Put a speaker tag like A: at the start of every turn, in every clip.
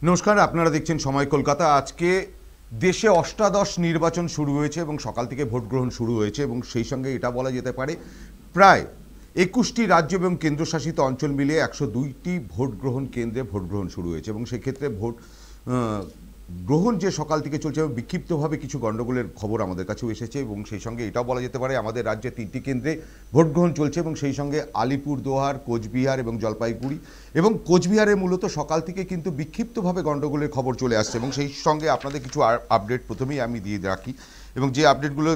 A: নমস্কার, আপনারা দেখছেন সময় কলকাতা। আজকে দেশে অষ্টাদশ নির্বাচন শুরু হয়েছে এবং সকাল থেকে ভোট গ্রহণ শুরু হয়েছে এবং সেই সঙ্গে এটা বলা যেতে পারে প্রায় 21টি রাজ্য এবং কেন্দ্রশাসিত অঞ্চল মিলিয়ে 102টি ভোট গ্রহণ কেন্দ্রে ভোট গ্রহণ শুরু হয়েছে এবং সেক্ষেত্রে ভোট গ্রহণ যে সকাল থেকে চলছে এবং বিক্ষিপ্তভাবে কিছু গণ্ডগোলের খবর আমাদের কাছেও এসেছে এবং সেই সঙ্গে এটাও বলা যেতে পারে আমাদের রাজ্যে 3টি কেন্দ্রে ভোট গ্রহণ চলছে এবং সেই সঙ্গে আলিপুরদুয়ার, কোচবিহার এবং জলপাইগুড়ি এবং কোচবিহারে মূলত সকাল থেকে কিন্তু বিক্ষিপ্তভাবে গণ্ডগোলের খবর চলে আসছে এবং সেই সঙ্গে আপনাদের কিছু আপডেট প্রথমেই আমি দিয়ে রাখি এবং যে আপডেটগুলো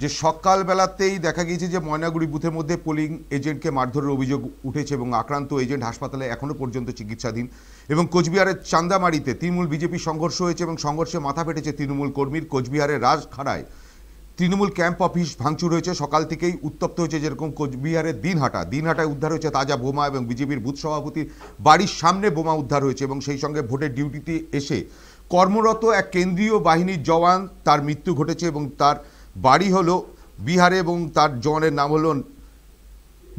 A: যে সকালবেলাতেই দেখা গিয়েছে যে ময়নাগুড়ি বুথের মধ্যে পোলিং এজেন্টকে মারধরের অভিযোগ উঠেছে এবং আক্রান্ত এজেন্ট হাসপাতালে এখনও পর্যন্ত চিকিৎসাধীন এবং কোচবিহারের চান্দামারিতে তৃণমূল বিজেপি সংঘর্ষ হয়েছে এবং সংঘর্ষে মাথা ফেটেছে তৃণমূল কর্মীর। কোচবিহারের রাজখাড়ায় তৃণমূল ক্যাম্প অফিস ভাঙচুর হয়েছে, সকাল থেকেই উত্তপ্ত হয়েছে। যেরকম কোচবিহারের দিনহাটায় উদ্ধার হয়েছে তাজা বোমা এবং বিজেপির বুথ সভাপতির বাড়ির সামনে বোমা উদ্ধার হয়েছে এবং সেই সঙ্গে ভোটের ডিউটিতে এসে কর্মরত এক কেন্দ্রীয় বাহিনীর জওয়ান তার মৃত্যু ঘটেছে এবং তার বাড়ি হলো বিহারে এবং তার জওয়ানের নাম হলো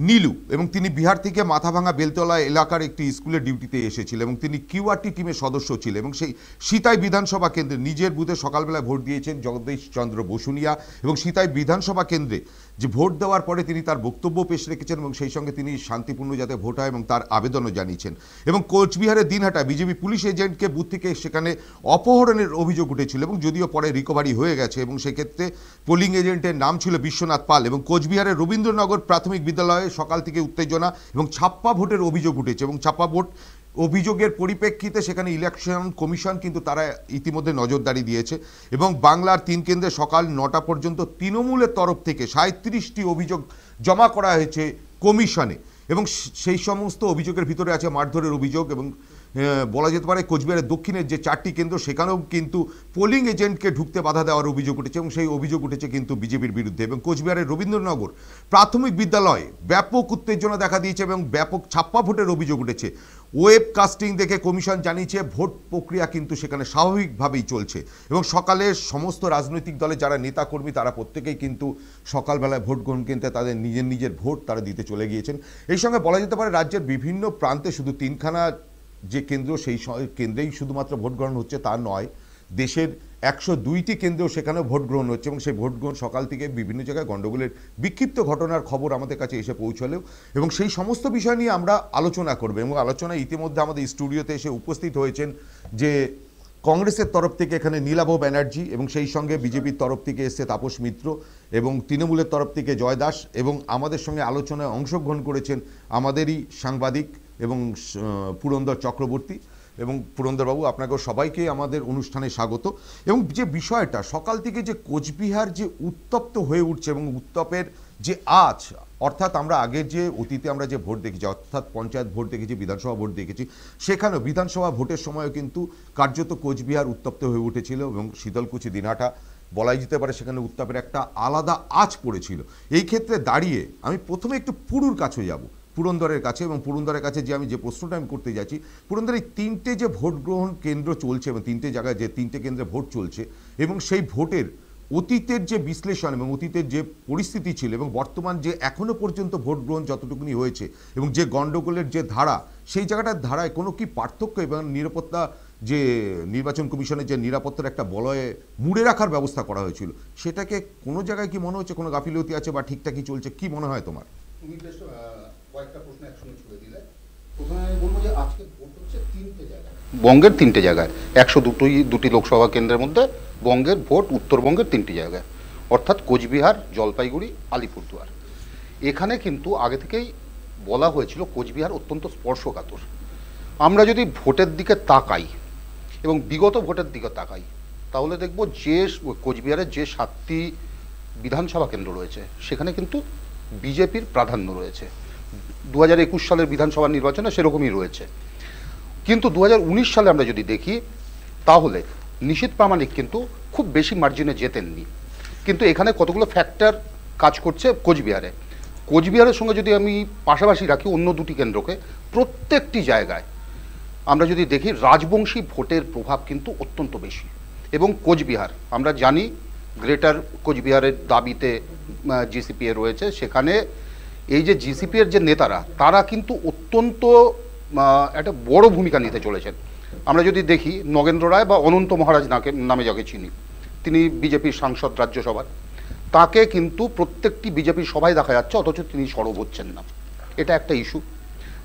A: নীলু এবং তিনি বিহার থেকে মাথাভাঙা বেলতলা এলাকার একটি স্কুলে ডিউটিতে এসেছিলেন এবং তিনি কিউআরটি টিমের সদস্য ছিলেন এবং সেই সিতাই বিধানসভা কেন্দ্রে নিজের বুথে সকালবেলায় ভোট দিয়েছেন জগদীশ চন্দ্র বসুনিয়া এবং সিতাই বিধানসভা কেন্দ্রে যে ভোট দেওয়ার পরে তিনি তার বক্তব্য পেশ রেখেছেন এবং সেই সঙ্গে তিনি শান্তিপূর্ণ যাতে ভোট হয় এবং তার আবেদনও জানিয়েছেন এবং কোচবিহারের দিনহাটায় বিজেপি পুলিশ এজেন্টকে বুথ থেকে সেখানে অপহরণের অভিযোগ উঠেছিল এবং যদিও পরে রিকভারি হয়ে গেছে এবং সেক্ষেত্রে পোলিং এজেন্টের নাম ছিল বিশ্বনাথ পাল এবং কোচবিহারের রবীন্দ্রনগর প্রাথমিক বিদ্যালয়ে সকাল থেকে উত্তেজনা এবং ছাপ্পা ভোটের অভিযোগ উঠেছে এবং ছাপ্পা ভোট অভিযোগের পরিপ্রেক্ষিতে সেখানে ইলেকশন কমিশন কিন্তু তারা ইতিমধ্যে নজরদারি দিয়েছে এবং বাংলার 3 কেন্দ্রে সকাল 9টা পর্যন্ত তৃণমূলের তরফ থেকে 37টি অভিযোগ জমা করা হয়েছে কমিশনে এবং সেই সমস্ত অভিযোগের ভিতরে আছে মারধরের অভিযোগ এবং বলা যেতে পারে কোচবিহারের দক্ষিণের যে 4টি কেন্দ্র সেখানেও কিন্তু পোলিং এজেন্টকে ঢুকতে বাধা দেওয়ার অভিযোগ উঠেছে এবং সেই অভিযোগ উঠেছে কিন্তু বিজেপির বিরুদ্ধে এবং কোচবিহারের রবীন্দ্রনগর প্রাথমিক বিদ্যালয়ে ব্যাপক উত্তেজনা দেখা দিয়েছে এবং ব্যাপক ছাপ্পা ভোটের অভিযোগ উঠেছে। ওয়েব কাস্টিং দেখে কমিশন জানিয়েছে ভোট প্রক্রিয়া কিন্তু সেখানে স্বাভাবিকভাবেই চলছে এবং সকালে সমস্ত রাজনৈতিক দলের যারা নেতাকর্মী তারা প্রত্যেকেই কিন্তু সকালবেলায় ভোট গ্রহণ কেন্দ্রে তাদের নিজের ভোট তারা দিতে চলে গিয়েছেন। এই সঙ্গে বলা যেতে পারে রাজ্যের বিভিন্ন প্রান্তে শুধু 3খানা যে কেন্দ্র সেই কেন্দ্রেই শুধুমাত্র ভোট গ্রহণ হচ্ছে তা নয়, দেশের 102টি কেন্দ্রেও সেখানেও ভোট গ্রহণ হচ্ছে এবং সেই ভোট গ্রহণ সকাল থেকে বিভিন্ন জায়গায় গণ্ডগোলের বিক্ষিপ্ত ঘটনার খবর আমাদের কাছে এসে পৌঁছলেও এবং সেই সমস্ত বিষয় নিয়ে আমরা আলোচনা করব এবং আলোচনায় ইতিমধ্যে আমাদের স্টুডিওতে এসে উপস্থিত হয়েছেন যে কংগ্রেসের তরফ থেকে এখানে নীলাভ ব্যানার্জি এবং সেই সঙ্গে বিজেপির তরফ থেকে এসছে তাপস মিত্র এবং তৃণমূলের তরফ থেকে জয় দাস এবং আমাদের সঙ্গে আলোচনায় অংশগ্রহণ করেছেন আমাদেরই সাংবাদিক এবং পুরন্দর চক্রবর্তী এবং পুরন্দরবাবু আপনাকেও সবাইকে আমাদের অনুষ্ঠানে স্বাগত। এবং যে বিষয়টা সকাল থেকে যে কোচবিহার যে উত্তপ্ত হয়ে উঠছে এবং উত্তপের যে আজ অর্থাৎ আমরা আগের যে অতীতে আমরা যে ভোট দেখেছি অর্থাৎ পঞ্চায়েত ভোট দেখেছি, বিধানসভা ভোট দেখেছি, সেখানেও বিধানসভা ভোটের সময়ও কিন্তু কার্যত কোচবিহার উত্তপ্ত হয়ে উঠেছিল এবং শীতলকুচি দিনহাটা বলাই যেতে পারে সেখানে উত্তাপের একটা আলাদা আঁচ পড়েছিল। এই ক্ষেত্রে দাঁড়িয়ে আমি প্রথমে একটু পুরুর কাছে যাব, পুরন্দরের কাছে এবং পুরন্দরের কাছে যে আমি যে প্রশ্নটা আমি করতে যাচ্ছি, পুরন্দর এই 3টে যে ভোট গ্রহণ কেন্দ্র চলছে এবং 3টে জায়গায় যে 3টে কেন্দ্রে ভোট চলছে এবং সেই ভোটের অতীতের যে বিশ্লেষণ এবং অতীতের যে পরিস্থিতি ছিল এবং বর্তমান যে এখনও পর্যন্ত ভোট গ্রহণ যতটুকুনি হয়েছে এবং যে গণ্ডগোলের যে ধারা সেই জায়গাটার ধারায় কোনো কি পার্থক্য এবং নিরাপত্তা যে নির্বাচন কমিশনের যে নিরাপত্তার একটা বলয়ে মুড়ে রাখার ব্যবস্থা করা হয়েছিল সেটাকে কোনো জায়গায় কি মনে হচ্ছে কোনো গাফিলতি আছে বা ঠিকঠাকই চলছে, কি মনে হয় তোমার?
B: তুমি বেশ কয়েকটা প্রশ্ন একসঙ্গে ছুড়ে দিলে। প্রথমে আমি বলবো যে আজকে ভোট হচ্ছে 3টে জায়গায়, বঙ্গের 3টে জায়গায়, 102টি লোকসভা কেন্দ্রের মধ্যে বঙ্গের ভোট উত্তরবঙ্গের 3টি জায়গায় অর্থাৎ কোচবিহার, জলপাইগুড়ি, আলিপুরদুয়ার। এখানে কিন্তু আগে থেকেই বলা হয়েছিল কোচবিহার অত্যন্ত স্পর্শকাতর। আমরা যদি ভোটের দিকে তাকাই এবং বিগত ভোটের দিকে তাকাই তাহলে দেখব যে কোচবিহারের যে 7টি বিধানসভা কেন্দ্র রয়েছে সেখানে কিন্তু বিজেপির প্রাধান্য রয়েছে। 2021 সালের বিধানসভা নির্বাচনে সেরকমই রয়েছে, কিন্তু 2019 সালে আমরা যদি দেখি তাহলে নিশীথ প্রামাণিক কিন্তু খুব বেশি মার্জিনে জেতেননি। কিন্তু এখানে কতগুলো ফ্যাক্টর কাজ করছে কোচবিহারের সঙ্গে যদি আমি পাশাপাশি রাখি অন্য 2টি কেন্দ্রকে, প্রত্যেকটি জায়গায় আমরা যদি দেখি রাজবংশী ভোটের প্রভাব কিন্তু অত্যন্ত বেশি। এবং কোচবিহার আমরা জানি গ্রেটার কোচবিহারের দাবিতে জিসিপিএ রয়েছে, সেখানে এই যে জিসিপিএর যে নেতারা তারা কিন্তু অত্যন্ত একটা বড় ভূমিকা নিতে চলেছেন। আমরা যদি দেখি নগেন্দ্র রায় বা অনন্ত মহারাজ নামে যাকে চিনি, তিনি বিজেপির সাংসদ রাজ্যসভার, তাকে কিন্তু প্রত্যেকটি বিজেপির সভায় দেখা যাচ্ছে, অথচ তিনি সরব হচ্ছেন না। এটা একটা ইস্যু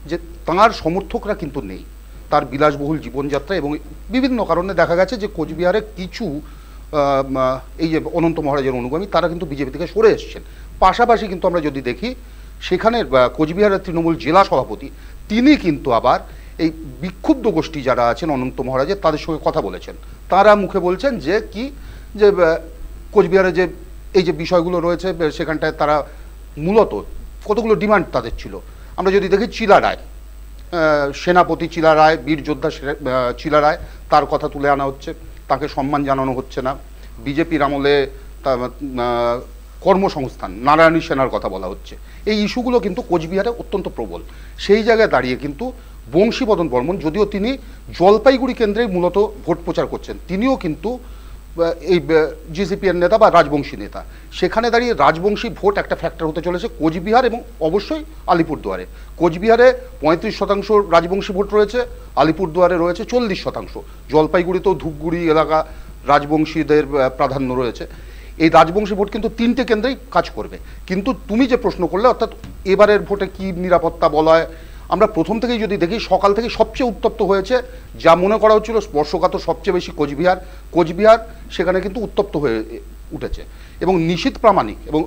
B: যে তাঁর সমর্থকরা কিন্তু নেই, তার বিলাসবহুল জীবনযাত্রা এবং বিভিন্ন কারণে দেখা গেছে যে কোচবিহারে কিছু এই যে অনন্ত মহারাজের অনুগামী তারা কিন্তু বিজেপি থেকে সরে এসছেন। পাশাপাশি কিন্তু আমরা যদি দেখি সেখানের কোচবিহারের তৃণমূল জেলা সভাপতি তিনি কিন্তু আবার এই বিক্ষুব্ধ গোষ্ঠী যারা আছেন অনন্ত মহারাজের তাদের সঙ্গে কথা বলেছেন। তারা মুখে বলছেন যে কি যে কোচবিহারে যে এই যে বিষয়গুলো রয়েছে সেখানটায় তারা মূলত কতগুলো ডিমান্ড তাদের ছিল। আমরা যদি দেখি চিলা রায়, সেনাপতি চিলা রায়, বীর যোদ্ধা চিলা রায়, তার কথা তুলে আনা হচ্ছে, তাকে সম্মান জানানো হচ্ছে না। বিজেপির আমলে কর্মসংস্থান নারায়ণী সেনার কথা বলা হচ্ছে। এই ইস্যুগুলো কিন্তু কোচবিহারে অত্যন্ত প্রবল। সেই জায়গায় দাঁড়িয়ে কিন্তু বংশীবদন বর্মন, যদিও তিনি জলপাইগুড়ি কেন্দ্রেই মূলত ভোট প্রচার করছেন, তিনিও কিন্তু এই জিসিপিএর নেতা বা রাজবংশী নেতা, সেখানে দাঁড়িয়ে রাজবংশী ভোট একটা ফ্যাক্টর হতে চলেছে কোচবিহার এবং অবশ্যই আলিপুরদুয়ারে। কোচবিহারে 35% রাজবংশী ভোট রয়েছে, আলিপুরদুয়ারে রয়েছে 40%, জলপাইগুড়িতেও ধূপগুড়ি এলাকা রাজবংশীদের প্রাধান্য রয়েছে। এই রাজবংশী ভোট কিন্তু 3টে কেন্দ্রেই কাজ করবে। কিন্তু তুমি যে প্রশ্ন করলে, অর্থাৎ এবারের ভোটে কি নিরাপত্তা বলা হয়, আমরা প্রথম থেকেই যদি দেখি সকাল থেকে সবচেয়ে উত্তপ্ত হয়েছে, যা মনে করা হচ্ছিল স্পর্শকাতর সবচেয়ে বেশি কোচবিহার সেখানে কিন্তু উত্তপ্ত হয়ে উঠেছে। এবং নিশীথ প্রামাণিক এবং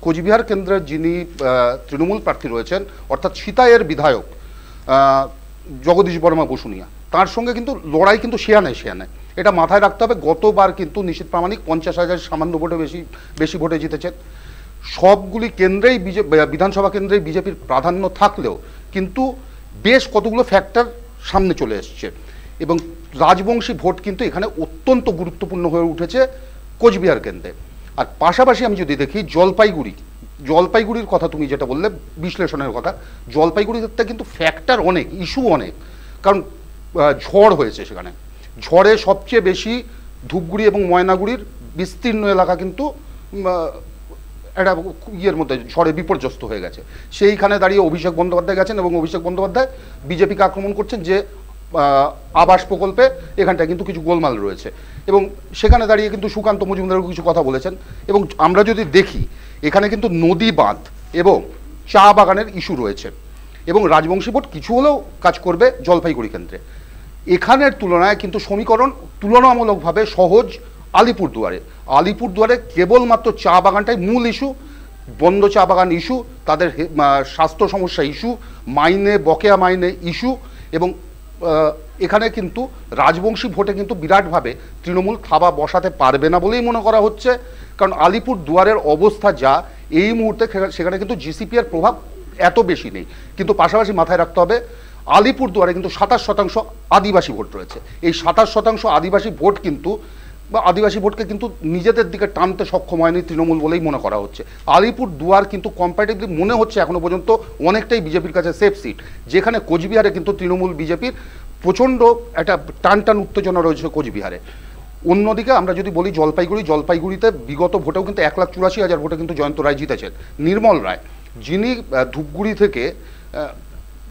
B: কোচবিহার কেন্দ্রের যিনি তৃণমূল প্রার্থী রয়েছেন, অর্থাৎ সীতায়ের বিধায়ক জগদীশ বর্মা বসুনিয়া, তার সঙ্গে কিন্তু লড়াই কিন্তু শেয়ানে এটা মাথায় রাখতে হবে। গতবার কিন্তু নিশীথ প্রামাণিক 50,000 সামান্য ভোটে বেশি ভোটে জিতেছেন। সবগুলি কেন্দ্রেই বিধানসভা কেন্দ্রেই বিজেপির প্রাধান্য থাকলেও কিন্তু বেশ কতগুলো ফ্যাক্টর সামনে চলে এসছে এবং রাজবংশী ভোট কিন্তু এখানে অত্যন্ত গুরুত্বপূর্ণ হয়ে উঠেছে কোচবিহার কেন্দ্রে। আর পাশাপাশি আমি যদি দেখি জলপাইগুড়ির কথা তুমি যেটা বললে বিশ্লেষণের কথা, জলপাইগুড়িতে কিন্তু ফ্যাক্টর অনেক, ইস্যু অনেক, কারণ ঝড় হয়েছে সেখানে। ঝড়ে সবচেয়ে বেশি ধূপগুড়ি এবং ময়নাগুড়ির বিস্তীর্ণ এলাকা কিন্তু একটা ইয়ের মধ্যে ঝড়ে বিপর্যস্ত হয়ে গেছে। সেইখানে দাঁড়িয়ে অভিষেক বন্দ্যোপাধ্যায় গেছেন এবং অভিষেক বন্দ্যোপাধ্যায় বিজেপিকে আক্রমণ করছেন যে আবাস প্রকল্পে এখানটায় কিন্তু কিছু গোলমাল রয়েছে এবং সেখানে দাঁড়িয়ে কিন্তু সুকান্ত মজুমদারও কিছু কথা বলেছেন। এবং আমরা যদি দেখি এখানে কিন্তু নদী বাঁধ এবং চা বাগানের ইস্যু রয়েছে এবং রাজবংশী ভোট কিছু হলেও কাজ করবে জলপাইগুড়ি কেন্দ্রে। এখানের তুলনায় কিন্তু সমীকরণ তুলনামূলকভাবে সহজ আলিপুরদুয়ারে কেবলমাত্র চা বাগানটাই মূল ইস্যু, বন্ধ চা বাগান ইস্যু, তাদের স্বাস্থ্য সমস্যা ইস্যু, বকেয়া মাইনে ইস্যু এবং এখানে কিন্তু রাজবংশী ভোটে কিন্তু বিরাটভাবে তৃণমূল থাবা বসাতে পারবে না বলেই মনে করা হচ্ছে। কারণ আলিপুরদুয়ারের অবস্থা যা এই মুহূর্তে সেখানে কিন্তু জিসিপির প্রভাব এত বেশি নেই। কিন্তু পাশাপাশি মাথায় রাখতে হবে আলিপুরদুয়ারে কিন্তু 27% আদিবাসী ভোট রয়েছে। এই 27% আদিবাসী ভোট কিন্তু বা আদিবাসী ভোটকে কিন্তু নিজেদের দিকে টানতে সক্ষম হয়নি তৃণমূল বলেই মনে করা হচ্ছে। আলিপুরদুয়ার কিন্তু কম্পারেটিভলি মনে হচ্ছে এখনো পর্যন্ত অনেকটাই বিজেপির কাছে সেফ সিট, যেখানে কোচবিহারে কিন্তু তৃণমূল বিজেপির প্রচণ্ড একটা টান উত্তেজনা রয়েছে কোচবিহারে। অন্যদিকে আমরা যদি বলি জলপাইগুড়িতে বিগত ভোটেও কিন্তু 1,84,000 ভোটে কিন্তু জয়ন্ত রায় জিতেছেন। নির্মল রায়, যিনি ধূপগুড়ি থেকে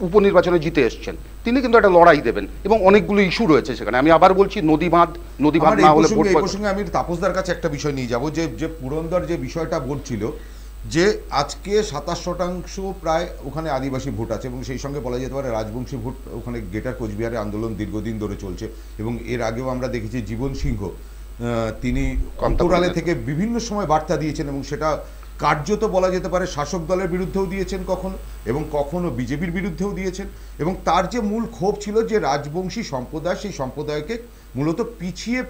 B: উপনির্বাচনে জিতে এসছেন, তিনি কিন্তু একটা লড়াই দেবেন এবং অনেকগুলো ইস্যু রয়েছে সেখানে। আমি আবার বলছি নদী বাঁধ না হলে ভোট।
A: এই প্রসঙ্গে আমি তাপসদার কাছে একটা বিষয় নিয়ে যাব, যে পুরন্দর যে বিষয়টা বলছিল যে আজকে 27% প্রায় ওখানে আদিবাসী ভোট আছে এবং সেই সঙ্গে বলা যেতে পারে রাজবংশী ভোট ওখানে গ্রেটার কোচবিহারে আন্দোলন দীর্ঘদিন ধরে চলছে এবং এর আগেও আমরা দেখেছি জীবন সিংহ তিনি অন্তরালে থেকে বিভিন্ন সময় বার্তা দিয়েছেন এবং সেটা কার্যত বলা যেতে পারে শাসক দলের বিরুদ্ধেও দিয়েছেন কখনো এবং কখনো বিজেপির বিরুদ্ধেও দিয়েছেন এবং তার যে মূল ক্ষোভ ছিল যে রাজবংশী সম্প্রদায়, সেই সম্প্রদায়কে মূলত পিছিয়ে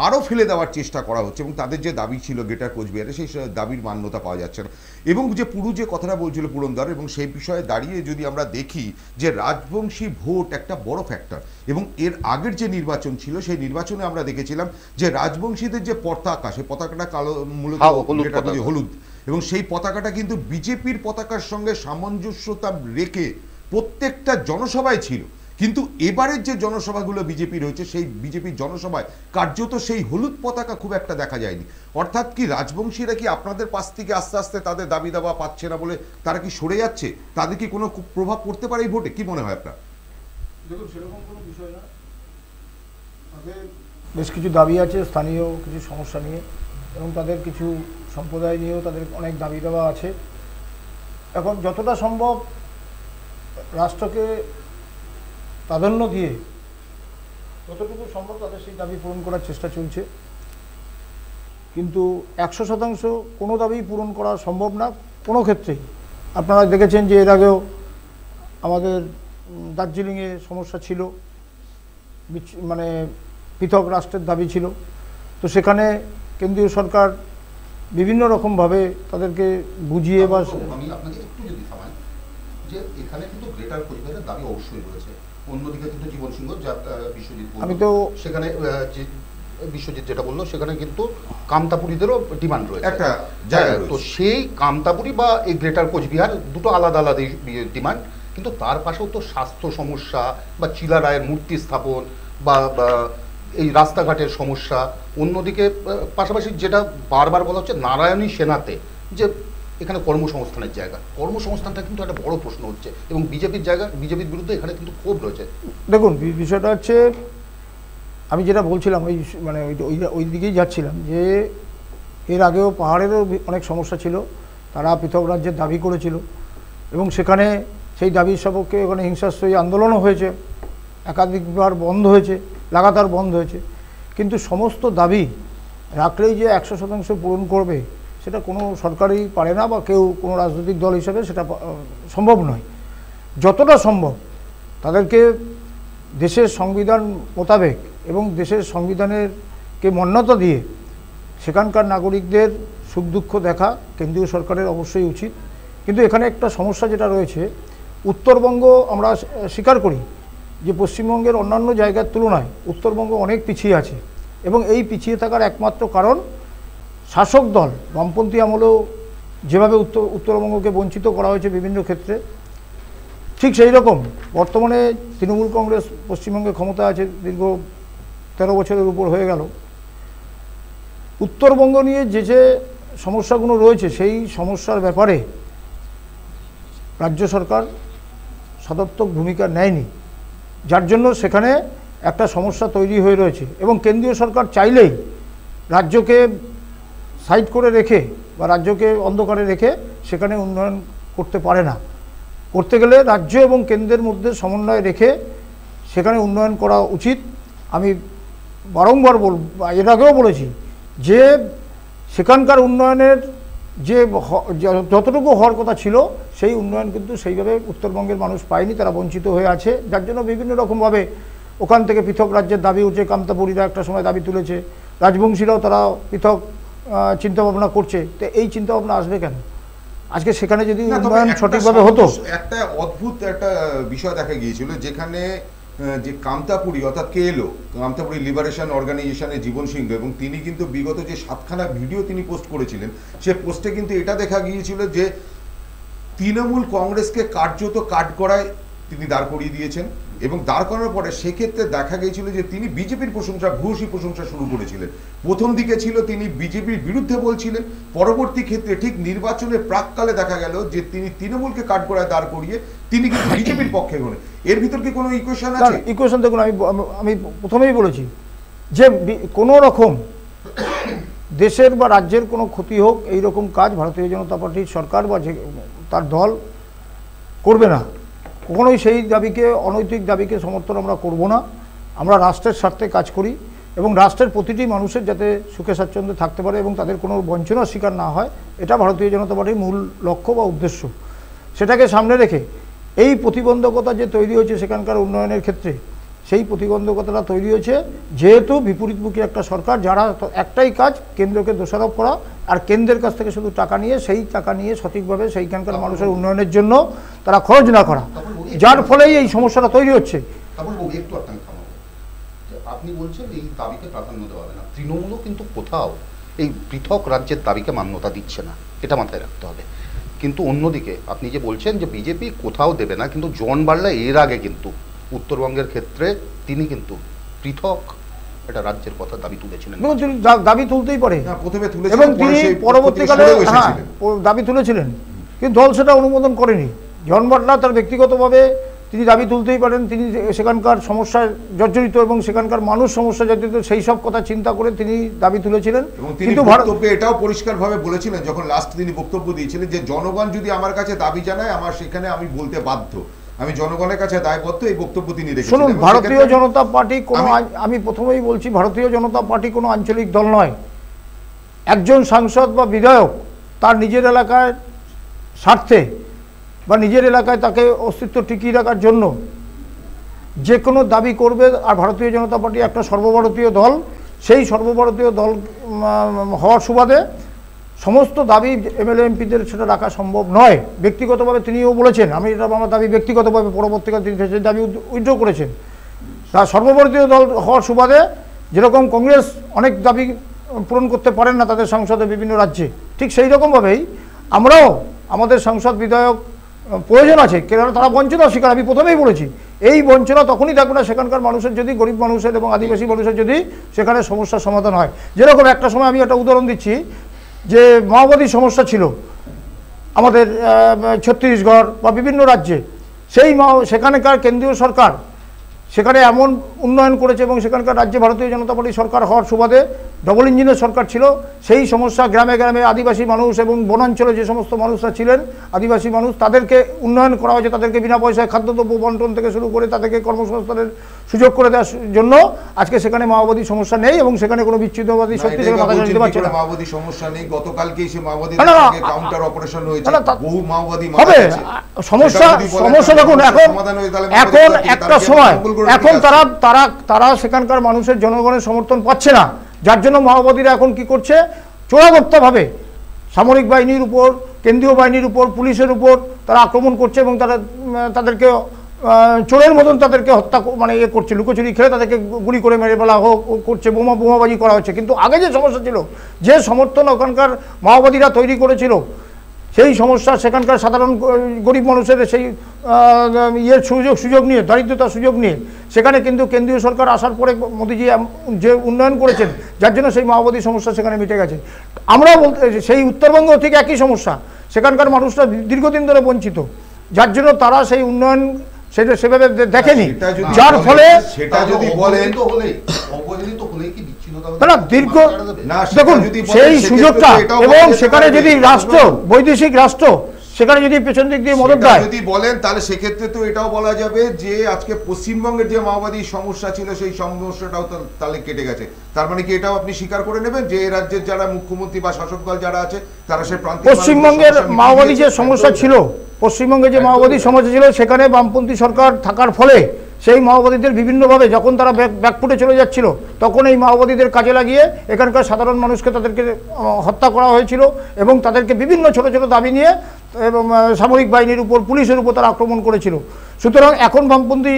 A: আরও ফেলে দেওয়ার চেষ্টা করা হচ্ছে এবং তাদের যে দাবি ছিল গ্রেটার কোচবিহারে সেই দাবির মান্যতা পাওয়া যাচ্ছে না। এবং যে যে কথাটা বলছিল পুরন্দর, এবং সেই বিষয়ে দাঁড়িয়ে যদি আমরা দেখি যে রাজবংশী ভোট একটা বড় ফ্যাক্টর এবং এর আগের যে নির্বাচন ছিল সেই নির্বাচনে আমরা দেখেছিলাম যে রাজবংশীদের যে পতাকা, সেই পতাকাটা কালো মূলত হলুদ এবং সেই পতাকাটা কিন্তু বিজেপির পতাকার সঙ্গে সামঞ্জস্যতা রেখে প্রত্যেকটা জনসভায় ছিল। কিন্তু এবারের যে জনসভাগুলো বিজেপির হয়েছে সেই বিজেপির জনসভায় কার্যত সেই হলুদ পতাকা খুব একটা দেখা যায়নি। অর্থাৎ কি রাজবংশীরা কি আপনাদের পাশ থেকে আস্তে আস্তে তাদের দাবি দাবা পাচ্ছে না বলে তারা কি সরে যাচ্ছে? তাদের কি কোনো প্রভাব পড়তে পারে এই ভোটে? কি মনে হয় আপনার?
C: দেখুন, সেরকম কোনো বিষয় না। তাদের বেশ কিছু দাবি আছে স্থানীয় কিছু সমস্যা নিয়ে, এবং তাদের কিছু সম্প্রদায় নিয়েও তাদের অনেক দাবি দেওয়া আছে। এখন যতটা সম্ভব রাষ্ট্রকে প্রাধান্য দিয়ে যতটুকু সম্ভব তাদের সেই দাবি পূরণ করার চেষ্টা চলছে, কিন্তু 100% কোনো দাবি পূরণ করা সম্ভব না কোনো ক্ষেত্রেই। আপনারা দেখেছেন যে এর আগেও আমাদের দার্জিলিংয়ে সমস্যা ছিল, মানে পৃথক রাষ্ট্রের দাবি ছিল। তো সেখানে কেন্দ্রীয় সরকার বিভিন্ন রকমভাবে তাদেরকে বুঝিয়ে বা
B: আমি আপনাকে একটু যদি থামাই, যে এখানে কিন্তু গ্রেটার কোচবিহারের দাবি অবশ্যই রয়েছে, অন্যদিকে কিন্তু জীবন সিংহ যা বিশ্বজিৎ বলল,
C: আমি তো
B: সেখানে যে বিশ্বজিৎ যেটা বললো সেখানে কিন্তু কামতাপুরীদেরও ডিমান্ড রয়েছে
A: একটা জায়গা
B: তো সেই কামতাপুরী বা এই গ্রেটার কোচবিহার দুটো আলাদা আলাদা ডিমান্ড, কিন্তু তার পাশেও তো স্বাস্থ্য সমস্যা বা চিলা রায়ের মূর্তি স্থাপন বা এই রাস্তাঘাটের সমস্যা, অন্যদিকে পাশাপাশি যেটা বারবার বলা হচ্ছে নারায়ণী সেনাতে যে এখানে কর্মসংস্থানের জায়গা, কর্মসংস্থানটা কিন্তু একটা বড় প্রশ্ন হচ্ছে, এবং বিজেপির বিরুদ্ধে এখানে কিন্তু ক্ষোভ রয়েছে।
C: দেখুন বিষয়টা হচ্ছে, আমি যেটা বলছিলাম ওই মানে ওই দিকেই যাচ্ছিলাম, যে এর আগেও পাহাড়েরও অনেক সমস্যা ছিল, তারা পৃথক রাজ্যের দাবি করেছিল, এবং সেখানে সেই দাবির সপক্ষে ওখানে হিংসাত্মক আন্দোলনও হয়েছে, একাধিকবার বন্ধ হয়েছে, লাগাতার বন্ধ হয়েছে। কিন্তু সমস্ত দাবি রাখলেই যে 100% পূরণ করবে সেটা কোনো সরকারই পারে না, বা কেউ কোনো রাজনৈতিক দল হিসেবে সেটা সম্ভব নয়। যতটা সম্ভব তাদেরকে দেশের সংবিধান মোতাবেক এবং দেশের সংবিধানেরকে মান্যতা দিয়ে সেখানকার নাগরিকদের সুখ দুঃখ দেখা কেন্দ্রীয় সরকারের অবশ্যই উচিত। কিন্তু এখানে একটা সমস্যা যেটা রয়েছে, উত্তরবঙ্গ আমরা স্বীকার করি যে পশ্চিমবঙ্গের অন্যান্য জায়গার তুলনায় উত্তরবঙ্গ অনেক পিছিয়ে আছে, এবং এই পিছিয়ে থাকার একমাত্র কারণ শাসক দল বামপন্থী আমলেও যেভাবে উত্তরবঙ্গকে বঞ্চিত করা হয়েছে বিভিন্ন ক্ষেত্রে, ঠিক সেই রকম বর্তমানে তৃণমূল কংগ্রেস পশ্চিমবঙ্গে ক্ষমতা আছে, দীর্ঘ 13 বছরের উপর হয়ে গেল। উত্তরবঙ্গ নিয়ে যে সমস্যাগুলো রয়েছে সেই সমস্যার ব্যাপারে রাজ্য সরকার সদর্থক ভূমিকা নেয়নি, যার জন্য সেখানে একটা সমস্যা তৈরি হয়ে রয়েছে। এবং কেন্দ্রীয় সরকার চাইলেই রাজ্যকে সাইড করে রেখে বা রাজ্যকে অন্ধকারে রেখে সেখানে উন্নয়ন করতে পারে না। করতে গেলে রাজ্য এবং কেন্দ্রের মধ্যে সমন্বয় রেখে সেখানে উন্নয়ন করা উচিত। আমি বারংবার এর আগেও বলেছি যে সেখানকার উন্নয়নের যে যতটুকু হওয়ার কথা ছিল সেই উন্নয়ন কিন্তু সেইভাবে উত্তরবঙ্গের মানুষ পায়নি, তারা বঞ্চিত হয়ে আছে, যার জন্য বিভিন্ন রকমভাবে ওখান থেকে পৃথক রাজ্যের দাবি উঠছে। কামতাপুরীরা একটা সময় দাবি তুলেছে, রাজবংশীরাও তারা পৃথক চিন্তাভাবনা করছে। তো এই চিন্তাভাবনা আসবে কেন? আজকে সেখানে যদি উন্নয়ন সঠিকভাবে হতো।
A: একটা অদ্ভুত একটা বিষয় দেখা গিয়েছিল, যেখানে যে কামতাপুরী অর্থাৎ কে এলো কামতাপুরী লিবারেশন অর্গানাইজেশনের জীবন সিংহ, এবং তিনি কিন্তু বিগত যে 7খানা ভিডিও তিনি পোস্ট করেছিলেন, সে পোস্টে কিন্তু এটা দেখা গিয়েছিল যে তৃণমূল কংগ্রেসকে কার্যত কাট করায় তিনি দাঁড় করিয়ে দিয়েছেন, এবং দাঁড় করানোর পরে সেক্ষেত্রে দেখা গিয়েছিল যে তিনি বিজেপির প্রশংসা ভূয়সী প্রশংসা শুরু করেছিলেন। প্রথম দিকে ছিল তিনি বিজেপির বিরুদ্ধে বলছিলেন, পরবর্তী ক্ষেত্রে ঠিক নির্বাচনের প্রাককালে দেখা গেল যে তিনি তৃণমূলকে কাঠগড়ায় দাঁড় করিয়ে তিনি কিন্তু বিজেপির পক্ষে গেলেন। এর ভিতর কি কোনো ইকুয়েশন আছে?
C: ইকুয়েশন দেখুন, আমি প্রথমেই বলেছি যে কোনো রকম দেশের বা রাজ্যের কোনো ক্ষতি হোক এই রকম কাজ ভারতীয় জনতা পার্টির সরকার বা তার দল করবে না। কখনোই সেই দাবিকে, অনৈতিক দাবিকে সমর্থন আমরা করব না। আমরা রাষ্ট্রের স্বার্থে কাজ করি এবং রাষ্ট্রের প্রতিটি মানুষের যাতে সুখে স্বাচ্ছন্দ্যে থাকতে পারে এবং তাদের কোনো বঞ্চনার শিকার না হয়, এটা ভারতীয় জনতা পার্টির মূল লক্ষ্য বা উদ্দেশ্য। সেটাকে সামনে রেখে এই প্রতিবন্ধকতা যে তৈরি হয়েছে সেখানকার উন্নয়নের ক্ষেত্রে, সেই প্রতিবন্ধকতাটা তৈরি হয়েছে যেহেতু বিপরীতমুখী একটা সরকার, যারা একটাই কাজ কেন্দ্রকে দোষারোপ করা আর কেন্দ্রের কাছ থেকে শুধু টাকা নিয়ে সেই টাকা নিয়ে সঠিকভাবে সেইখানকার মানুষের উন্নয়নের জন্য তারা খরচ না করা, যার ফলেই এই সমস্যাটা তৈরি হচ্ছে।
B: আপনি বলছেন এই দাবিকে প্রাধান্য দেওয়া হবে না, তৃণমূলও কিন্তু কোথাও এই পৃথক রাজ্যের দাবিকে মান্যতা দিচ্ছে না, এটা মাথায় রাখতে হবে। কিন্তু অন্যদিকে আপনি যে বলছেন যে বিজেপি কোথাও দেবে না, কিন্তু জন বার্লা এর আগে কিন্তু উত্তরবঙ্গের ক্ষেত্রে তিনি কিন্তু পৃথক একটা রাজ্যের কথা দাবি তুলেছিলেন।
C: তিনি দাবি তুলতেই পারে
A: এবং
C: তিনি পরবর্তীকালে দাবি তুলেছিলেন, কিন্তু দল সেটা অনুমোদন করেনি। জন বার্লা তার ব্যক্তিগতভাবে তিনি দাবি তুলতেই পারেন, তিনি সেখানকার সমস্যায় জর্জরিত এবং সেখানকার মানুষ সমস্যা জর্জরিত, সেই সব কথা চিন্তা করে তিনি দাবি তুলেছিলেন।
A: এবং তিনি
C: কিন্তু
A: বক্তব্যে এটাও পরিষ্কারভাবে বলেছিলেন যখন লাস্ট তিনি বক্তব্য দিয়েছিলেন যে জনগণ যদি আমার কাছে দাবি জানায় আমার সেখানে আমি বলতে বাধ্য, আমি জনগণের কাছে দায়বদ্ধ, এই বক্তব্য তিনি রেখেছিলেন।
C: শুনুন, ভারতীয় জনতা পার্টি কোনো, আমি প্রথমেই বলছি, ভারতীয় জনতা পার্টি কোনো আঞ্চলিক দল নয়। একজন সাংসদ বা বিধায়ক তার নিজের এলাকার স্বার্থে বা নিজের এলাকায় তাকে অস্তিত্ব টিকিয়ে রাখার জন্য যে কোনো দাবি করবে। আর ভারতীয় জনতা পার্টি একটা সর্বভারতীয় দল, সেই সর্বভারতীয় দল হওয়ার সুবাদে সমস্ত দাবি এমএলএ এমপিদের সেটা রাখা সম্ভব নয়। ব্যক্তিগতভাবে তিনিও বলেছেন, আমি এটা আমার দাবি ব্যক্তিগতভাবে, পরবর্তীকালে তিনি সেই দাবি উইথড্র করেছেন। তা সর্বভারতীয় দল হওয়ার সুবাদে যেরকম কংগ্রেস অনেক দাবি পূরণ করতে পারেন না তাদের সংসদে বিভিন্ন রাজ্যে, ঠিক সেই রকমভাবেই আমরাও আমাদের সাংসদ বিধায়ক প্রয়োজন আছে, কেননা তারা বঞ্চনা শিকার। আমি প্রথমেই বলেছি এই বঞ্চনা তখনই থাকবে না সেখানকার মানুষের যদি, গরিব মানুষের এবং আদিবাসী মানুষের যদি সেখানে সমস্যার সমাধান হয়। যেরকম একটা সময় আমি একটা উদাহরণ দিচ্ছি, যে মাওবাদী সমস্যা ছিল আমাদের ছত্তিশগড় বা বিভিন্ন রাজ্যে, সেই সেখানকার কেন্দ্রীয় সরকার সেখানে এমন উন্নয়ন করেছে এবং সেখানকার রাজ্যে ভারতীয় জনতা পার্টি সরকার হওয়ার সুবাদে ডবল ইঞ্জিনের সরকার ছিল। সেই সমস্যা গ্রামে গ্রামে আদিবাসী মানুষ এবং বনাঞ্চলে যে সমস্ত মানুষরা ছিলেন আদিবাসী মানুষ, তাদেরকে উন্নয়ন করা হয়েছে, তাদেরকে বিনা পয়সায় খাদ্যদ্রব্য বন্টন থেকে শুরু করে তাদেরকে কর্মসংস্থানের সুযোগ করে দেওয়ার জন্য আজকে সেখানে মাওবাদী সমস্যা নেই এবং সেখানে কোনো বিচ্ছিন্নবাদী শক্তি সেখানে মাথা চালাতে পারছে না।
A: মাওবাদী সমস্যা নেই, গতকালকেই সে মাওবাদী কাউন্টার অপারেশন হয়েছে, বহু মাওবাদী
C: হবে সমস্যা। দেখুন এখন একটা সময়, এখন তারা সেখানকার মানুষের জনগণের সমর্থন পাচ্ছে না, যার জন্য মাওবাদীরা এখন কি করছে, চোরাগোপ্তাভাবে সামরিক বাহিনীর উপর, কেন্দ্রীয় বাহিনীর উপর, পুলিশের উপর তারা আক্রমণ করছে এবং তাদেরকে চোরের মতন তাদেরকে হত্যা মানে করছে, লুকোচুরি খেলে তাদেরকে গুলি করে মেরে ফেলা করছে, বোমাবাজি করা হচ্ছে। কিন্তু আগে যে সমস্যা ছিল, যে সমর্থন ওখানকার মাওবাদীরা তৈরি করেছিল, সেই সমস্যা সেখানকার সাধারণ গরিব মানুষের সেই সুযোগ নিয়ে, দারিদ্রতার সুযোগ নিয়ে সেখানে কিন্তু কেন্দ্রীয় সরকার আসার পরে মোদিজি যে উন্নয়ন করেছেন, যার জন্য সেই মাওবাদী সমস্যা সেখানে মিটে গেছে। আমরা বলতে সেই উত্তরবঙ্গ ঠিক একই সমস্যা, সেখানকার মানুষরা দীর্ঘদিন ধরে বঞ্চিত, যার জন্য তারা সেই উন্নয়ন সেটা সেভাবে দেখেনি, যার ফলে
A: সেটা যদি বলেন
C: না দীর্ঘ দেখুন সেই সুযোগটা, এবং সেখানে যদি রাষ্ট্র, বৈদেশিক রাষ্ট্র সেখানে যদি পেছন দিক দিয়ে মদত দেয়,
A: যদি বলেন তাহলে সেক্ষেত্রে তো এটাও বলা যাবে যে আজকে পশ্চিমবঙ্গের যে মাওবাদী সমস্যা ছিল সেই সমস্যাটাও তাহলে কেটে গেছে। তার মানে কি এটাও আপনি স্বীকার করে নেবেন যে রাজ্যের যারা মুখ্যমন্ত্রী বা শাসক দল যারা আছে তারা সেই প্রান্তিক
C: পশ্চিমবঙ্গের মাওবাদী যে সমস্যা ছিল, পশ্চিমবঙ্গে যে মাওবাদী সমস্যা ছিল, সেখানে বামপন্থী সরকার থাকার ফলে সেই মাওবাদীদের বিভিন্নভাবে যখন তারা ব্যাকফুটে চলে যাচ্ছিল, তখন এই মাওবাদীদের কাজে লাগিয়ে এখানকার সাধারণ মানুষকে তাদেরকে হত্যা করা হয়েছিল এবং তাদেরকে বিভিন্ন ছোট ছোট দাবি নিয়ে এবং সামরিক বাহিনীর উপর, পুলিশের উপর তারা আক্রমণ করেছিল। সুতরাং এখন বামপন্থী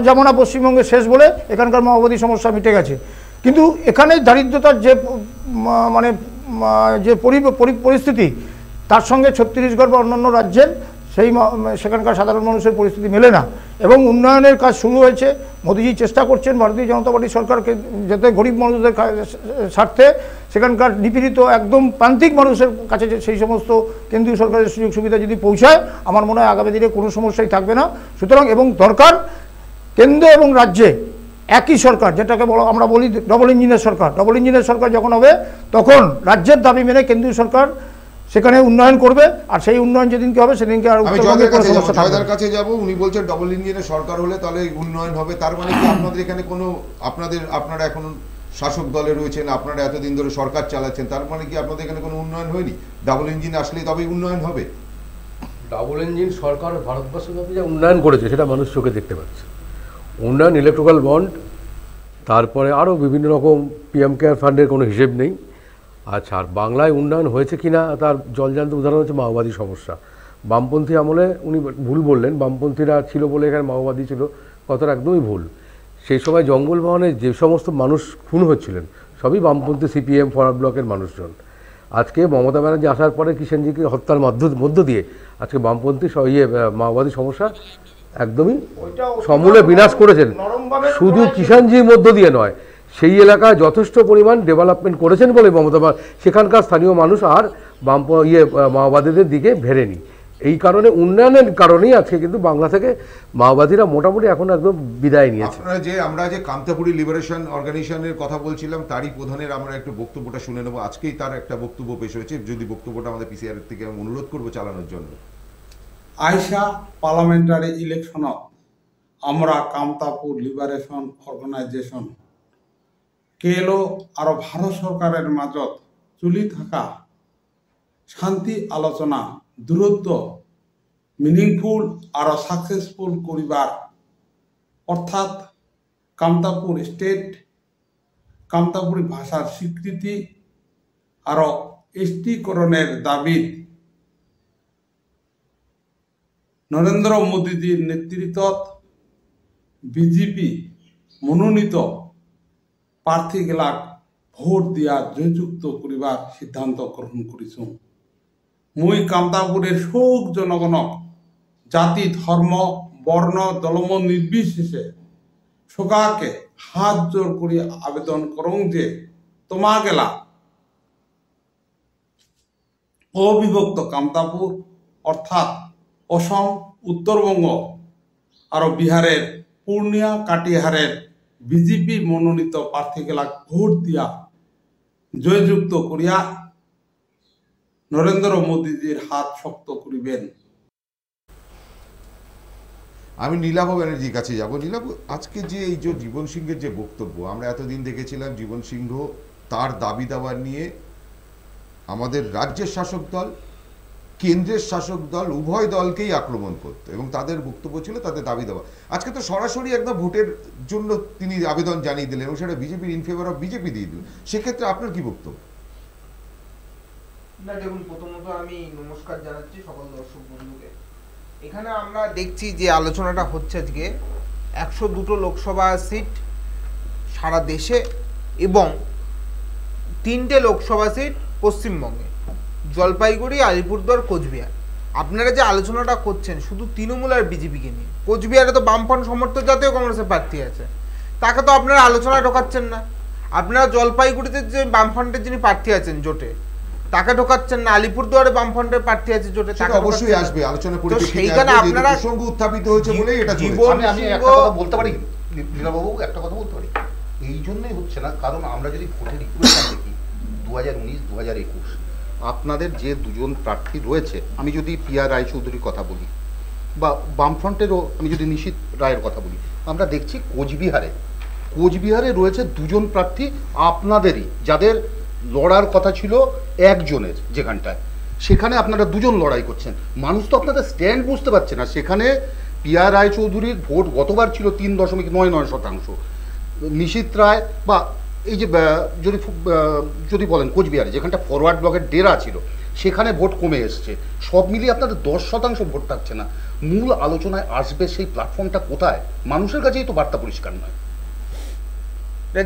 C: জামানা পশ্চিমবঙ্গে শেষ বলে এখানকার মাওবাদী সমস্যা মিটে গেছে। কিন্তু এখানে দারিদ্রতার যে মানে যে পরিস্থিতি, তার সঙ্গে ছত্তিশগড় বা অন্যান্য রাজ্যের সেখানকার সাধারণ মানুষের পরিস্থিতি মেলে না এবং উন্নয়নের কাজ শুরু হয়েছে। মোদিজি চেষ্টা করছেন ভারতীয় জনতা পার্টি সরকারকে যাতে গরিব মানুষদের স্বার্থে সেখানকার নিপীড়িত একদম প্রান্তিক মানুষের কাছে সেই সমস্ত কেন্দ্রীয় সরকারের সুযোগ সুবিধা যদি পৌঁছায়, আমার মনে হয় আগামী দিনে কোনো সমস্যাই থাকবে না। সুতরাং এবং দরকার কেন্দ্র এবং রাজ্যে একই সরকার, যেটাকে আমরা বলি ডবল ইঞ্জিনের সরকার। ডবল ইঞ্জিনের সরকার যখন হবে তখন রাজ্যের দাবি মেনে কেন্দ্রীয় সরকার সেখানে উন্নয়ন করবে, আর সেই উন্নয়ন যেদিনকে হবে সেদিনকে আর
A: জয়দার কাছে যাব। উনি বলছেন ডবল ইঞ্জিনের সরকার হলে তাহলে উন্নয়ন হবে। তার মানে কি আপনাদের এখানে কোনো আপনারা এখন শাসক দলে রয়েছেন, আপনারা এতদিন ধরে সরকার চালাচ্ছেন, তার মানে কি আপনাদের এখানে কোনো উন্নয়ন হয়নি? ডাবল ইঞ্জিন আসলেই তবেই উন্নয়ন হবে?
D: ডাবল ইঞ্জিন সরকার ভারতবর্ষব্যাপী যা উন্নয়ন করেছে সেটা মানুষ চোখে দেখতে পাচ্ছে। উন্নয়ন, ইলেকট্রিক্যাল বন্ড, তারপরে আরও বিভিন্ন রকম পিএম কেয়ার ফান্ডের কোনো হিসেব নেই। আচ্ছা, আর বাংলায় উন্নয়ন হয়েছে কিনা তার জলজান্ত উদাহরণ হচ্ছে মাওবাদী সমস্যা। বামপন্থী আমলে উনি ভুল বললেন, বামপন্থীরা ছিল বলে এখানে মাওবাদী ছিল, কথাটা একদমই ভুল। সেই সময় জঙ্গল মহলে যে সমস্ত মানুষ খুন হচ্ছিলেন সবই বামপন্থী সিপিএম ফরওয়ার্ড ব্লকের মানুষজন। আজকে মমতা ব্যানার্জি আসার পরে কিষাণজিকে হত্যার মধ্য দিয়ে আজকে বামপন্থী মাওবাদী সমস্যা একদমই সমূলে বিনাশ করেছেন। শুধু কিষাণজির মধ্য দিয়ে নয়, সেই এলাকায় যথেষ্ট পরিমাণ ডেভেলপমেন্ট করেছেন বলে মমতা, সেখানকার স্থানীয় মানুষ আর মাওবাদীদের দিকে ভেড়েনি। এই কারণে উন্নয়নের কারণেই আজকে কিন্তু বাংলা থেকে মাওবাদীরা মোটামুটি এখন একদম বিদায় নিয়েছে।
A: আমরা যে কামতাপুরী লিবারেশন অর্গানাইজেশনের কথা বলছিলাম তারই প্রধানের আমরা একটু বক্তব্যটা শুনে নেবো। আজকেই তার একটা বক্তব্য পেশ হয়েছে, যদি বক্তব্যটা আমাদের পিসিআর থেকে আমি অনুরোধ করবো চালানোর জন্য।
E: আইসা পার্লামেন্টারি ইলেকশনত আমরা কামতাপুর লিবারেশন অর্গানাইজেশন কেলো আর ভারত সরকারের মাজত চলি থাকা শান্তি আলোচনা দূরত্ব মিনিংফুল আর সাকসেসফুল করিবার অর্থাৎ কামতাপুর স্টেট কামতাপুরি ভাষার স্বীকৃতি আর এসটিকরণের দাবিত নরেন্দ্র মোদীজির নেতৃত্বত বিজেপি মনোনীত প্রার্থীগেলাক ভোট দিয়া জয়যুক্ত করিবার সিদ্ধান্ত গ্রহণ করেছো। মুই কামতাপুরের শোক জনগণক জাতি ধর্ম বর্ণ দলম নির্বিশেষে সকাকে হাত জোর করি আবেদন করং যে তোমা গেলা অবিভক্ত কামতাপুর অর্থাৎ অসম উত্তরবঙ্গ আর বিহারের পূর্ণিয়া কাটিহারের বিজেপি মনোনীত প্রার্থীগেলা ভোট দিয়া জয়যুক্ত করিয়া নরেন্দ্র মোদীজির হাত শক্ত করিবেন।
A: আমি নীলাভ ব্যানার্জির কাছে যাব। নীলাভ, আজকে যে এই যে জীবন সিংহের যে বক্তব্য, আমরা এতদিন দেখেছিলাম জীবন সিংহ তার দাবি দাবার নিয়ে আমাদের রাজ্যের শাসক দল কেন্দ্রের শাসক দল উভয় দলকেই আক্রমণ করত এবং তাদের বক্তব্য ছিল তাদের দাবি দেওয়া। আজকে তো সরাসরি একদম ভোটের জন্য তিনি আবেদন জানিয়ে দিলেন এবং সেটা বিজেপির ইন ফেভার অফ বিজেপি দিয়ে দিলেন। সেক্ষেত্রে আপনার কি বক্তব্য?
F: না দেখুন, প্রথমত আমি নমস্কার জানাচ্ছি সকল দর্শক বন্ধুকে। এখানে আমরা দেখছি যে আলোচনাটা হচ্ছে আজকে 102টো লোকসভা সিট সারা দেশে এবং 3টে লোকসভা সিট পশ্চিমবঙ্গে, জলপাইগুড়ি, আলিপুরদুয়ার, কোচবিহার। আপনারা যে আলোচনাটা করছেন শুধু তৃণমূল আর বিজেপিকে নিয়ে। কোচবিহারে তো বামফ্রন্ট সমর্থক জাতীয় কংগ্রেসের প্রার্থী আছে, তাকে তো আপনারা আলোচনায় ঢোকাচ্ছেন না। আপনারা জলপাইগুড়িতে যে বামফ্রন্টের যিনি প্রার্থী আছেন জোটে তাকে ঢোকাচ্ছেন না। আলিপুরদুয়ারে বামফ্রন্টের প্রার্থী আছে জোটে, তাকে
A: অবশ্যই আসবে আলোচনা করে।
F: সেইখানে আপনারা
A: প্রসঙ্গ উত্থাপিত হয়েছে বলে এটা
B: আমি একটা কথা বলতে পারি লীলাবাবু, একটা কথা বলতে পারি। এই জন্যই হচ্ছে না, কারণ আমরা যদি ভোটের ইকুয়েশন দেখি 2019 2021 আপনাদের যে দুজন প্রার্থী রয়েছে, আমি যদি পিয়া রায়চৌধুরীর কথা বলি বা বামফ্রন্টেরও আমি যদি নিশীথ রায়ের কথা বলি, আমরা দেখছি কোচবিহারে রয়েছে দুজন প্রার্থী আপনাদেরই, যাদের লড়ার কথা ছিল একজনের, যেখানটায় সেখানে আপনারা দুজন লড়াই করছেন। মানুষ তো আপনাদের স্ট্যান্ড বুঝতে পারছে না। সেখানে পিয়া রায়চৌধুরীর ভোট গতবার ছিল 3.99%। নিশীথ রায় বা এই যে যদি বলেন কোচবিহারে যেখানটা ফরওয়ার্ড ব্লকের ডেরা ছিল সেখানে ভোট কমে এসছে। সব মিলিয়ে আপনাদের 10% ভোট থাকছে না। মূল আলোচনায় আসবে সেই প্ল্যাটফর্মটা কোথায়? মানুষের কাছেই তো বার্তা পরিষ্কার নয়।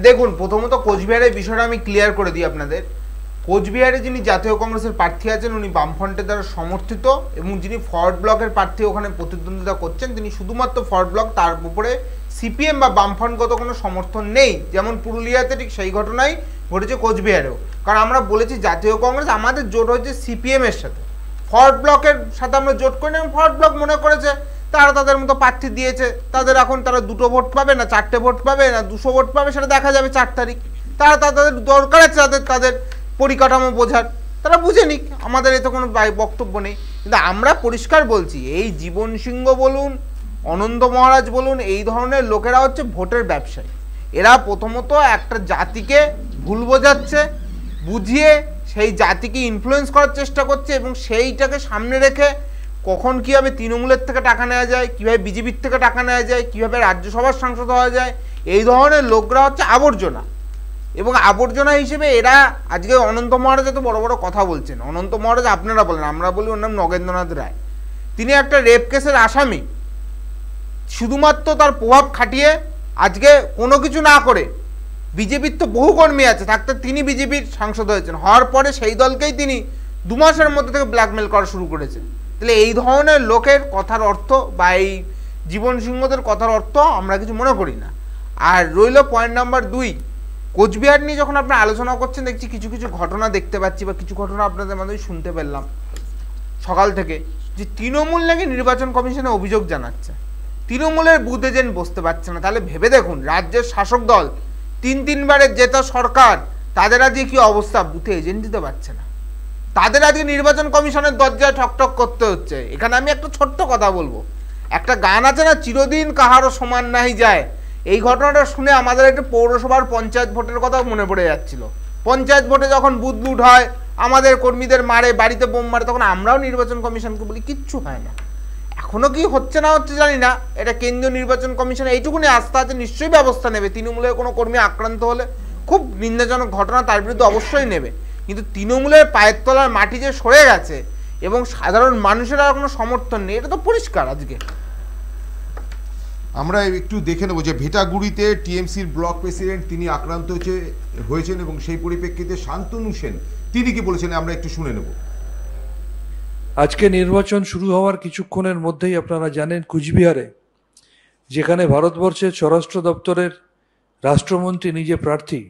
F: দেখুন, প্রথমত কোচবিহারের বিষয়টা আমি ক্লিয়ার করে দিই আপনাদের। কোচবিহারে যিনি জাতীয় কংগ্রেসের প্রার্থী আছেন উনি বামফ্রন্টের দ্বারা সমর্থিত এবং যিনি ফরওয়ার্ড ব্লকের প্রার্থী ওখানে প্রতিদ্বন্দ্বিতা করছেন তিনি শুধুমাত্র ফরওয়ার্ড ব্লক, তার উপরে সিপিএম বা বামফ্রন্টগত কোনো সমর্থন নেই। যেমন পুরুলিয়াতে ঠিক সেই ঘটনাই ঘটেছে কোচবিহারেও। কারণ আমরা বলেছি জাতীয় কংগ্রেস আমাদের জোট হয়েছে সিপিএম এর সাথে, ফরওয়ার্ড ব্লকের সাথে আমরা জোট করি না। ফরওয়ার্ড ব্লক মনে করেছে তারা তাদের মতো প্রার্থী দিয়েছে, তাদের এখন তারা 2টো ভোট পাবে না 4টে ভোট পাবে না 200 ভোট পাবে সেটা দেখা যাবে 4 তারিখ। তারা তাদের দরকার আছে তাদের পরিকাঠামো বোঝার, তারা বুঝে নিক, আমাদের এতে কোনো বক্তব্য নেই। কিন্তু আমরা পরিষ্কার বলছি, এই জীবন সিংহ বলুন, অনন্ত মহারাজ বলুন, এই ধরনের লোকেরা হচ্ছে ভোটের ব্যবসায়ী। এরা প্রথমত একটা জাতিকে ভুল বোঝাচ্ছে, বুঝিয়ে সেই জাতিকে ইনফ্লুয়েন্স করার চেষ্টা করছে এবং সেইটাকে সামনে রেখে কখন কীভাবে তৃণমূলের থেকে টাকা নেওয়া যায়, কীভাবে বিজেপির থেকে টাকা নেওয়া যায়, কীভাবে রাজ্যসভার সাংসদ হওয়া যায়, এই ধরনের লোকরা হচ্ছে আবর্জনা। এবং আবর্জনা হিসেবে এরা আজকে অনন্ত মহারাজ এত বড় বড় কথা বলছেন। অনন্ত মহারাজ আপনারা বলেন, আমরা বলি ওর নাম নগেন্দ্রনাথ রায়। তিনি একটা রেপ কেসের আসামি, শুধুমাত্র তার প্রভাব খাটিয়ে আজকে কোনো কিছু না করে, বিজেপির তো বহু কর্মী আছে থাকতে তিনি বিজেপির সাংসদ হয়েছেন, হওয়ার পরে সেই দলকেই তিনি 2 মাসের মধ্যে থেকে ব্ল্যাকমেল করা শুরু করেছেন। তাহলে এই ধরনের লোকের কথার অর্থ বা এই জীবন সিংহদের কথার অর্থ আমরা কিছু মনে করি না। আর রইল পয়েন্ট নাম্বার 2, কোচবিহার নিয়ে যখন আপনারা আলোচনা করছেন দেখছি কিছু কিছু ঘটনা দেখতে পাচ্ছি বা কিছু ঘটনা আপনাদের মাধ্যমে শুনতে পেলাম সকাল থেকে। যে তৃণমূল নাকি নির্বাচন কমিশনে অভিযোগ জানাচ্ছে তৃণমূলের বুথ এজেন্ট বসতে পারছে না। তাহলে ভেবে দেখুন, রাজ্যের শাসক দল 3-3বারের জেতা সরকার, তাদের আজকে কি অবস্থা, বুথে এজেন্ট দিতে পারছে না, তাদের আজকে নির্বাচন কমিশনের দরজায় ঠকঠক করতে হচ্ছে। এখানে আমি একটা ছোট্ট কথা বলবো, একটা গান আছে না, চিরদিন কাহারও সমান নাই যায়। এই ঘটনাটা শুনে আমাদের একটা পৌরসভার পঞ্চায়েত ভোটের কথা মনে পড়ে যাচ্ছিল। পঞ্চায়েত ভোটে যখন বুথ লুট হয়, আমাদের কর্মীদের মারে, বাড়িতে বোম মারে, তখন আমরাও নির্বাচন কমিশনকে বলি কিচ্ছু হয় না। এখনো কি হচ্ছে না হচ্ছে জানি না, এটা কেন্দ্রীয় নির্বাচন কমিশন এইটুকুনি আস্থা আছে, নিশ্চয়ই ব্যবস্থা নেবে। তৃণমূলের কোনো কর্মী আক্রান্ত হলে খুব নিন্দাজনক ঘটনা, তার বিরুদ্ধে অবশ্যই নেবে। কিন্তু তৃণমূলের পায়ের তলার মাটি যে সরে গেছে এবং সাধারণ মানুষের আর কোনো সমর্থন নেই, এটা তো পরিষ্কার। আজকে
A: আমরা একটু দেখে নেব যে ভেটাগুড়িতে টিএমসির ব্লক প্রেসিডেন্ট তিনি আক্রান্ত হয়েছেন এবং সেই পরিপ্রেক্ষিতে শান্তনু সেন তিনি কি বলেছেন আমরা একটু শুনে নেব।
G: আজকে নির্বাচন শুরু হওয়ার কিছুক্ষণের মধ্যেই আপনারা জানেন কুচবিহারে, যেখানে ভারতবর্ষের স্বরাষ্ট্র দপ্তরের রাষ্ট্রমন্ত্রী নিজে প্রার্থী,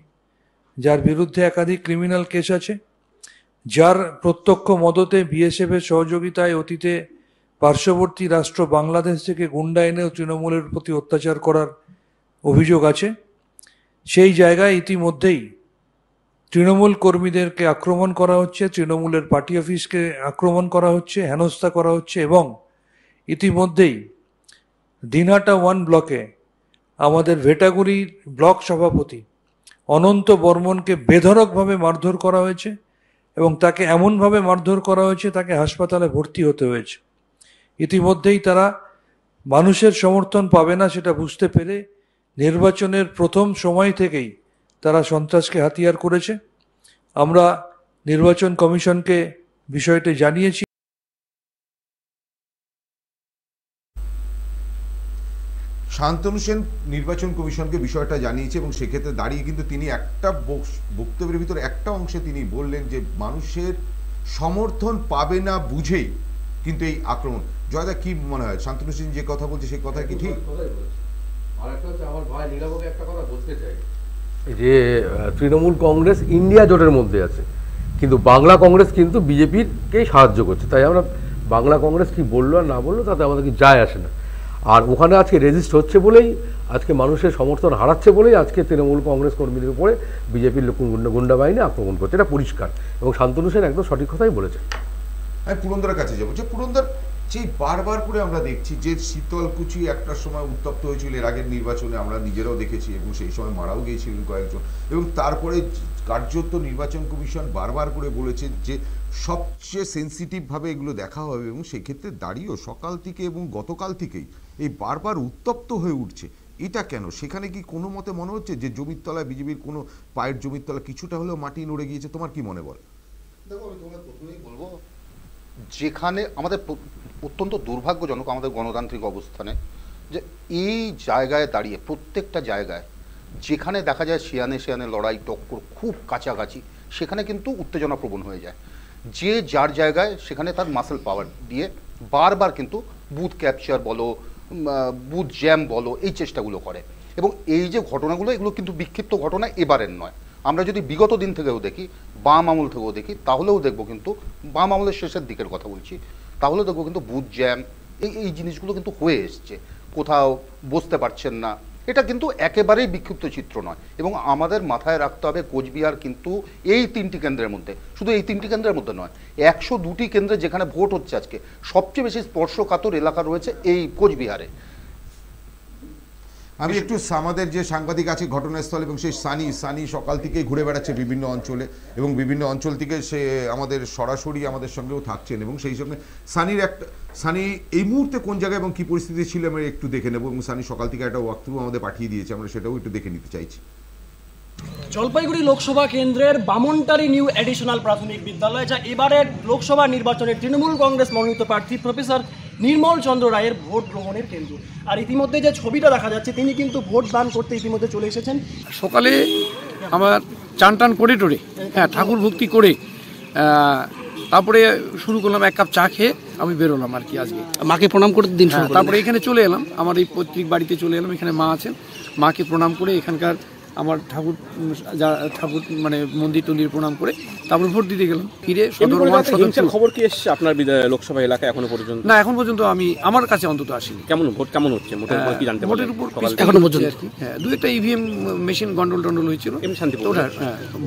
G: যার বিরুদ্ধে একাধিক ক্রিমিনাল কেস আছে, যার প্রত্যক্ষ মদতে বিএসএফের সহযোগিতায় অতীতে পার্শ্ববর্তী রাষ্ট্র বাংলাদেশ থেকে গুন্ডা এনেও তৃণমূলের প্রতি অত্যাচার করার অভিযোগ আছে, সেই জায়গায় ইতিমধ্যেই তৃণমূল কর্মীদেরকে আক্রমণ করা হচ্ছে, তৃণমূলের পার্টি অফিসকে আক্রমণ করা হচ্ছে, হেনস্থা করা হচ্ছে এবং ইতিমধ্যেই দিনহাটা 1 ব্লকে আমাদের ভেটাগুড়ি ব্লক সভাপতি অনন্ত বর্মনকে বেধড়কভাবে মারধর করা হয়েছে এবং তাকে এমনভাবে মারধর করা হয়েছে তাকে হাসপাতালে ভর্তি হতে হয়েছে। ইতিমধ্যেই তারা মানুষের সমর্থন পাবে না সেটা বুঝতে পেরে নির্বাচনের প্রথম সময় থেকেই তারা সন্ত্রাসকে হাতিয়ার করেছে। আমরা নির্বাচন কমিশনকে বিষয়টি জানিয়েছি।
A: শান্তনু সেন নির্বাচন কমিশনকে বিষয়টা জানিয়েছে এবং সেক্ষেত্রে দাঁড়িয়ে কিন্তু তিনি একটা বক্তব্যের ভিতরে একটা অংশে তিনি বললেন যে মানুষের সমর্থন পাবে না বুঝেই কিন্তু এই আক্রমণ। জয়দা কি মনে হয় শান্তনু সেন যে কথা বলছে সেই কথা কি ঠিক?
D: আমার ভাই নীলাবকে একটা কথা বলতে চাই যে তৃণমূল কংগ্রেস ইন্ডিয়া জোটের মধ্যে আছে, কিন্তু বাংলা কংগ্রেস কিন্তু বিজেপিরকেই সাহায্য করছে। তাই আমরা বাংলা কংগ্রেস কি বললো আর না বললো তাতে আমাদের কি যায় আসে না। আর ওখানে আজকে রেজিস্ট হচ্ছে বলেই, আজকে মানুষের সমর্থন হারাচ্ছে বলেই আজকে তৃণমূল কংগ্রেস কর্মীদের উপরে বিজেপির গুন্ডা বাহিনী আক্রমণ করছে, এটা পরিষ্কার। এবং শান্তনু সেন একদম সঠিক কথাই বলেছে।
A: আমি পুরন্দরের কাছে যাবো, যে পুরন্দর যে বারবার করে আমরা দেখছি যে শীতলকুচি একটা সময় উত্তপ্ত হয়েছিল এর আগের নির্বাচনে, আমরা নিজেরাও দেখেছি এবং সেই সময় মারাও গিয়েছিলেন কয়েকজন, এবং তারপরে কার্যত নির্বাচন কমিশন বারবার করে বলেছে যে সবচেয়ে সেন্সিটিভভাবে এগুলো দেখা হবে এবং সেক্ষেত্রে দাঁড়িয়েও সকাল থেকে এবং গতকাল থেকেই এই বারবার উত্তপ্ত হয়ে উঠছে। এটা কেন? সেখানে কি কোনো মতে মনে হচ্ছে যে জমির তলায় বিজেপির কোনো পায়ের জমির তলা কিছুটা হলেও মাটি নড়ে গিয়েছে? তোমার কি মনে বল?
B: দেখো, আমি তোমাকে প্রথমেই বলবো, যেখানে আমাদের অত্যন্ত দুর্ভাগ্যজনক আমাদের গণতান্ত্রিক অবস্থানে যে এই জায়গায় দাঁড়িয়ে প্রত্যেকটা জায়গায় যেখানে দেখা যায় শিয়ানে লড়াই টক্কর খুব কাছাকাছি, সেখানে কিন্তু উত্তেজনা প্রবণ হয়ে যায়। যে যার জায়গায় সেখানে তার মাসেল পাওয়ার দিয়ে বারবার কিন্তু বুথ ক্যাপচার বলো, বুথ জ্যাম বলো, এই চেষ্টাগুলো করে। এবং এই যে ঘটনাগুলো, এগুলো কিন্তু বিক্ষিপ্ত ঘটনা এবারের নয়। আমরা যদি বিগত দিন থেকেও দেখি, বাম আমল থেকেও দেখি, তাহলেও দেখবো কিন্তু বাম আমলের শেষের দিকের কথা বলছি, তাহলেও দেখবো কিন্তু বুথ জ্যাম এই জিনিসগুলো কিন্তু হয়ে এসছে। কোথাও বসতে পারছেন না, এটা কিন্তু একেবারেই বিক্ষিপ্ত চিত্র নয়। এবং আমাদের মাথায় রাখতে হবে কোচবিহার কিন্তু এই 3টি কেন্দ্রের মধ্যে, শুধু এই 3টি কেন্দ্রের মধ্যে নয়, 102টি কেন্দ্রে যেখানে ভোট হচ্ছে আজকে, সবচেয়ে বেশি স্পর্শকাতর এলাকা রয়েছে এই কোচবিহারে।
A: আমি একটু আমাদের যে সাংবাদিক আছে ঘটনাস্থল এবং সেই সানি সকাল থেকেই ঘুরে বেড়াচ্ছে বিভিন্ন অঞ্চলে এবং বিভিন্ন অঞ্চল থেকে সে আমাদের সরাসরি আমাদের সঙ্গেও থাকছেন এবং সেই সঙ্গে সানি এই মুহূর্তে কোন জায়গায় এবং কী পরিস্থিতি ছিল আমরা একটু দেখে নেব। এবং সানি সকাল থেকে একটা ওয়াক থ্রু আমাদের পাঠিয়ে দিয়েছে, আমরা সেটাও একটু দেখে নিতে চাইছি।
H: জলপাইগুড়ি লোকসভা কেন্দ্রের বামনটারি নিউ এডিশনাল প্রাথমিক বিদ্যালয়, যা এবারের লোকসভা নির্বাচনের তৃণমূল কংগ্রেস মনোনীত প্রার্থী প্রফেসর নির্মল চন্দ্র রায়ের ভোট গ্রহণের কেন্দ্র। আর ইতিমধ্যে যে ছবিটা দেখা যাচ্ছে, তিনি কিন্তু ভোট দান করতে ইতিমধ্যে চলে এসেছেন।
I: সকালে আমার চান টান করে টোরে, হ্যাঁ, ঠাকুর ভক্তি করে তারপরে শুরু করলাম, 1 কাপ চা খেয়ে আমি বেরোলাম আর কি। আজকে মাকে প্রণাম করে দিন, তারপরে এখানে চলে এলাম, আমার এই পৈতৃক বাড়িতে চলে এলাম। এখানে মা আছেন, মাকে প্রণাম করে এখানকার আমার ঠাকুর ঠাকুর মানে মন্দির টন্দির প্রণাম করে তারপর ভোট দিতে গেলাম। ফিরে
J: খবর কি এসছে আপনার লোকসভা এলাকায় এখনো পর্যন্ত?
I: না, এখন পর্যন্ত আমার কাছে অন্তত আসেনি।
J: কেমন ভোট কেমন হচ্ছে কি জানতে
I: ভোটের উপর এখনো পর্যন্ত আর কি। হ্যাঁ, দু একটা ইভিএম মেশিন গন্ডল হয়েছিল, শান্তিপূর্ণ। হ্যাঁ,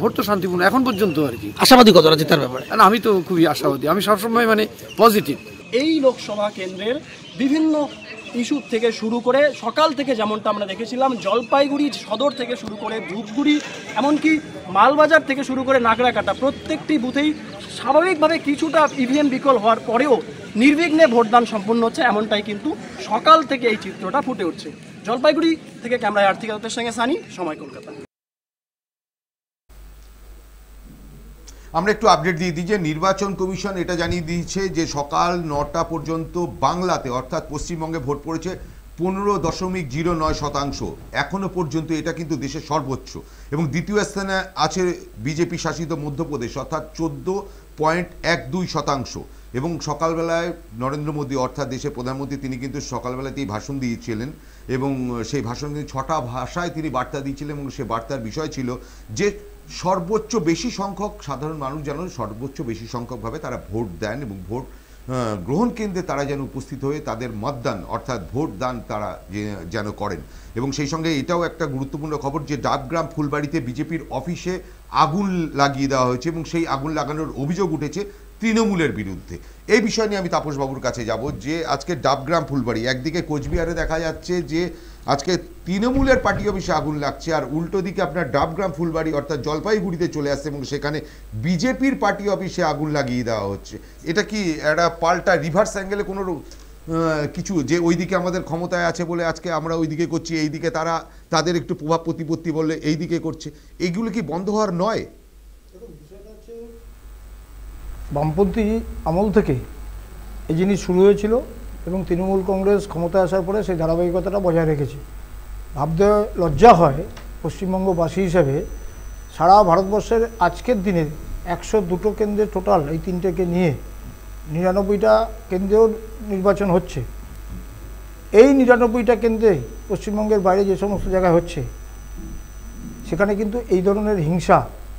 I: ভোট তো শান্তিপূর্ণ এখন পর্যন্ত আর কি।
K: আশাবাদী কতটা জেতার ব্যাপারে?
I: না, আমি তো খুবই আশাবাদী, আমি সবসময় মানে পজিটিভ।
H: এই লোকসভা কেন্দ্রের বিভিন্ন ইস্যু থেকে শুরু করে সকাল থেকে যেমনটা আমরা দেখেছিলাম, জলপাইগুড়ি সদর থেকে শুরু করে ধূপগুড়ি, এমনকি মালবাজার থেকে শুরু করে নাগরাকাটা, প্রত্যেকটি বুথেই স্বাভাবিকভাবে কিছুটা ইভিএম বিকল হওয়ার পরেও নির্বিঘ্নে ভোটদান সম্পন্ন হচ্ছে, এমনটাই কিন্তু সকাল থেকে এই চিত্রটা ফুটে উঠছে। জলপাইগুড়ি থেকে ক্যামেরায় আর্থিক আদতের সঙ্গে সানি, সময় কলকাতা।
A: আমরা একটু আপডেট দিয়ে দিই যে নির্বাচন কমিশন এটা জানিয়ে দিয়েছে যে সকাল 9টা পর্যন্ত বাংলাতে অর্থাৎ পশ্চিমবঙ্গে ভোট পড়েছে 15.09%। এখনো পর্যন্ত এটা কিন্তু দেশের সর্বোচ্চ, এবং দ্বিতীয় স্থানে আছে বিজেপি শাসিত মধ্যপ্রদেশ অর্থাৎ 14.12%। এবং সকালবেলায় নরেন্দ্র মোদী অর্থাৎ দেশের প্রধানমন্ত্রী তিনি কিন্তু সকালবেলাতেই ভাষণ দিয়েছিলেন, এবং সেই ভাষণ 6টা ভাষায় তিনি বার্তা দিয়েছিলেন, এবং সে বার্তার বিষয় ছিল যে সর্বোচ্চ বেশি সংখ্যক সাধারণ মানুষ যেন সর্বোচ্চ বেশি সংখ্যকভাবে তারা ভোট দেন, এবং ভোট গ্রহণ কেন্দ্রে তারা যেন উপস্থিত হয়ে তাদের মতদান অর্থাৎ ভোট দান তারা যেন করেন। এবং সেই সঙ্গে এটাও একটা গুরুত্বপূর্ণ খবর যে ডাবগ্রাম ফুলবাড়িতে বিজেপির অফিসে আগুন লাগিয়ে দেওয়া হয়েছে, এবং সেই আগুন লাগানোর অভিযোগ উঠেছে তৃণমূলের বিরুদ্ধে। এই বিষয় নিয়ে আমি তাপসবাবুর কাছে যাব যে আজকে ডাবগ্রাম ফুলবাড়ি, একদিকে কোচবিহারে দেখা যাচ্ছে যে আজকে তৃণমূলের পার্টি অফিসে আগুন লাগছে, আর উল্টো দিকে আপনার ডাবগ্রাম ফুলবাড়ি অর্থাৎ জলপাইগুড়িতে চলে আসছে এবং সেখানে বিজেপির পার্টি অফিসে আগুন লাগিয়ে দেওয়া হচ্ছে। এটা কি একটা পাল্টা রিভার্স অ্যাঙ্গেলে কোনো কিছু, যে ওইদিকে আমাদের ক্ষমতায় আছে বলে আজকে আমরা ওইদিকে করছি, এইদিকে তারা তাদের একটু প্রভাব প্রতিপত্তি বললে এইদিকে করছে, এইগুলো কি বন্ধ হওয়ার নয়?
C: বামপন্থী আমল থেকে এই জিনিস শুরু হয়েছিল, এবং তৃণমূল কংগ্রেস ক্ষমতায় আসার পরে সেই ধারাবাহিকতাটা বজায় রেখেছে। ভাবতে লজ্জা হয় পশ্চিমবঙ্গবাসী হিসেবে, সারা ভারতবর্ষের আজকের দিনে 102টো কেন্দ্রে টোটাল, এই 3টেকে নিয়ে 99টা কেন্দ্রেও নির্বাচন হচ্ছে। এই 99টা কেন্দ্রে পশ্চিমবঙ্গের বাইরে যে সমস্ত জায়গায় হচ্ছে সেখানে কিন্তু এই ধরনের হিংসা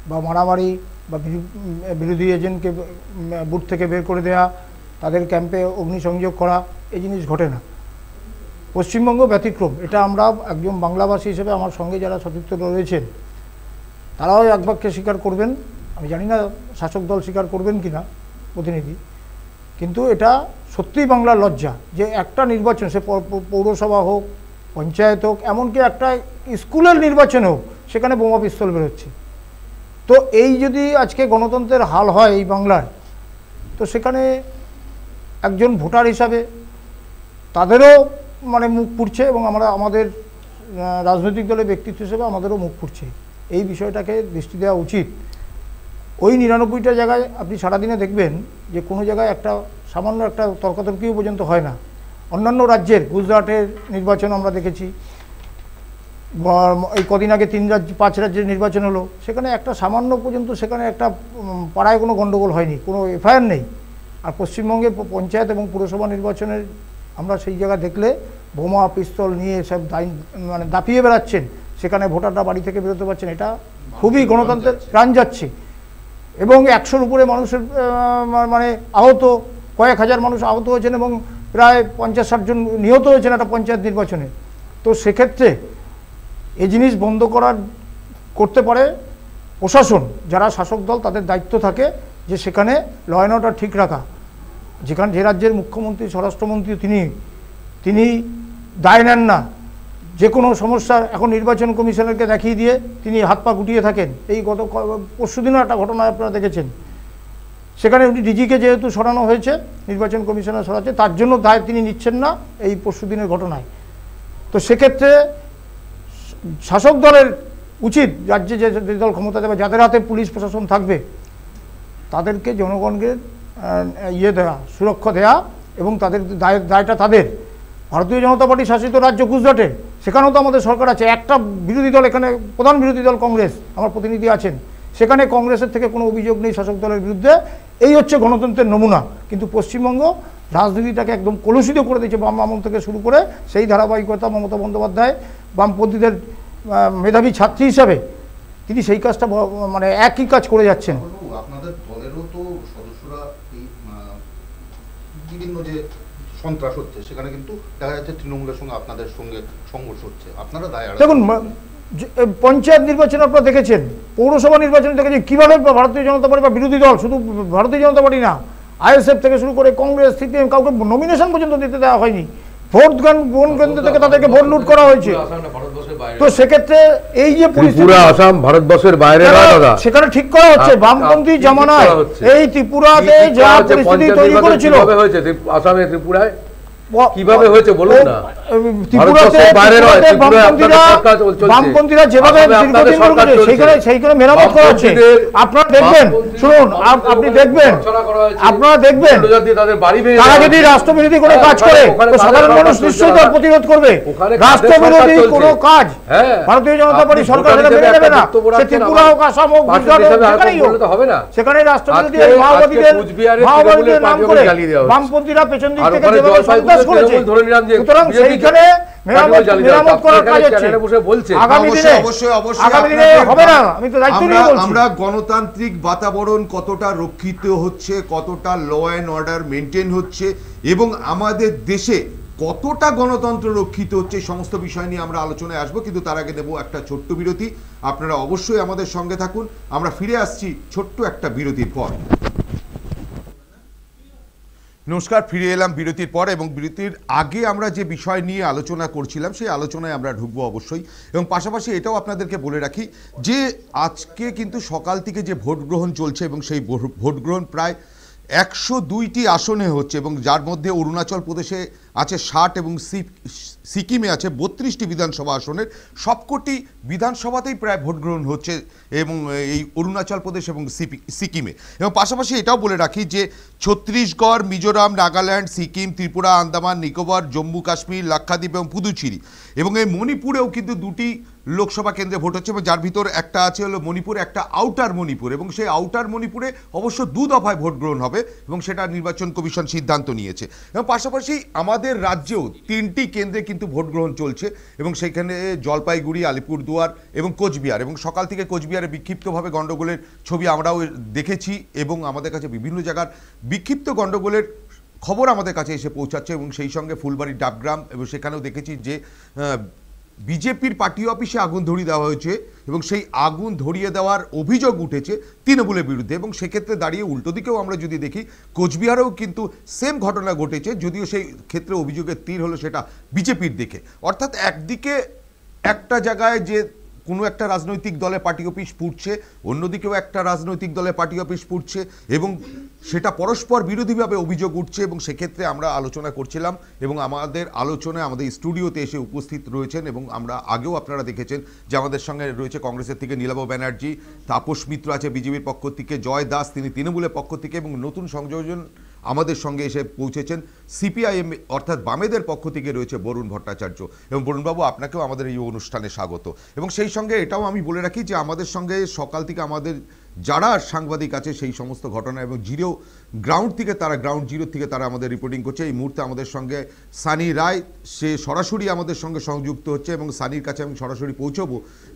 C: বা মারামারি বা বিরোধী এজেন্টকে বুথ থেকে বের করে দেওয়া, তাদের ক্যাম্পে অগ্নিসংযোগ করা, এই জিনিস ঘটে না। পশ্চিমবঙ্গ ব্যতিক্রম, এটা আমরা একজন বাংলাভাষী হিসেবে আমার সঙ্গে যারা সতীর্থ রয়েছেন তারাও এক বাক্যে স্বীকার করবেন, আমি জানি না শাসক দল স্বীকার করবেন কি না প্রতিনিধি, কিন্তু এটা সত্যিই বাংলার লজ্জা যে একটা নির্বাচন, সে পৌরসভা হোক, পঞ্চায়েত হোক, এমনকি একটা স্কুলের নির্বাচন হোক, সেখানে বোমা পিস্তল বেরোচ্ছে। তো এই যদি আজকে গণতন্ত্রের হাল হয় এই বাংলায়, তো সেখানে একজন ভোটার হিসাবে তাদেরও মানে মুখ পুড়ছে, এবং আমরা আমাদের রাজনৈতিক দলের ব্যক্তিত্ব হিসেবে আমাদেরও মুখ পুড়ছে। এই বিষয়টাকে দৃষ্টি দেওয়া উচিত। ওই 99টা জায়গায় আপনি সারাদিনে দেখবেন যে কোনো জায়গায় একটা সামান্য একটা তর্কাতর্কিও পর্যন্ত হয় না। অন্যান্য রাজ্যের, গুজরাটের নির্বাচন আমরা দেখেছি, এই কদিন আগে 5 রাজ্যের নির্বাচন হলো, সেখানে একটা সামান্য পর্যন্ত সেখানে একটা পাড়ায় কোনো গণ্ডগোল হয়নি, কোনো এফআইআর নেই। আর পশ্চিমবঙ্গে পঞ্চায়েত এবং পুরসভা নির্বাচনের আমরা সেই জায়গা দেখলে বোমা পিস্তল নিয়ে সব মানে দাপিয়ে বেড়াচ্ছেন, সেখানে ভোটাররা বাড়ি থেকে বেরোতে পারছেন। এটা খুবই গণতন্ত্রের প্রাণ যাচ্ছে, এবং 100-র উপরে মানুষের মানে আহত, কয়েক হাজার মানুষ আহত হয়েছেন, এবং প্রায় 50-60 জন নিহত হয়েছেন একটা পঞ্চায়েত নির্বাচনে। তো সেক্ষেত্রে এই জিনিস বন্ধ করতে পারে প্রশাসন, যারা শাসক দল তাদের দায়িত্ব থাকে যে সেখানে ল অ্যান্ড অর্ডার ঠিক রাখা। যেখানে যে রাজ্যের মুখ্যমন্ত্রী, স্বরাষ্ট্রমন্ত্রী তিনি দায় নেন না, যে কোনো সমস্যা এখন নির্বাচন কমিশনারকে দেখিয়ে দিয়ে তিনি হাত পা গুটিয়ে থাকেন। এই গত পরশুদিনও একটা ঘটনা আপনারা দেখেছেন, সেখানে উনি ডিজিকে যেহেতু সরানো হয়েছে, নির্বাচন কমিশনার সরাচ্ছে, তার জন্য দায় তিনি নিচ্ছেন না এই পরশুদিনের ঘটনায়। তো সেক্ষেত্রে শাসক দলের উচিত, রাজ্যে যে দল ক্ষমতা দেবে, যাদের হাতে পুলিশ প্রশাসন থাকবে, তাদেরকে জনগণকে দেওয়া, সুরক্ষা দেওয়া, এবং তাদের দায়টা তাদের। ভারতীয় জনতা পার্টি শাসিত রাজ্য গুজরাটে, সেখানেও তো আমাদের সরকার আছে, একটা বিরোধী দল, এখানে প্রধান বিরোধী দল কংগ্রেস, আমার প্রতিনিধি আছেন, সেখানে কংগ্রেসের থেকে কোনো অভিযোগ নেই শাসক দলের বিরুদ্ধে। এই হচ্ছে গণতন্ত্রের নমুনা। কিন্তু পশ্চিমবঙ্গ রাজনীতিটাকে একদম কলুষিত করে দিয়েছে বাম আমল থেকে শুরু করে, সেই ধারাবাহিকতা মমতা বন্দ্যোপাধ্যায় বামপন্থীদের মেধাবী ছাত্রী হিসাবে তিনি সেই কাজটা মানে একই কাজ করে যাচ্ছেন।
B: আপনাদের দলেরও তো সদস্যরা এই বিভিন্ন যে সন্ত্রাস হচ্ছে সেখানে কিন্তু দেখা যাচ্ছে তৃণমূলের সঙ্গে আপনাদের সঙ্গে সংঘর্ষ হচ্ছে, আপনারা দায়
C: দেখুন পঞ্চায়েত নির্বাচন আপনারা দেখেছেন, পৌরসভা নির্বাচন দেখেছেন কীভাবে ভারতীয় জনতা পার্টি বা বিরোধী দল, শুধু ভারতীয় জনতা পার্টি না, আইএসএফ থেকে শুরু করে কংগ্রেস, সিপিএম, কাউকে নমিনেশন পর্যন্ত দিতে দেওয়া হয়নি। ভোট কেন্দ্র থেকে তাদেরকে ভোট লুট করা হয়েছে। তো সেক্ষেত্রে এই যে
D: ত্রিপুরা আসাম ভারতবর্ষের বাইরে নয় দাদা,
C: সেখানে ঠিক করা হচ্ছে বামপন্থী জামানায় এই ত্রিপুরাতে যা পরিস্থিতি তৈরি করেছিল,
D: আসামে ত্রিপুরায় কিভাবে হয়েছে বলুন না।
C: বামপন্থীরা যেভাবে দীর্ঘদিন ধরে সেইখানে মেরামত করা হচ্ছে। আপনারা দেখবেন, শুনুন, আপনি দেখবেন, আপনারা দেখবেন তারা যদি রাষ্ট্রবিরোধী কোনো কাজ করে তো সাধারণ মানুষ নিশ্চয়ই তার প্রতিরোধ করবে। রাষ্ট্রবিরোধী কোনো কাজ ভারতীয় জনতা পার্টি সরকার সেটা মেনে নেবে না। সে ত্রিপুরা হোক, আসাম হোক, গুজরাট হোক, যেখানেই হোক, সেখানে রাষ্ট্রবিরোধী মাওবাদীদের নাম করে বামপন্থীরা পেছন দিক থেকে যেভাবে সন্ত্রাস করেছে, সুতরাং সেইখানে মেরামত করার কাজ হচ্ছে। আগামী দিনে হবে না, আমি তো দায়িত্ব নিয়ে বলছি।
A: আমরা গণতান্ত্রিক বাতাবরণ কতটা রক্ষিত হচ্ছে, কতটা ল অ্যান্ড অর্ডার মেনটেন হচ্ছে এবং আমাদের দেশে কতটা গণতন্ত্র রক্ষিত হচ্ছে, সমস্ত বিষয় নিয়ে আমরা আলোচনায় আসবো। কিন্তু তার আগে দেবো একটা ছোট্ট বিরতি। আপনারা অবশ্যই আমাদের সঙ্গে থাকুন, আমরা ফিরে আসছি ছোট্ট একটা বিরতির পর। নমস্কার, ফিরে এলাম বিরতির পর এবং বিরতির আগে আমরা যে বিষয় নিয়ে আলোচনা করছিলাম সেই আলোচনায় আমরা ঢুকবো অবশ্যই। এবং পাশাপাশি এটাও আপনাদেরকে বলে রাখি যে আজকে কিন্তু সকাল থেকে যে ভোট গ্রহণ চলছে এবং সেই ভোট গ্রহণ প্রায় 102টি আসনে হচ্ছে এবং যার মধ্যে অরুণাচল প্রদেশে আছে 60 এবং সিকিমে আছে 32টি বিধানসভা আসনের। সবকটি বিধানসভাতেই প্রায় ভোট গ্রহণ হচ্ছে এবং এই অরুণাচল প্রদেশ এবং সিকিমে। এবং পাশাপাশি এটাও বলে রাখি যে ছত্তিশগড়, মিজোরাম, নাগাল্যান্ড, সিকিম, ত্রিপুরা, আন্দামান নিকোবর, জম্মু কাশ্মীর, লাক্ষাদ্বীপ এবং পুদুচেরি এবং এই মণিপুরেও কিন্তু 2টি লোকসভা কেন্দ্রে ভোট হচ্ছে এবং যার ভিতর একটা আছে হলো মণিপুর, একটা আউটার মণিপুর এবং সেই আউটার মণিপুরে অবশ্য 2 দফায় ভোট গ্রহণ হবে এবং সেটা নির্বাচন কমিশন সিদ্ধান্ত নিয়েছে। এবং পাশাপাশি আমাদের রাজ্যেও 3টি কেন্দ্রে কিন্তু ভোট গ্রহণ চলছে এবং সেখানে জলপাইগুড়ি, আলিপুরদুয়ার এবং কোচবিহার। এবং সকাল থেকে কোচবিহারে বিক্ষিপ্তভাবে গণ্ডগোলের ছবি আমরাও দেখেছি এবং আমাদের কাছে বিভিন্ন জায়গার বিক্ষিপ্ত গণ্ডগোলের খবর আমাদের কাছে এসে পৌঁছাচ্ছে এবং সেই সঙ্গে ফুলবাড়ির ডাবগ্রাম এবং সেখানেও দেখেছি যে বিজেপির পার্টি অফিসে আগুন ধরিয়ে দেওয়া হয়েছে এবং সেই আগুন ধরিয়ে দেওয়ার অভিযোগ উঠেছে তৃণমূলের বিরুদ্ধে। এবং সেক্ষেত্রে দাঁড়িয়ে উল্টো দিকেও আমরা যদি দেখি কোচবিহারেও কিন্তু সেম ঘটনা ঘটেছে, যদিও সেই ক্ষেত্রে অভিযোগের তীর হলো সেটা বিজেপির দিকে। অর্থাৎ একদিকে একটা জায়গায় যে কোনো একটা রাজনৈতিক দলের পার্টি অফিস পুড়ছে, অন্যদিকেও একটা রাজনৈতিক দলের পার্টি অফিস পুড়ছে এবং সেটা পরস্পর বিরোধীভাবে অভিযোগ উঠছে। এবং সেক্ষেত্রে আমরা আলোচনা করছিলাম এবং আমাদের আলোচনায় আমাদের স্টুডিওতে এসে উপস্থিত রয়েছেন এবং আমরা আগেও আপনারা দেখেছেন যে আমাদের সঙ্গে রয়েছে কংগ্রেসের থেকে নীলাভ ব্যানার্জি, তাপস মিত্র আছে বিজেপির পক্ষ থেকে, জয় দাস তিনি তৃণমূলের পক্ষ থেকে এবং নতুন সংযোজন আমাদের সঙ্গে এসে পৌঁছেছেন সিপিআইএম অর্থাৎ বামেদের পক্ষ থেকে রয়েছে বরুণ ভট্টাচার্য। এবং বরুণবাবু, আপনাকেও আমাদের এই অনুষ্ঠানে স্বাগত। এবং সেই সঙ্গে এটাও আমি বলে রাখি যে আমাদের সঙ্গে সকাল থেকে আমাদের যারা সাংবাদিক আছে সেই সমস্ত ঘটনা এবং গ্রাউন্ড জিরো থেকে তারা আমাদের রিপোর্টিং করছে। এই মুহূর্তে আমাদের সঙ্গে সানি রায়, সে সরাসরি আমাদের সঙ্গে সংযুক্ত হচ্ছে এবং সানির কাছে আমি সরাসরি পৌঁছবো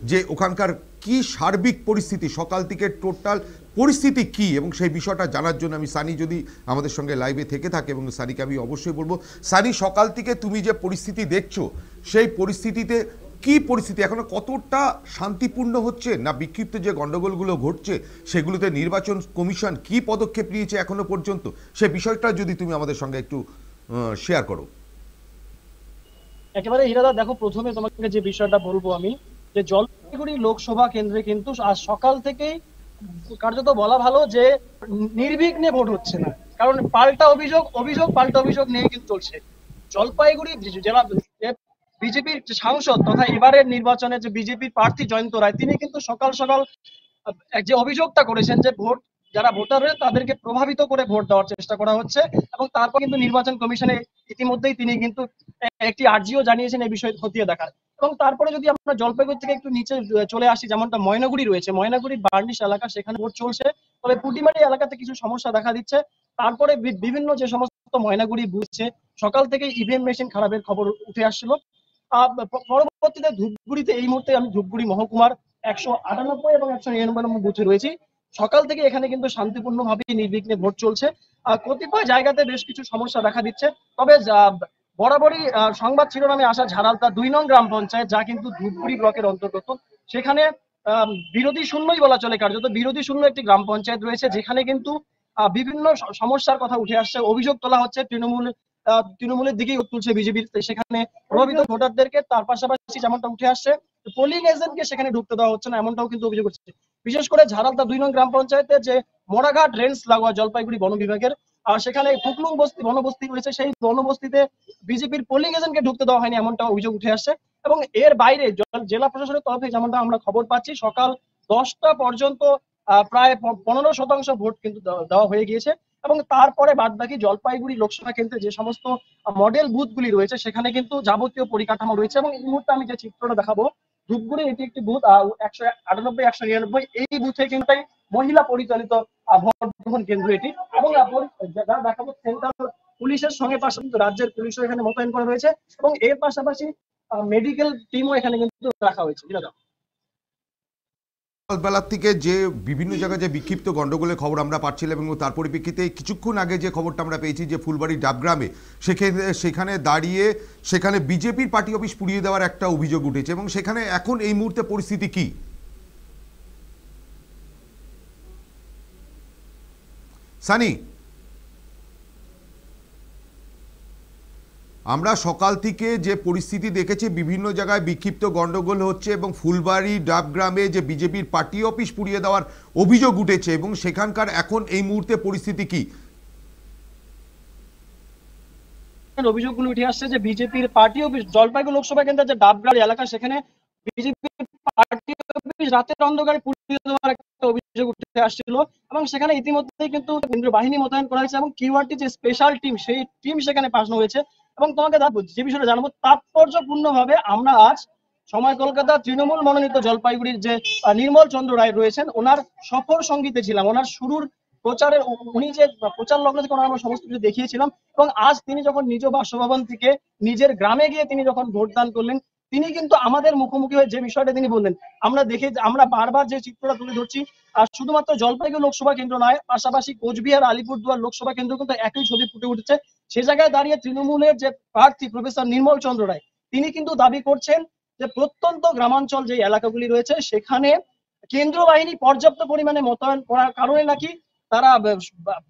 A: যে ওখানকার কি সার্বিক পরিস্থিতি, সকাল থেকে টোটাল পরিস্থিতি কি এবং সেই বিষয়টা জানার জন্য আমি সানি যদি আমাদের সঙ্গে লাইভে থেকে থাকে এবং সানিকে আমি অবশ্যই বলবো, সানি সকাল থেকে তুমি যে পরিস্থিতি দেখছো সেই পরিস্থিতিতে কি পরিস্থিতি এখনো কতটা শান্তিপূর্ণ হচ্ছে না বিক্ষিপ্ত যে গন্ডগোলগুলো ঘটছে সেগুলোতে নির্বাচন কমিশন কি পদক্ষেপ নিয়েছে এখনো পর্যন্ত, সে বিষয়টা যদি তুমি আমাদের সঙ্গে একটু শেয়ার করো।
H: একেবারে হীরাদা, দেখো প্রথমে তোমাকে যে বিষয়টা বলবো আমি, যে জলপাইগুড়ি লোকসভা কেন্দ্রে কিন্তু আজ সকাল থেকেই কার্যত বলা ভালো যে নির্বিঘ্নে ভোট হচ্ছে না, কারণ পাল্টা অভিযোগ নিয়ে কিন্তু চলছে। জলপাইগুড়ি জেলা বিজেপির সাংসদ তথা এবারের নির্বাচনে যে বিজেপির প্রার্থী জয়ন্ত রায়, তিনি কিন্তু সকাল যে অভিযোগটা করেছেন যে যারা ভোটার রয়েছে তাদেরকে প্রভাবিত করে ভোট দেওয়ার চেষ্টা করা হচ্ছে এবং তারপর কিন্তু নির্বাচন কমিশনে ইতিমধ্যেই তিনি কিন্তু একটি আর্জিও জানিয়েছেন এই বিষয় খতিয়ে দেখার। এবং তারপরে যদি আমরা জলপাইগুড়ি থেকে একটু নিচে চলে আসি, যেমনটা ময়নাগুড়ি রয়েছে, ময়নাগুড়ির বার্নিশ এলাকা, সেখানে ভোট চলছে, তবে পুটিমারি এলাকাতে কিছু সমস্যা দেখা দিচ্ছে। তারপরে বিভিন্ন যে সমস্ত ময়নাগুড়ি বুঝছে সকাল থেকে ইভিএম মেশিন খারাপের খবর উঠে আসছিল। পরবর্তী পরবর্তীতে ধূপগুড়িতে এই মুহূর্তে আমি ধূপগুড়ি মহকুমার 198 এবং 199 নম্বর বুথে রয়েছি। সকাল থেকে এখানে কিন্তু শান্তিপূর্ণভাবে নির্বিঘ্নে ভোট চলছে। কতিপয় জায়গাতে বেশ কিছু সমস্যা দেখা দিচ্ছে, তবে বরাবরই সংবাদ শিরোনামে আসা ঝাড়ালতা 2 নং গ্রাম পঞ্চায়েত, যা কিন্তু ধূপগুড়ি ব্লকের অন্তর্গত, সেখানে বিরোধী শূন্যই বলা চলে, কার্যত বিরোধী শূন্য একটি গ্রাম পঞ্চায়েত রয়েছে, যেখানে কিন্তু বিভিন্ন সমস্যার কথা উঠে আসছে, অভিযোগ তোলা হচ্ছে তৃণমূলের দিকেই তুলছে বিজেপির সেখানে প্রভাবিত ভোটারদেরকে। তার পাশাপাশি যেমনটা উঠে আসছে, পোলিং এজেন্টকে সেখানে ঢুকতে দেওয়া হচ্ছে না, এমনটাও কিন্তু অভিযোগ হচ্ছে। বিশেষ করে ঝাড়ালতা 2 নং গ্রাম পঞ্চায়েতের যে মোড়াঘাট রেঞ্জ লাগোয়া জলপাইগুড়ি বন বিভাগের সেখানে ফুকলুং বস্তি বনবস্তি রয়েছে, সেই বনবস্তিতে বিজেপির পোলিং এজেন্টকে ঢুকতে দেওয়া হয়নি, এমনটা অভিযোগ উঠে আসছে। এবং এর বাইরে জেলা প্রশাসনের তরফে যেমনটা আমরা খবর পাচ্ছি, সকাল 10টা পর্যন্ত প্রায় 15% ভোট কিন্তু দেওয়া হয়ে গিয়েছে। এবং তারপরে বাদবাকি জলপাইগুড়ি লোকসভা কেন্দ্রে যে সমস্ত মডেল বুথগুলি রয়েছে, সেখানে কিন্তু যাবতীয় পরিকাঠামো রয়েছে। এবং এই মুহূর্তে আমি যে চিত্রটা দেখাবো, ধূপগুড়ি এটি একটি বুথ 198, 199, এই বুথে কিন্তু মহিলা পরিচালিত ভোট গ্রহণ কেন্দ্র এটি। এবং দেখাবো সেন্ট্রাল পুলিশের সঙ্গে পাশাপাশি রাজ্যের পুলিশও এখানে মোতায়েন করা হয়েছে, এবং এর পাশাপাশি মেডিকেল টিমও এখানে কিন্তু রাখা হয়েছে।
A: বেলার থেকে যে বিভিন্ন জায়গায় যে বিক্ষিপ্ত গন্ডগোলের খবর আমরা পাচ্ছিলাম, এবং তার পরিপ্রেক্ষিতে কিছুক্ষণ আগে যে খবরটা আমরা পেয়েছি যে ফুলবাড়ি ডাবগ্রামে সেখানে দাঁড়িয়ে সেখানে বিজেপির পার্টি অফিস পুড়িয়ে দেওয়ার একটা অভিযোগ উঠেছে, এবং সেখানে এখন এই মুহূর্তে পরিস্থিতি কি? সানি, আমরা সকাল থেকে যে পরিস্থিতি দেখেছি, বিভিন্ন জায়গায় বিক্ষিপ্ত গন্ডগোল হচ্ছে, এবং ফুলবাড়ি ডাবগ্রামে যে বিজেপির পার্টি অফিস পুড়িয়ে দেওয়ার অভিযোগ উঠেছে, এবং সেখানকার এখন এই মুহূর্তে পরিস্থিতি কি?
H: অভিযোগগুলো উঠে আসছে যে বিজেপির পার্টি অফিস জলপাইগুড়ি লোকসভা কেন্দ্রের যে ডাবগ্রাম এলাকা, সেখানে বিজেপির পার্টি অফিস রাতের অন্ধকারে পুড়িয়ে দেওয়ার একটা অভিযোগ উঠে আসছিল। এবং সেখানে ইতিমধ্যেই কিন্তু কেন্দ্রীয় বাহিনী মোতায়েন করা হয়েছে, এবং কিউআরটি যে স্পেশাল টিম, সেই টিম সেখানে পাঠানো হয়েছে। এবং তোমাকে যে বিষয়টা জানাবো তাৎপর্যপূর্ণভাবে, আমরা আজ সময় কলকাতা তৃণমূল মনোনীত জলপাইগুড়ির যে নির্মল চন্দ্র রায় রয়েছেন, ওনার সফর সঙ্গীতে ছিলাম। ওনার শুরুর প্রচারের উনি যে প্রচার লগ্ন থেকে আমরা সমস্ত কিছু দেখিয়েছিলাম, এবং আজ তিনি যখন নিজ বাসভবন থেকে নিজের গ্রামে গিয়ে তিনি যখন ভোটদান করলেন, তিনি কিন্তু আমাদের মুখোমুখি হয়ে যে বিষয়টা তিনি বললেন, আমরা বারবার যে চিত্রটা তুলে ধরছি, আর শুধুমাত্র জলপাইগুড়ি লোকসভা কেন্দ্র নয়, পাশাপাশি কোচবিহার, আলিপুরদুয়ার লোকসভা কেন্দ্র কিন্তু একই ছবি ফুটে উঠেছে। সে জায়গায় দাঁড়িয়ে তৃণমূলের যে প্রার্থী প্রফেসর নির্মল চন্দ্র রায়, তিনি কিন্তু দাবি করছেন যে প্রত্যন্ত গ্রামাঞ্চল যে এলাকাগুলি রয়েছে, সেখানে কেন্দ্রীয় বাহিনী পর্যাপ্ত পরিমাণে মোতায়েন করার কারণে নাকি তারা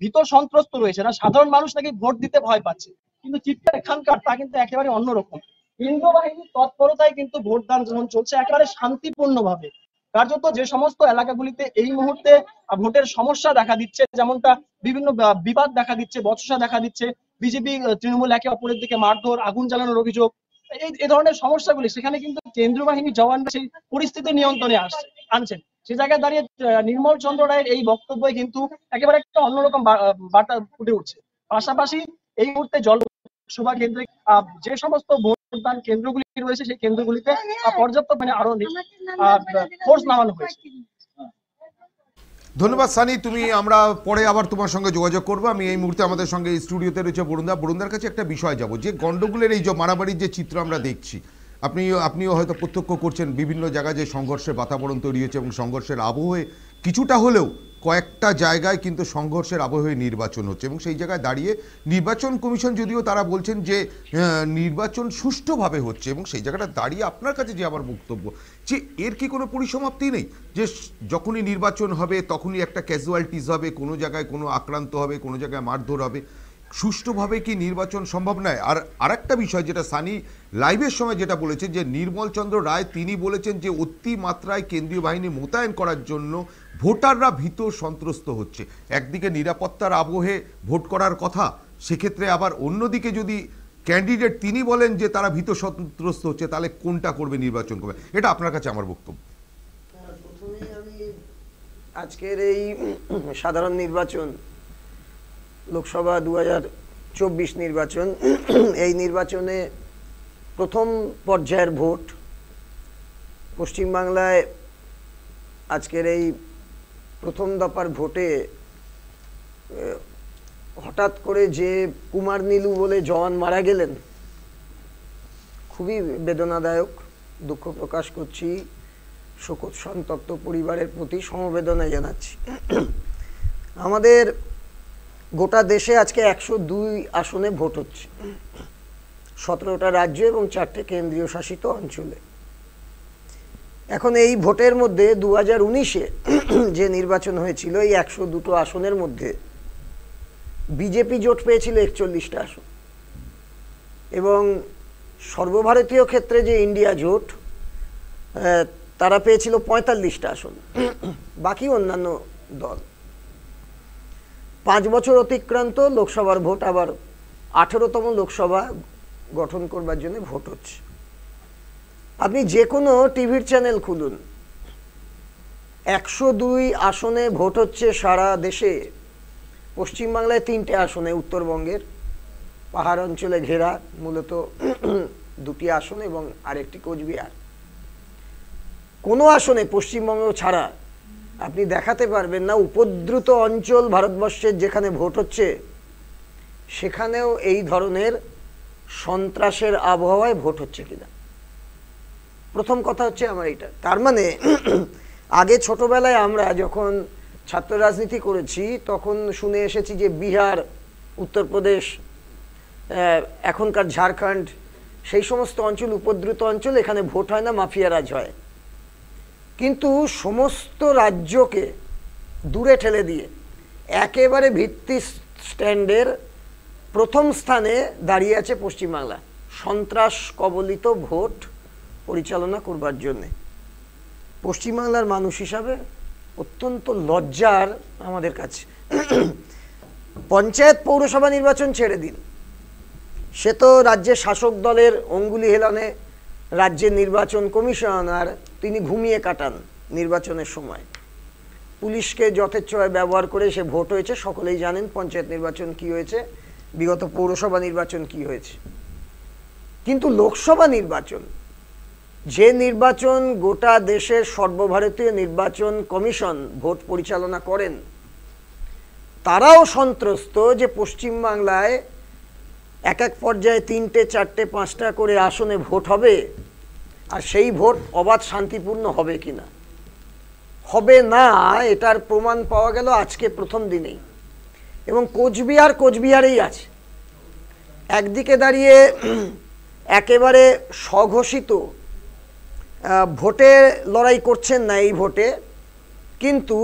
H: ভীত সন্ত্রস্ত রয়েছে না, সাধারণ মানুষ নাকি ভোট দিতে ভয় পাচ্ছে। কিন্তু চিত্র এখানকার তা কিন্তু একেবারে অন্যরকম। কেন্দ্রীয় বাহিনীর তৎপরতায় কিন্তু ভোটদান গ্রহণ চলছে একেবারে শান্তিপূর্ণভাবে। কার্যত যে সমস্ত এলাকাগুলিতে এই মুহূর্তে ভোটের সমস্যা দেখা দিচ্ছে, যেমনটা বিভিন্ন বিবাদ দেখা দিচ্ছে, বচসা দেখা দিচ্ছে, বিজেপি তৃণমূল একে অপরের দিকে মারধর, আগুন জ্বালানোর অভিযোগ, এই ধরনের সমস্যাগুলি, সেখানে কিন্তু কেন্দ্রীয় বাহিনী জওয়ানরা সেই পরিস্থিতি নিয়ন্ত্রণে আনছেন। সে জায়গায় দাঁড়িয়ে নির্মল চন্দ্র রায়ের এই বক্তব্যে কিন্তু একেবারে একটা অন্যরকম বার্তা ফুটে উঠছে। পাশাপাশি এই মুহূর্তে লোকসভা কেন্দ্রে যে সমস্ত ভোটদান কেন্দ্রগুলি রয়েছে, সেই কেন্দ্রগুলিতে পর্যাপ্ত মানে আরো ফোর্স নামানো হয়েছে।
A: ধন্যবাদ সানি, আমরা পরে আবার তোমার সঙ্গে যোগাযোগ করবো। আমি এই মুহূর্তে আমাদের সঙ্গে স্টুডিওতে রয়েছে বরুণদার কাছে একটা বিষয় যাব, যে গন্ডগোলের এই যে মারামারির যে চিত্র আমরা দেখছি, আপনিও হয়তো প্রত্যক্ষ করছেন, বিভিন্ন জায়গায় যে সংঘর্ষের বাতাবরণ তৈরি হয়েছে, এবং সংঘর্ষের আবহে কিছুটা হলেও কয়েকটা জায়গায় কিন্তু সংঘর্ষের আবহে নির্বাচন হচ্ছে, এবং সেই জায়গায় দাঁড়িয়ে নির্বাচন কমিশন যদিও তারা বলছেন যে নির্বাচন সুষ্ঠুভাবে হচ্ছে, এবং সেই জায়গাটা দাঁড়িয়ে আপনার কাছে যে আমার বক্তব্য, যে এর কি কোনো পরিসমাপ্তি নেই, যে যখনই নির্বাচন হবে তখনই একটা ক্যাজুয়ালিটিস হবে, কোনো জায়গায় কোনো আক্রান্ত হবে, কোনো জায়গায় মারধর হবে, সুষ্ঠুভাবে কি নির্বাচন সম্ভব নয়? আর আরেকটা বিষয় যেটা সানি লাইভের সময় যেটা বলেছে, যে নির্মল চন্দ্র রায় তিনি বলেছেন যে অতিমাত্রায় কেন্দ্রীয় বাহিনী মোতায়েন করার জন্য ভোটাররা ভীত সন্ত্রস্ত হচ্ছে। একদিকে নিরাপত্তার আবহে ভোট করার কথা, সেক্ষেত্রে আবার অন্যদিকে যদি ক্যান্ডিডেট তিনি বলেন যে তারা ভীত সন্ত্রস্ত হচ্ছে, তাহলে কোনটা করবে নির্বাচন করবে? এটা আপনার কাছে আমার বক্তব্য।
K: প্রথমেই আমি আজকের এই সাধারণ নির্বাচন, লোকসভা 2024 নির্বাচন, এই নির্বাচনে প্রথম পর্যায়ের ভোট পশ্চিমবাংলায় আজকের এই প্রথম দফার ভোটে হঠাৎ করে যে কুমার নীলু বলে জওয়ান মারা গেলেন, খুবই বেদনাদায়ক। দুঃখ প্রকাশ করছি, শোকত সন্তপ্ত পরিবারের প্রতি সমবেদনা জানাচ্ছি। আমাদের গোটা দেশে আজকে 102 আসনে ভোট হচ্ছে, 17টা রাজ্য এবং 4টে কেন্দ্রীয় শাসিত অঞ্চলে। এখন এই ভোটের মধ্যে 2019-এ যে নির্বাচন হয়েছিল, এই 102টো আসনের মধ্যে বিজেপি জোট পেয়েছিল 41টা আসন, এবং সর্বভারতীয় ক্ষেত্রে যে ইন্ডিয়া জোট তারা পেয়েছিল 45টা আসন, বাকি অন্যান্য দল। 5 বছর অতিক্রান্ত, লোকসভার ভোট, আবার 18তম লোকসভা গঠন করবার জন্য ভোট হচ্ছে। আপনি যে কোনো টিভির চ্যানেল খুলুন, 102 আসনে ভোট হচ্ছে সারা দেশে। পশ্চিমবাংলায় 3টে আসনে, উত্তরবঙ্গের পাহাড় অঞ্চলে ঘেরা মূলত 2টি আসন এবং আরেকটি কোচবিহার। কোনো আসনে পশ্চিমবঙ্গ ছাড়া আপনি দেখাতে পারবেন না উপদ্রুত অঞ্চল ভারতবর্ষের যেখানে ভোট হচ্ছে সেখানেও এই ধরনের সন্ত্রাসের আবহাওয়ায় ভোট হচ্ছে কিনা। প্রথম কথা হচ্ছে আমার এটা। তার মানে আগে ছোটবেলায় আমরা যখন ছাত্র রাজনীতি করেছি তখন শুনে এসেছি যে বিহার, উত্তরপ্রদেশ, এখনকার ঝাড়খণ্ড, সেই সমস্ত অঞ্চল উপদ্রুত অঞ্চল, এখানে ভোট হয় না, মাফিয়া রাজ হয়। কিন্তু সমস্ত রাজ্যকে দূরে ঠেলে দিয়ে একেবারে ভিত্তি স্ট্যান্ডের প্রথম স্থানে দাঁড়িয়ে আছে পশ্চিমবাংলা, সন্ত্রাস কবলিত ভোট পরিচালনা করবার জন্যে। পশ্চিমবাংলার মানুষ হিসাবে অত্যন্ত লজ্জার আমাদের কাছে। পঞ্চায়েত পৌরসভা নির্বাচন ছেড়ে দিন, সে তো রাজ্যের শাসক দলের অঙ্গুলি হেলনে রাজ্যের নির্বাচন কমিশনার তিনি ঘুমিয়ে কাটান নির্বাচনের সময়, পুলিশকে যথেচ্ছভাবে ব্যবহার করে সে ভোট হয়েছে। সকলেই জানেন পঞ্চায়েত নির্বাচন কি হয়েছে, বিগত পৌরসভা নির্বাচন কি হয়েছে। কিন্তু লোকসভা নির্বাচন, যে নির্বাচন গোটা দেশের সর্বভারতীয় নির্বাচন কমিশন ভোট পরিচালনা করেন, তারাও সন্ত্রস্ত যে পশ্চিমবাংলায় এক এক পর্যায়ে 3টে 4টে 5টা করে আসনে ভোট হবে, আর সেই ভোট অবাধ শান্তিপূর্ণ হবে কিনা। হবে না, এটার প্রমাণ পাওয়া গেল আজকে প্রথম দিনেই। এবং কোচবিহারেই আছে। একদিকে দাঁড়িয়ে একেবারে স্বঘোষিত ভোটে লড়াই করছেন না এই ভোটে, কিন্তু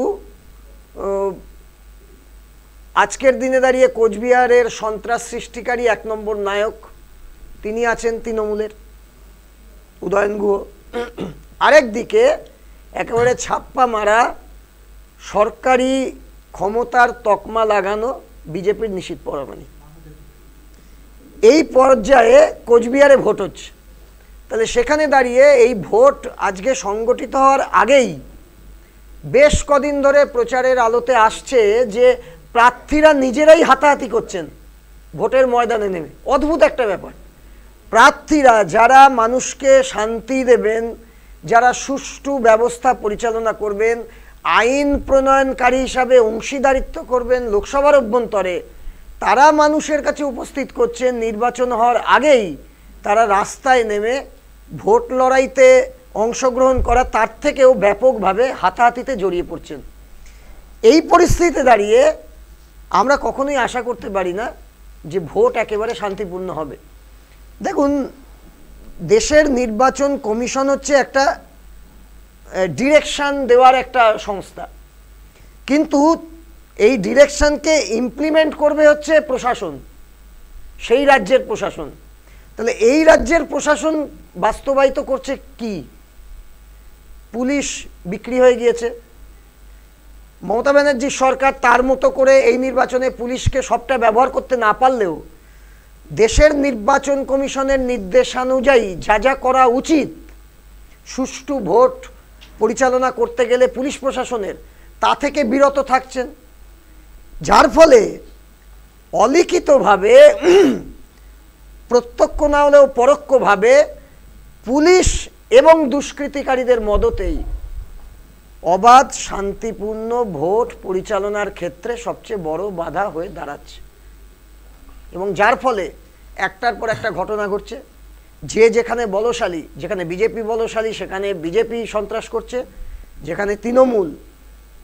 K: আজকের দিনে দাঁড়িয়ে কোচবিহারের সন্ত্রাস সৃষ্টিকারী 1 নম্বর নায়ক তিনি আছেন তৃণমূলের উদয়ন গুহ। আরেকদিকে একেবারে ছাপ্পা মারা সরকারি ক্ষমতার তকমা লাগানো বিজেপির নিশীথ পরামানিক। এই পর্যায়ে কোচবিহারে ভোট হচ্ছে। তাহলে সেখানে দাঁড়িয়ে এই ভোট আজকে সংগঠিত হওয়ার আগেই বেশ কদিন ধরে প্রচারের আলোতে আসছে যে প্রার্থীরা নিজেরাই হাতাহাতি করছেন ভোটের ময়দানে নেমে। অদ্ভুত একটা ব্যাপার। প্রার্থীরা যারা মানুষকে শান্তি দেবেন, যারা সুষ্ঠু ব্যবস্থা পরিচালনা করবেন, আইন প্রণয়নকারী হিসাবে অংশীদারিত্ব করবেন লোকসভার অভ্যন্তরে, তারা মানুষের কাছে উপস্থিত করছেন নির্বাচন হওয়ার আগেই। তারা রাস্তায় নেমে ভোট লড়াইতে অংশগ্রহণ করা তার থেকেও ব্যাপকভাবে হাতাহাতিতে জড়িয়ে পড়ছেন। এই পরিস্থিতিতে দাঁড়িয়ে আমরা কখনোই আশা করতে পারি না যে ভোট একেবারে শান্তিপূর্ণ হবে। দেখুন, দেশের নির্বাচন কমিশন হচ্ছে একটা ডিরেকশন দেওয়ার একটা সংস্থা, কিন্তু এই ডিরেকশনকে ইমপ্লিমেন্ট করবে হচ্ছে প্রশাসন, সেই রাজ্যের প্রশাসন। তাহলে এই রাজ্যের প্রশাসন বাস্তবায়িত করছে কি? পুলিশ বিক্রি হয়ে গিয়েছে। মমতা ব্যানার্জির সরকার তার মতো করে এই নির্বাচনে পুলিশকে সবটা ব্যবহার করতে না পারলেও দেশের নির্বাচন কমিশনের নির্দেশানুযায়ী যা যা করা উচিত সুষ্ঠু ভোট পরিচালনা করতে গেলে পুলিশ প্রশাসনের, তা থেকে বিরত থাকছেন। যার ফলে অলিখিতভাবে, প্রত্যক্ষ না হলেও পরোক্ষভাবে পুলিশ এবং দুষ্কৃতিকারীদের মদতেই অবাধ শান্তিপূর্ণ ভোট পরিচালনার ক্ষেত্রে সবচেয়ে বড় বাধা হয়ে দাঁড়াচ্ছে। এবং যার ফলে একটার পর একটা ঘটনা ঘটছে। যে যেখানে বলশালী, যেখানে বিজেপি বলশালী সেখানে বিজেপি সন্ত্রাস করছে, যেখানে তৃণমূল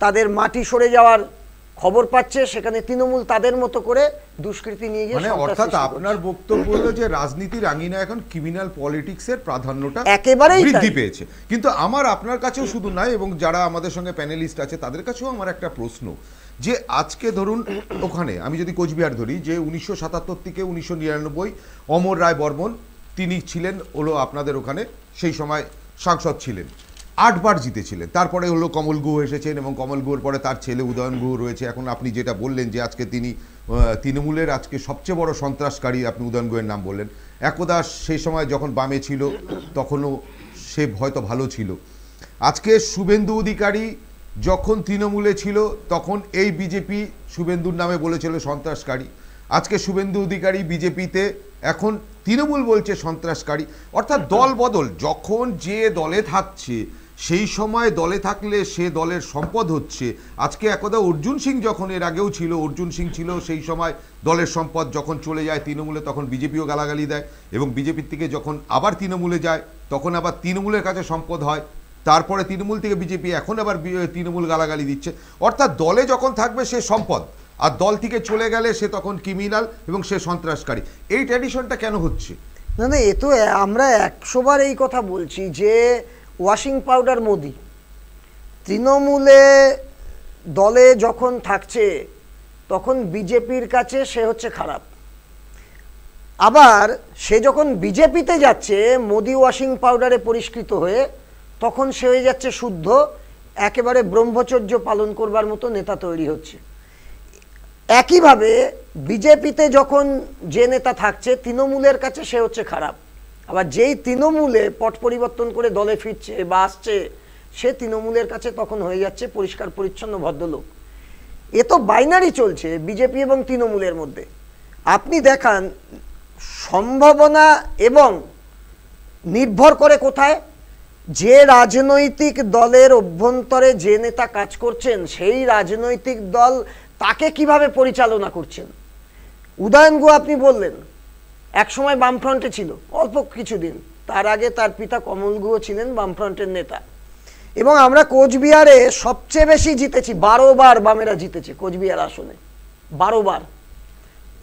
K: তাদের মাটি সরে যাওয়ার খবর পাচ্ছে সেখানে তৃণমূল তাদের মতো করে দুষ্কৃতি নিয়ে গিয়ে
A: মানে অর্থাৎ আপনার বক্তব্য হলো যে রাজনীতির আঙিনা এখন ক্রিমিনাল পলিটিক্সের প্রাধান্যটা
K: একেবারেই
A: বৃদ্ধি পেয়েছে। কিন্তু আমার আপনার কাছেও শুধু নয় এবং যারা আমাদের সঙ্গে প্যানেলিস্ট আছে তাদের কাছেও আমার একটা প্রশ্ন, যে আজকে ধরুন ওখানে আমি যদি কোচবিহার ধরি, যে 1977 থেকে 1999 অমর রায় বর্মন তিনি ছিলেন হলো আপনাদের ওখানে সেই সময় সাংসদ ছিলেন, 8 বার জিতেছিলেন। তারপরে হলো কমল গুহ এসেছেন এবং কমল গুহর পরে তার ছেলে উদয়ন গুহ রয়েছে। এখন আপনি যেটা বললেন যে আজকে তিনি তৃণমূলের আজকে সবচেয়ে বড় সন্ত্রাসকারী, আপনি উদয়ন গুহের নাম বললেন। একদা সেই সময় যখন বামে ছিল তখনও সে হয়তো ভালো ছিল। আজকে শুভেন্দু অধিকারী যখন তৃণমূলে ছিল তখন এই বিজেপি শুভেন্দুর নামে বলেছিল সন্ত্রাসকারী। আজকে শুভেন্দু অধিকারী বিজেপিতে, এখন তৃণমূল বলছে সন্ত্রাসকারী। অর্থাৎ দল বদল, যখন যে দলে থাকছে সেই সময় দলে থাকলে সে দলের সম্পদ হচ্ছে। আজকে একদা অর্জুন সিং যখন এর আগেও ছিল, অর্জুন সিং ছিল সেই সময় দলের সম্পদ, যখন চলে যায় তৃণমূলে তখন বিজেপিও গালাগালি দেয়, এবং বিজেপির থেকে যখন আবার তৃণমূলে যায় তখন আবার তৃণমূলের কাছে সম্পদ হয়, তারপরে তৃণমূল থেকে বিজেপি, এখন আবার তৃণমূল গালাগালি দিচ্ছে। অর্থাৎ দলে যখন থাকবে সে সম্পদ, আর দল থেকে চলে গেলে সে তখন ক্রিমিনাল এবং সে সন্ত্রাসকারী। এই ট্র্যাডিশনটা কেন হচ্ছে?
K: না না, এ তো আমরা 100 বার এই কথা বলছি যে ওয়াশিং পাউডার মোদি তৃণমূলে দলে যখন থাকছে তখন বিজেপির কাছে সে হচ্ছে খারাপ, আবার সে যখন বিজেপিতে যাচ্ছে মোদি ওয়াশিং পাউডারে পরিষ্কৃত হয়ে তখন সে হয়ে যাচ্ছে শুদ্ধ, একেবারে ব্রহ্মচর্য পালন করবার মতো নেতা তৈরি হচ্ছে। একইভাবে বিজেপিতে যখন যে নেতা থাকছে তৃণমূলের কাছে সে হচ্ছে খারাপ, আবার যেই তৃণমূলে পট পরিবর্তন করে দলে ফিরছে বা আসছে সে তৃণমূলের কাছে তখন হয়ে যাচ্ছে পরিষ্কার পরিচ্ছন্ন ভদ্রলোক। এ তো বাইনারি চলছে বিজেপি এবং তৃণমূলের মধ্যে। আপনি দেখান সম্ভাবনা এবং নির্ভর করে কোথায়, যে রাজনৈতিক দলের অভ্যন্তরে যে নেতা কাজ করছেন সেই রাজনৈতিক দল তাকে কিভাবে পরিচালনা করছেন। উদয়ন গুহ আপনি বললেন একসময় বামফ্রন্টে ছিল অল্প কিছুদিন, তার আগে তার পিতা কমল গুহ ছিলেন বামফ্রন্টের নেতা, এবং আমরা কোচবিহারে সবচেয়ে বেশি জিতেছি, 12 বার বামেরা জিতেছে কোচবিহার আসনে, 12 বার।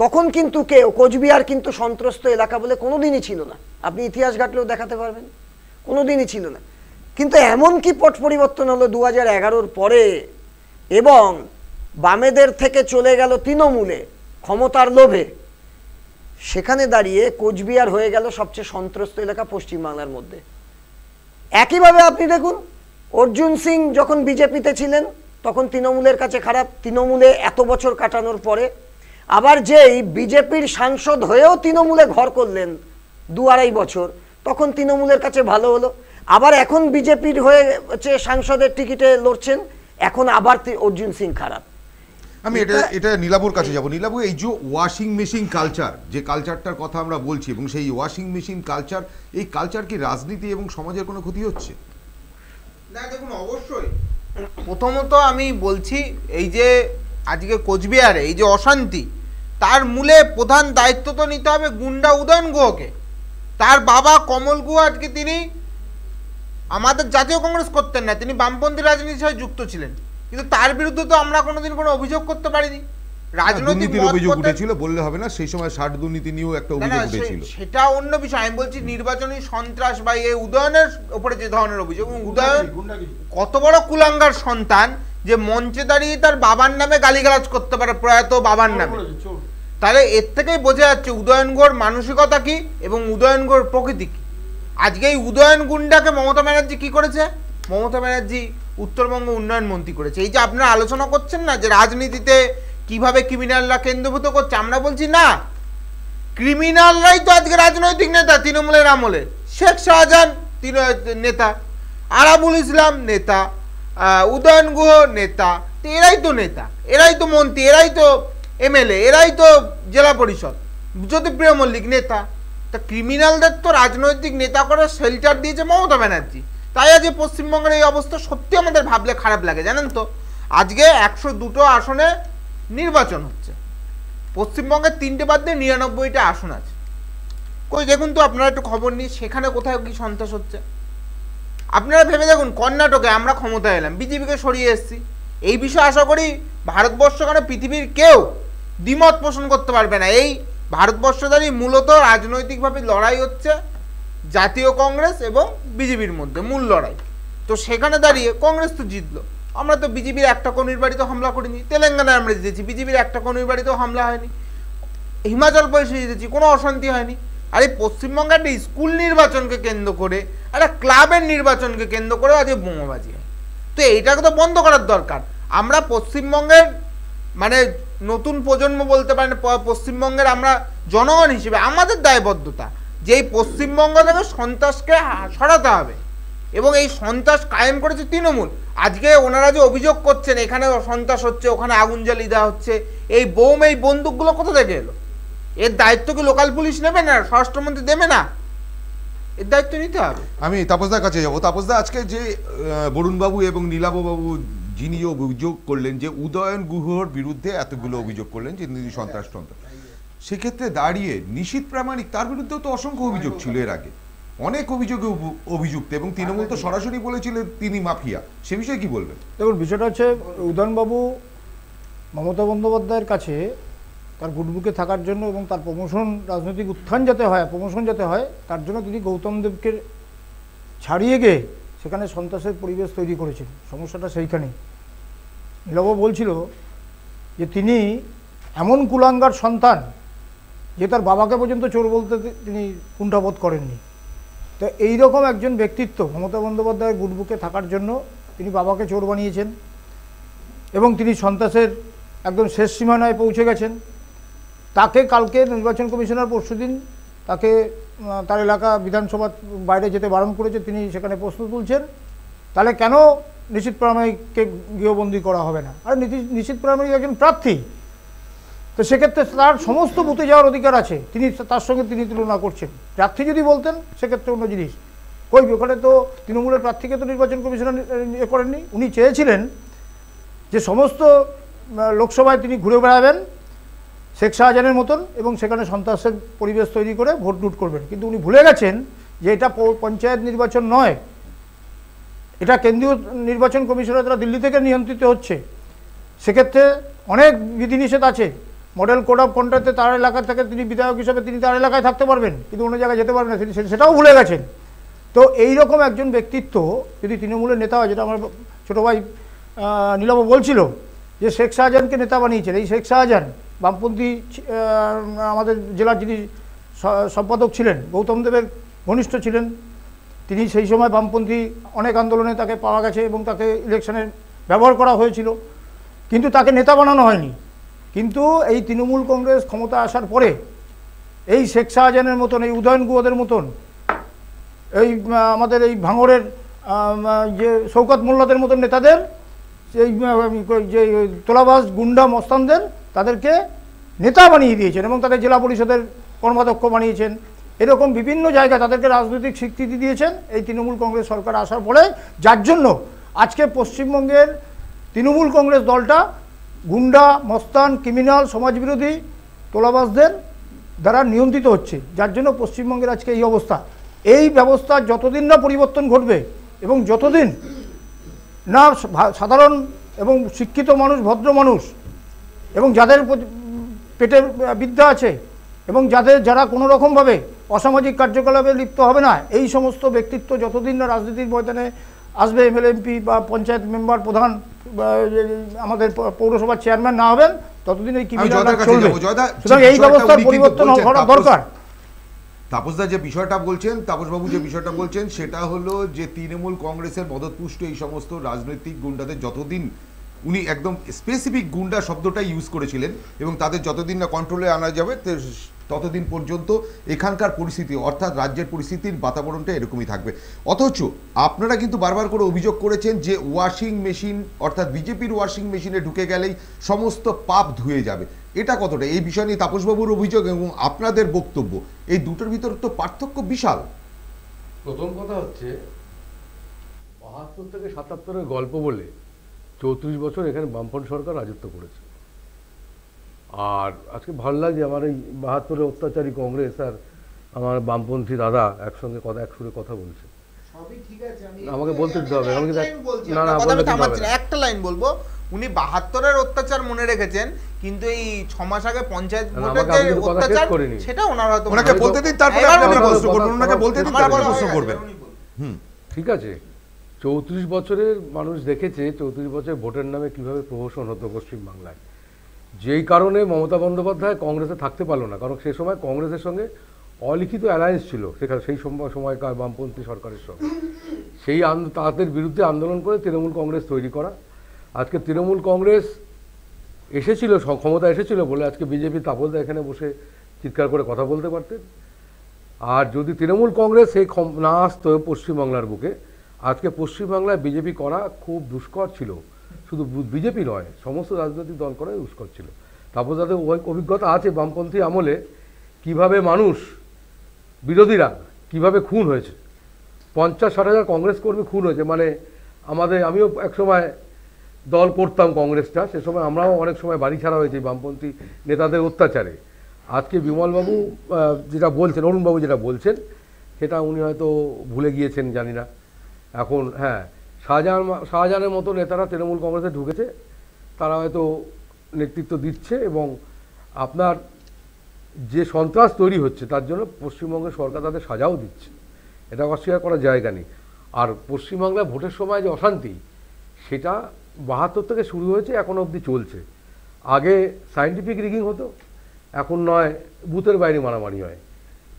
K: তখন কিন্তু কোচবিহার কিন্তু সন্ত্রস্ত এলাকা বলে কোনোদিনই ছিল না, আপনি ইতিহাস ঘাটলেও দেখাতে পারবেন, কোনোদিনই ছিল না। কিন্তু এমন কি পট পরিবর্তন হলো 2011-র পরে, এবং বামেদের থেকে চলে গেল তৃণমূলে ক্ষমতার লোভে, সেখানে দাঁড়িয়ে কোচবিহার হয়ে গেল সবচেয়ে সন্ত্রস্ত এলাকা পশ্চিমবাংলার মধ্যে। একইভাবে আপনি দেখুন অর্জুন সিং যখন বিজেপিতে ছিলেন তখন তৃণমূলের কাছে খারাপ, তৃণমূলে এত বছর কাটানোর পরে আবার যেই বিজেপির সাংসদ হয়েও তৃণমূলে ঘর করলেন 2-2.5 বছর, তখন তৃণমূলের কাছে ভালো হলো। আবার এখন বিজেপির হয়ে সাংসদের টিকিটে লড়ছেন, এখন আবার অর্জুন সিং খারাপ।
A: আমি এটা নীলাবুর কাছে যাব। নীলাবু, এই যে ওয়াশিং মেশিন কালচার, যে কালচারটার কথা আমরা বলছি, এবং সেই ওয়াশিং মেশিন কালচার, এই কালচার কি রাজনীতি এবং সমাজের কোনো ক্ষতি হচ্ছে?
F: না দেখুন, অবশ্যই। প্রথমত আমি বলছি এই যে আজকে কোচবিহারে এই যে অশান্তি, তার মূলে প্রধান দায়িত্ব তো নিতে হবে গুন্ডা উদয়ন গুহকে। তার বাবা কমল গুহ আজকে তিনি আমাদের জাতীয় কংগ্রেস করতেন না, তিনি বামপন্থী রাজনীতির সাথে যুক্ত ছিলেন, কিন্তু তার বিরুদ্ধে তো আমরা কোনোদিন কোনো অভিযোগ করতে পারিনি। রাজনৈতিক
A: অভিযোগ উঠেছিল বললে হবে না, সেই সময় ষাট দুর্নীতি নিয়েও একটা অভিযোগ উঠেছিল,
F: সেটা অন্য বিষয়। আমি বলছি নির্বাচনী সন্ত্রাস বা এই উদয়নের উপরে যে ধরনের অভিযোগ, উদয়ন কত বড় কুলাঙ্গার সন্তান যে মঞ্চে দাঁড়িয়ে তার বাবার নামে গালিগালাজ করতে পারে, প্রয়াত বাবার নামে। তাহলে এর থেকেই বোঝা যাচ্ছে উদয়ন গুহর মানসিকতা কি এবং উদয়ন গুহর প্রকৃতি কি। আজকে এই উদয়ন গুন্ডাকে মমতা ব্যানার্জি কি করেছে? মমতা ব্যানার্জি উত্তরবঙ্গ উন্নয়ন মন্ত্রী করেছে। এই যে আপনারা আলোচনা করছেন না যে রাজনীতিতে কিভাবে ক্রিমিনালরা কেন্দ্রভূত করছে, আমরা বলছি না, ক্রিমিনালরাই তো আজকে রাজনৈতিক নেতা। তৃণমূলের আমলে শেখ শাহজাহান নেতা, আরাবুল ইসলাম নেতা, উদয়ন গুহ নেতা, এরাই তো নেতা, এরাই তো মন্ত্রী, এরাই তো এমএলএ, এরাই তো জেলা পরিষদ। জ্যোতিপ্রিয় মল্লিক নেতা। তা ক্রিমিনালদের তো রাজনৈতিক নেতা করে শেল্টার দিয়েছে মমতা ব্যানার্জি। তাই আজকে পশ্চিমবঙ্গের এই অবস্থা সত্যি আমাদের ভাবলে খারাপ লাগে। জানেন তো, আজকে 102টো আসনে নির্বাচন হচ্ছে, পশ্চিমবঙ্গের 3টে বাদ দিয়ে 99টা আসন আছে। কই দেখুন তো আপনারা একটু খবর নিই সেখানে কোথায় কি সন্ত্রাস হচ্ছে। আপনারা ভেবে দেখুন, কর্ণাটকে আমরা ক্ষমতায় এলাম, বিজেপিকে সরিয়ে এসেছি, এই বিষয়ে আশা করি ভারতবর্ষ কেন পৃথিবীর কেউ দ্বিমত পোষণ করতে পারবে না। এই ভারতবর্ষ দাঁড়িয়ে মূলত রাজনৈতিকভাবে লড়াই হচ্ছে জাতীয় কংগ্রেস এবং বিজেপির মধ্যে, মূল লড়াই। তো সেখানে দাঁড়িয়ে কংগ্রেস তো জিতলো, আমরা তো বিজেপির একটা কর্মীর বাড়িতে হামলা করিনি। তেলেঙ্গানায় আমরা জিতেছি, বিজেপির একটা কর্মীর বাড়িতেও হামলা হয়নি। হিমাচল প্রদেশে জিতেছি, কোনো অশান্তি হয়নি। আর এই পশ্চিমবঙ্গে একটা স্কুল নির্বাচনকে কেন্দ্র করে, একটা ক্লাবের নির্বাচনকে কেন্দ্র করে আজকে বোমাবাজি হয়। তো এইটাকে তো বন্ধ করার দরকার। আমরা পশ্চিমবঙ্গের মানে নতুন প্রজন্ম বলতে পারেন, পশ্চিমবঙ্গের আমরা জনগণ হিসেবে আমাদের দায়বদ্ধতা যে এই পশ্চিমবঙ্গ থেকে সন্ত্রাসকে সরাতে হবে, এবং এই সন্ত্রাস কায়েম করেছে তৃণমূল। আজকে ওনারা যে অভিযোগ করছেন এখানে সন্ত্রাস হচ্ছে, ওখানে আগুন জ্বালিয়ে দেওয়া হচ্ছে, এই বোম এই বন্দুকগুলো কোথা থেকে এলো? এর দায়িত্ব কি লোকাল পুলিশ নেবে না? স্বরাষ্ট্রমন্ত্রী দেবে না? এর দায়িত্ব নিতে হবে।
A: আমি তাপসদার কাছে যাবো। তাপসদা, আজকে যে বরুণবাবু এবং নীলাববাবু যিনি অভিযোগ করলেন যে উদয়ন গুহর বিরুদ্ধে এতগুলো অভিযোগ করলেন যে তিনি সন্ত্রাস, সেক্ষেত্রে দাঁড়িয়ে নিশীথ প্রামাণিক তার বিরুদ্ধেও তো অসংখ্য অভিযোগ ছিল এর আগে, অনেক অভিযোগে অভিযুক্ত, এবং তৃণমূল তো সরাসরি বলেছিলেন তিনি মাফিয়া। সে বিষয়ে কি বলবেন?
C: দেখুন, বিষয়টা হচ্ছে উদয়নবাবু মমতা বন্দ্যোপাধ্যায়ের কাছে তার গুডবুকে থাকার জন্য এবং তার প্রমোশন, রাজনৈতিক উত্থান যাতে হয়, প্রমোশন যাতে হয়, তার জন্য তিনি গৌতম দেবকে ছাড়িয়ে গিয়ে সেখানে সন্ত্রাসের পরিবেশ তৈরি করেছেন। সমস্যাটা সেইখানেই। নীলবাবু বলছিল যে তিনি এমন কুলাঙ্গার সন্তান যে তার বাবাকে পর্যন্ত চোর বলতে তিনি কুণ্ঠাবোধ করেননি। তো এইরকম একজন ব্যক্তিত্ব মমতা বন্দ্যোপাধ্যায়ের গুডবুকে থাকার জন্য তিনি বাবাকে চোর বানিয়েছেন এবং তিনি সন্ত্রাসের একদম শেষ সীমানায় পৌঁছে গেছেন। তাকে কালকে নির্বাচন কমিশনার পরশুদিন তাকে তার এলাকা বিধানসভার বাইরে যেতে বারণ করেছে, তিনি সেখানে প্রশ্ন তুলছেন তাহলে কেন নিশীথ প্রামাণিককে গৃহবন্দী করা হবে না? আর নিশীথ প্রামাণিক একজন প্রার্থী, তো সেক্ষেত্রে তার সমস্ত বুথে যাওয়ার অধিকার আছে, তিনি তার সঙ্গে তিনি তুলনা করছেন। প্রার্থী যদি বলতেন সেক্ষেত্রে অন্য জিনিস। কই ওখানে তো তৃণমূলের প্রার্থীকে তো নির্বাচন কমিশনার করেননি। উনি চেয়েছিলেন যে সমস্ত লোকসভায় তিনি ঘুরে বেড়াবেন শেখ শাহজাহানের মতন এবং সেখানে সন্ত্রাসের পরিবেশ তৈরি করে ভোট লুট করবেন, কিন্তু উনি ভুলে গেছেন যে এটা পঞ্চায়েত নির্বাচন নয়, এটা কেন্দ্রীয় নির্বাচন কমিশনের দ্বারা দিল্লি থেকে নিয়ন্ত্রিত হচ্ছে। সেক্ষেত্রে অনেক বিধিনিষেধ আছে। মডেল কোড অফ কন্ডাক্টে তার এলাকা থেকে তিনি বিধায়ক হিসেবে তিনি তার এলাকায় থাকতে পারবেন, কিন্তু অন্য জায়গায় যেতে পারবেন না, তিনি সেটাও ভুলে গেছেন। তো এইরকম একজন ব্যক্তিত্ব যদি তৃণমূলের নেতা হয়, যেটা আমার ছোটো ভাই নীলবাবু বলছিল যে শেখ শাহজাহানকে নেতা বানিয়েছেন, এই শেখ শাহজাহান বামপন্থী আমাদের জেলার যিনি সম্পাদক ছিলেন, গৌতম দেবের ঘনিষ্ঠ ছিলেন, তিনি সেই সময় বামপন্থী অনেক আন্দোলনে তাকে পাওয়া গেছে এবং তাকে ইলেকশনে ব্যবহার করা হয়েছিল, কিন্তু তাকে নেতা বানানো হয়নি। কিন্তু এই তৃণমূল কংগ্রেস ক্ষমতা আসার পরে এই শেখ শাহজাহানের মতন, এই উদয়ন গুহদের মতন, এই আমাদের এই ভাঙড়ের যে শওকত মোল্লাদের মতন নেতাদের, এই যে তোলাবাজ গুন্ডা মস্তানদের, তাদেরকে নেতা বানিয়ে দিয়েছেন এবং তাদের জেলা পরিষদের কর্মাধ্যক্ষ বানিয়েছেন। এরকম বিভিন্ন জায়গায় তাদেরকে রাজনৈতিক স্বীকৃতি দিয়েছেন এই তৃণমূল কংগ্রেস সরকার আসার পরে, যার জন্য আজকে পশ্চিমবঙ্গের তৃণমূল কংগ্রেস দলটা গুন্ডা মস্তান ক্রিমিনাল সমাজবিরোধী তোলাবাজদের দ্বারা নিয়ন্ত্রিত হচ্ছে, যার জন্য পশ্চিমবঙ্গের আজকে এই অবস্থা। এই ব্যবস্থা যতদিন না পরিবর্তন ঘটবে এবং যতদিন না সাধারণ এবং শিক্ষিত মানুষ, ভদ্র মানুষ এবং যাদের পেটে বিদ্যা আছে এবং যারা কোনো রকমভাবে অসামাজিক কার্যকলাপে লিপ্ত হবে না, এই সমস্ত ব্যক্তিত্ব যতদিন না রাজনীতির ময়দানে আসবে, এমএলএ এমপি বা পঞ্চায়েত মেম্বার প্রধান বা আমাদের পৌরসভার চেয়ারম্যান না হবেন, ততদিন এই ক্রিমিনালরা চলবে। সুতরাং এই ব্যবস্থার পরিবর্তন হওয়া দরকার।
A: তাপসদা যে বিষয়টা বলছেন, তাপসবাবু যে বিষয়টা বলছেন, সেটা হলো যে তৃণমূল কংগ্রেসের মদতপুষ্ট এই সমস্ত রাজনৈতিক গুন্ডাদের যতদিন, উনি একদম স্পেসিফিক গুন্ডা শব্দটা ইউজ করেছিলেন, এবং তাদের যতদিন না কন্ট্রোলে আনা যাবে ততদিন পর্যন্ত এখানকার পরিস্থিতি, অর্থাৎ রাজ্যের পরিস্থিতির বাতাবরণটা এরকমই থাকবে। অথচ আপনারা কিন্তু বারবার করে অভিযোগ করেছেন যে ওয়াশিং মেশিন, অর্থাৎ বিজেপির ওয়াশিং মেশিনে ঢুকে গেলেই সমস্ত পাপ ধুয়ে যাবে। এটা কতটা, এই বিষয় নিয়ে তাপসবাবুর অভিযোগ এবং আপনাদের বক্তব্য, এই দুটোর ভিতরে তো পার্থক্য বিশাল।
D: প্রথম কথা হচ্ছে ৭২ থেকে ৭৭-এর গল্প বলে ৩৪ বছর এখানে বামফ্রন্ট সরকার রাজত্ব করেছে। আর আজকে ভালো লাগে আমার এই ৭২-এর অত্যাচারী কংগ্রেস আর আমার বামপন্থী দাদা একসঙ্গে একসঙ্গে কথা বলছে।
F: সবই ঠিক আছে, আমি
D: আমাকে বলতে দিতে হবে, আমাকে
F: না না কথা থামাচ্ছি না, একটা লাইন বলবো। উনি 72-এর অত্যাচার মনে রেখেছেন, কিন্তু এই 6 মাস আগে পঞ্চায়েত ভোটের যে অত্যাচার সেটা ওনার হয়তো
A: ওনাকে বলতে দিন, তারপরে আপনি প্রশ্ন করবেন। ওনাকে বলতে দিন, তারপরে প্রশ্ন করবেন।
D: ঠিক আছে, 34 বছরের মানুষ দেখেছে 34 বছর ভোটের নামে কিভাবে প্রহসন হতো পশ্চিমবাংলায়। যেই কারণে মমতা বন্দ্যোপাধ্যায় কংগ্রেসে থাকতে পারলো না, কারণ সে সময় কংগ্রেসের সঙ্গে অলিখিত অ্যালায়েন্স ছিল সেখানে, সেই সময়কার বামপন্থী সরকারের সঙ্গে। সেই তাদের বিরুদ্ধে আন্দোলন করে তৃণমূল কংগ্রেস তৈরি করা। আজকে তৃণমূল কংগ্রেস এসেছিল, ক্ষমতা এসেছিল বলে আজকে বিজেপি তাপসদা এখানে বসে চিৎকার করে কথা বলতে পারতেন। আর যদি তৃণমূল কংগ্রেস সেই না আসতো পশ্চিমবাংলার বুকে, আজকে পশ্চিমবাংলায় বিজেপি করা খুব দুষ্কর ছিল। শুধু বিজেপি নয়, সমস্ত রাজনৈতিক দল করাই দুষ্কর ছিল। তাপসদাদের অভিজ্ঞতা আছে বামপন্থী আমলে কিভাবে মানুষ, বিরোধীরা কিভাবে খুন হয়েছে। 50-60 হাজার কংগ্রেস কর্মী খুন হয়েছে। মানে আমিও একসময় দল করতাম কংগ্রেসটা, সে সময় আমরাও অনেক সময় বাড়ি ছাড়া হয়েছে বামপন্থী নেতাদের অত্যাচারে। আজকে বিমলবাবু যেটা বলছেন, অরুণবাবু যেটা বলছেন, সেটা উনি হয়তো ভুলে গিয়েছেন জানি না। এখন হ্যাঁ, শাহজাহানের মতো নেতারা তৃণমূল কংগ্রেসে ঢুকেছে, তারা হয়তো নেতৃত্ব দিচ্ছে এবং আপনার যে সন্ত্রাস তৈরি হচ্ছে তার জন্য পশ্চিমবঙ্গের সরকার তাদের সাজাও দিচ্ছে, এটা অস্বীকার করার জায়গা নেই। আর পশ্চিমবাংলায় ভোটের সময় যে অশান্তি, সেটা 72 থেকে শুরু হয়েছে, এখনও অবধি চলছে। আগে সায়েন্টিফিক রিগিং হতো, এখন নয় বুথের বাইরে মারামারি হয়।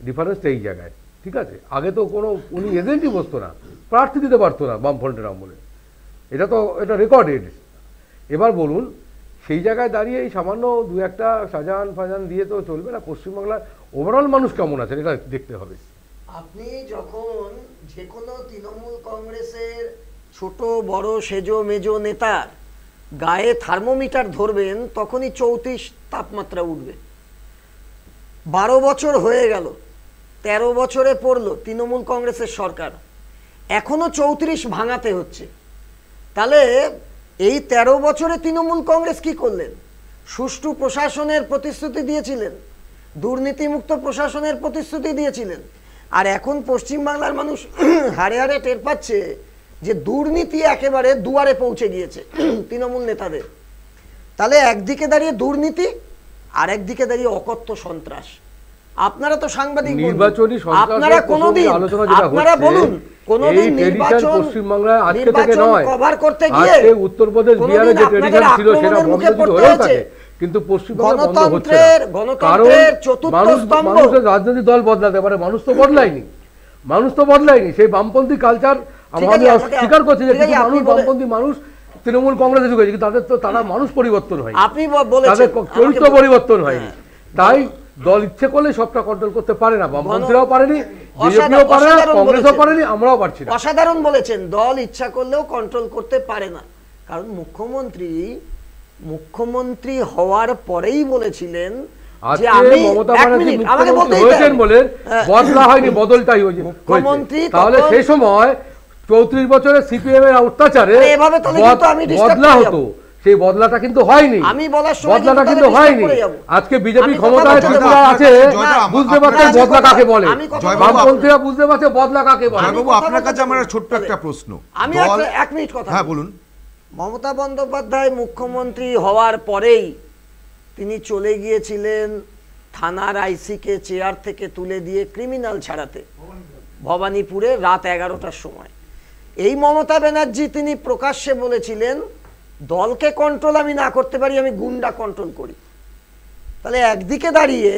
D: ডিফারেন্সটা এই জায়গায়, ঠিক আছে? আগে তো কোনো উনি এজেন্টই বসতো না, প্রার্থী দিতে পারতো না বামফ্রন্টের আমলে, এটা রেকর্ডেড। এবার বলুন, সেই জায়গায় দাঁড়িয়ে এই সামান্য 2-1টা শাহজাহান দিয়ে তো চলবে না। পশ্চিমবাংলার ওভারঅল মানুষ কেমন আছে এটা দেখতে হবে।
K: আপনি যখন যে কোনো তৃণমূল কংগ্রেসের ছোট বড় সেজো মেজো নেতার গায়ে থার্মোমিটার ধরবেন, তখনই 34 তাপমাত্রা উঠবে। 12 বছর হয়ে গেল, 13 বছরে পড়লো তৃণমূল কংগ্রেসের সরকার, এখনো 34 ভাঙাতে হচ্ছে। তাহলে এই 13 বছরে তৃণমূল কংগ্রেস কি করলেন? সুষ্ঠু প্রশাসনের প্রতিশ্রুতি দিয়েছিলেন, দুর্নীতিমুক্ত প্রশাসনের প্রতিশ্রুতি দিয়েছিলেন। আর এখন পশ্চিমবাংলার মানুষ হাড়ে হাড়ে টের পাচ্ছে যে দুর্নীতি একেবারে দুয়ারে পৌঁছে গিয়েছে তৃণমূল নেতাদের। তাহলে একদিকে দাঁড়িয়ে দুর্নীতি, আর একদিকে দাঁড়িয়ে অকথ্য সন্ত্রাস। আপনারা তো সাংবাদিক,
D: নির্বাচনী
K: আপনারা কোনোদিন আপনারা বলুন কোনোদিন নির্বাচন
D: পশ্চিমবাংলায় আজকে থেকে নয়,
K: কভার করতে গিয়ে
D: আজকে উত্তরপ্রদেশ বিহারে যে ট্রেডিশন ছিল সেটা বন্ধ হয়ে থাকে, কিন্তু পশ্চিমবঙ্গে বন্ধ হচ্ছে না। কারণ মানুষের রাজনৈতিক দল বদলাতে পারে, মানুষ তো বদলায়নি। সেই বামপন্থী কালচার আমি স্বীকার করছি যে কিছু মানুষ, বামপন্থী মানুষ তৃণমূল কংগ্রেসে ঢুকেছে, কিন্তু তারা মানুষ পরিবর্তন হয়নি, তাদের চরিত্র পরিবর্তন হয়নি। তাই দল ইচ্ছে করলে সবটা কন্ট্রোল করতে পারে না, বামপন্থীরাও পারেনি, বিজেপিও পারে না, কংগ্রেসও পারেনি, আমরাও পারছি না।
K: অসাধারণ বলেছেন, দল ইচ্ছা করলেও কন্ট্রোল করতে পারে না। কারণ মুখ্যমন্ত্রী হওয়ার পরেই বলেছিলেন যে আমি
D: মমতা ব্যানার্জি মুখ্যমন্ত্রী হয়েছেন বলে বদলা হয়নি, বদলটাই হয়েছে। তাহলে সেই সময় 34 বছরের সিপিএম এর অত্যাচারে বদলা হতো, সেই বদলাটা কিন্তু হয়নি, বদলাটা কিন্তু হয়নি। আজকে বিজেপি ক্ষমতায় আছে, বুঝতে পারছে বদলা কাকে বলে, বামপন্থীরা বুঝতে পারছে বদলা কাকে বলে।
A: বাবু, আপনার কাছে আমার ছোট্ট একটা প্রশ্ন,
K: আমি 1 মিনিট কথা,
A: হ্যাঁ বলুন।
K: মমতা বন্দ্যোপাধ্যায় মুখ্যমন্ত্রী হওয়ার পরেই তিনি চলে গিয়েছিলেন থানার আইসিকে চেয়ার থেকে তুলে দিয়ে ক্রিমিনাল ছাড়াতে ভবানীপুরে রাত 11টার সময়। এই মমতা ব্যানার্জি তিনি প্রকাশ্যে বলেছিলেন দলকে কন্ট্রোল আমি না করতে পারি, আমি গুন্ডা কন্ট্রোল করি। তাহলে একদিকে দাঁড়িয়ে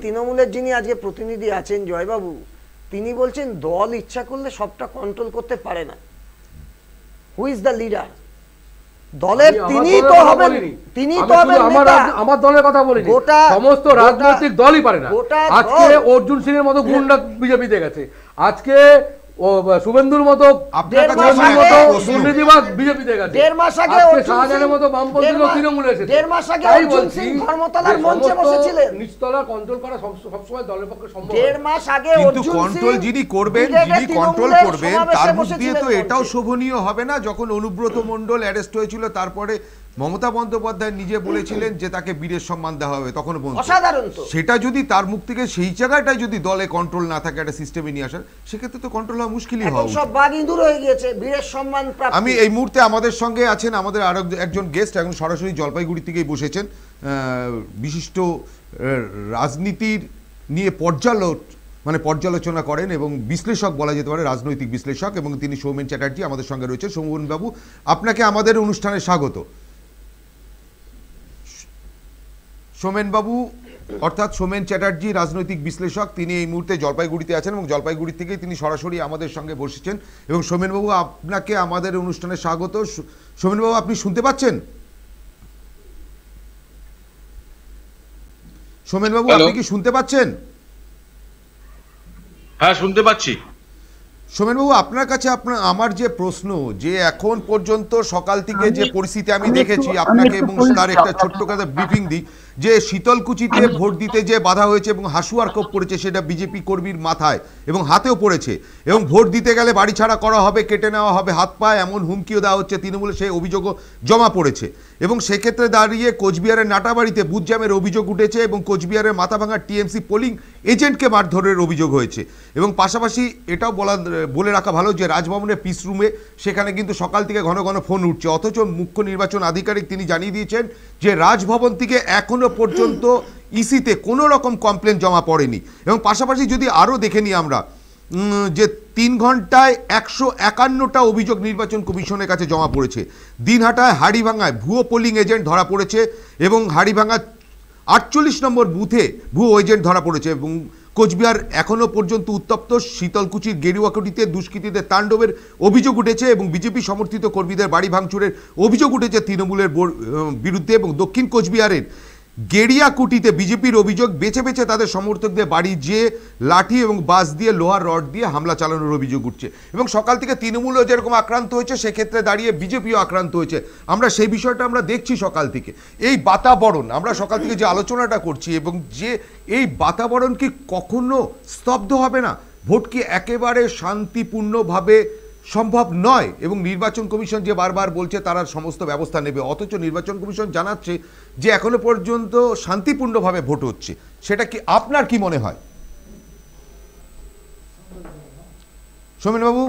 K: তৃণমূলের যিনি আজকে প্রতিনিধি আছেন জয়বাবু, তিনি বলছেন দল ইচ্ছা করলে সবটা কন্ট্রোল করতে পারে না। Who is the leader? দলের তিনি তো হবেন, তিনি তো হবেন নেতা।
D: আমার দলের কথা বলিনি, সমস্ত রাজনৈতিক দলই পারে না। আজকে অর্জুন সিং এর মতো গুন্ডা বিজেপিতে গেছে, আজকে শুভেন্দুর মতো দুর্নীতিবাদ বিজেপিতে গেছে, শাহজাহানের মতো বামপন্থী তৃণমূলে এসেছে। তাই বলছি নিচতলা কন্ট্রোল করা সবসময় দলের পক্ষে সম্ভব।
A: কিন্তু কন্ট্রোল যিনি করবেন, তার মধ্যে তো এটাও শোভনীয় হবে না। যখন অনুব্রত মণ্ডল অ্যারেস্ট হয়েছিল, তারপরে মমতা বন্দ্যোপাধ্যায় নিজে বলেছিলেন যে তাকে বীরের সম্মান দেওয়া হবে, তখন
K: অসাধারণ তো।
A: সেটা যদি তার মুখ থেকে সেই জায়গাটায় যদি দলে কন্ট্রোল না থাকে, একটা সিস্টেমে নিয়ে আসার, সেক্ষেত্রে তো কন্ট্রোল হওয়া মুশকিলই
K: এখন
A: হওয়া
K: সব বাঘ ইঁদুর হয়ে গিয়েছে, বীরের সম্মান প্রাপ্তি।
A: আমি এই মুহূর্তে আমাদের সঙ্গে আছেন আমাদের আরো একজন গেস্ট, এখন সরাসরি জলপাইগুড়ি থেকেই বসেছেন, বিশিষ্ট রাজনীতির নিয়ে পর্যালোচনা করেন এবং বিশ্লেষক বলা যেতে পারে, রাজনৈতিক বিশ্লেষক, এবং তিনি সৌমেন চ্যাটার্জি আমাদের সঙ্গে রয়েছে। সৌমেন বাবু, আপনাকে আমাদের অনুষ্ঠানে স্বাগত। সৌমেন বাবু অর্থাৎ সৌমেন চ্যাটার্জি, রাজনৈতিক বিশ্লেষক, তিনি এই মুহূর্তে জলপাইগুড়িতে আছেন এবং জলপাইগুড়ি থেকেই তিনি সরাসরি আমাদের সঙ্গে বসেছেন। এবং সৌমেন বাবু, আপনাকে আমাদের অনুষ্ঠানে স্বাগত। সৌমেন বাবু, আপনি শুনতে পাচ্ছেন? সৌমেন বাবু, আপনি কি শুনতে পাচ্ছেন?
L: হ্যাঁ, শুনতে পাচ্ছি।
A: সৌমেনবাবু, আপনার কাছে আমার যে প্রশ্ন, যে এখন পর্যন্ত সকাল থেকে যে পরিস্থিতি আমি দেখেছি আপনাকে, এবং তার একটা ছোট্ট কথা ব্রিফিং দিই, যে শীতলকুচিতে ভোট দিতে যে বাধা হয়েছে এবং হাসুয়ার কোপ পড়েছে, সেটা বিজেপি কর্মীর মাথায় এবং হাতেও পড়েছে, এবং ভোট দিতে গেলে বাড়ি ছাড়া করা হবে, কেটে নেওয়া হবে হাত পায়ে, এমন হুমকিও দেওয়া হচ্ছে তৃণমূলে, সেই অভিযোগও জমা পড়েছে। এবং সেক্ষেত্রে দাঁড়িয়ে কোচবিহারের নাটাবাড়িতে বুথ জ্যামের অভিযোগ উঠেছে এবং কোচবিহারের মাথাভাঙা টিএমসি পোলিং এজেন্টকে মারধরের অভিযোগ হয়েছে। এবং পাশাপাশি এটাও বলে রাখা ভালো যে রাজভবনের পিস রুমে সেখানে কিন্তু সকাল থেকে ঘন ঘন ফোন উঠছে, অথচ মুখ্য নির্বাচন আধিকারিক তিনি জানিয়ে দিয়েছেন যে রাজভবন থেকে এখনো পর্যন্ত ইসিতে কোনো রকম কমপ্লেন জমা পড়েনি। এবং পাশাপাশি যদি আরও দেখে নিই আমরা, যে 3 ঘন্টায় 151টা অভিযোগ নির্বাচন কমিশনের কাছে জমা পড়েছে। দিনহাটায় হাড়িভাঙায় ভুয়ো পোলিং এজেন্ট ধরা পড়েছে এবং হাড়িভাঙা 48 নম্বর বুথে ভুয়ো এজেন্ট ধরা পড়েছে। এবং কোচবিহার এখনও পর্যন্ত উত্তপ্ত, শীতলকুচির গেরুয়াকুটিতে দুষ্কৃতীদের তাণ্ডবের অভিযোগ উঠেছে এবং বিজেপি সমর্থিত কর্মীদের বাড়ি ভাঙচুরের অভিযোগ উঠেছে তৃণমূলের বিরুদ্ধে। এবং দক্ষিণ কোচবিহারের গেরিয়াকুটিতে বিজেপির অভিযোগ, বেছে বেছে তাদের সমর্থকদের বাড়ি যেয়ে লাঠি এবং বাস দিয়ে, লোহার রড দিয়ে হামলা চালানোর অভিযোগ উঠছে। এবং সকাল থেকে তৃণমূলও যেরকম আক্রান্ত হয়েছে, সেক্ষেত্রে দাঁড়িয়ে বিজেপিও আক্রান্ত হয়েছে। আমরা সেই বিষয়টা আমরা দেখছি সকাল থেকে। এই বাতাবরণ, আমরা সকাল থেকে যে আলোচনাটা করছি, এবং যে এই বাতাবরণ কি কখনো স্তব্ধ হবে না? ভোট কি একেবারে শান্তিপূর্ণভাবে সম্ভব নয়? এবং নির্বাচন কমিশন যে বারবার বলছে তারা সমস্ত ব্যবস্থা নেবে, অথচ নির্বাচন কমিশন জানাচ্ছে যে এখনো পর্যন্ত শান্তিপূর্ণভাবে ভোট হচ্ছে। সেটা কি আপনার কি মনে হয় সৌমেনবাবু?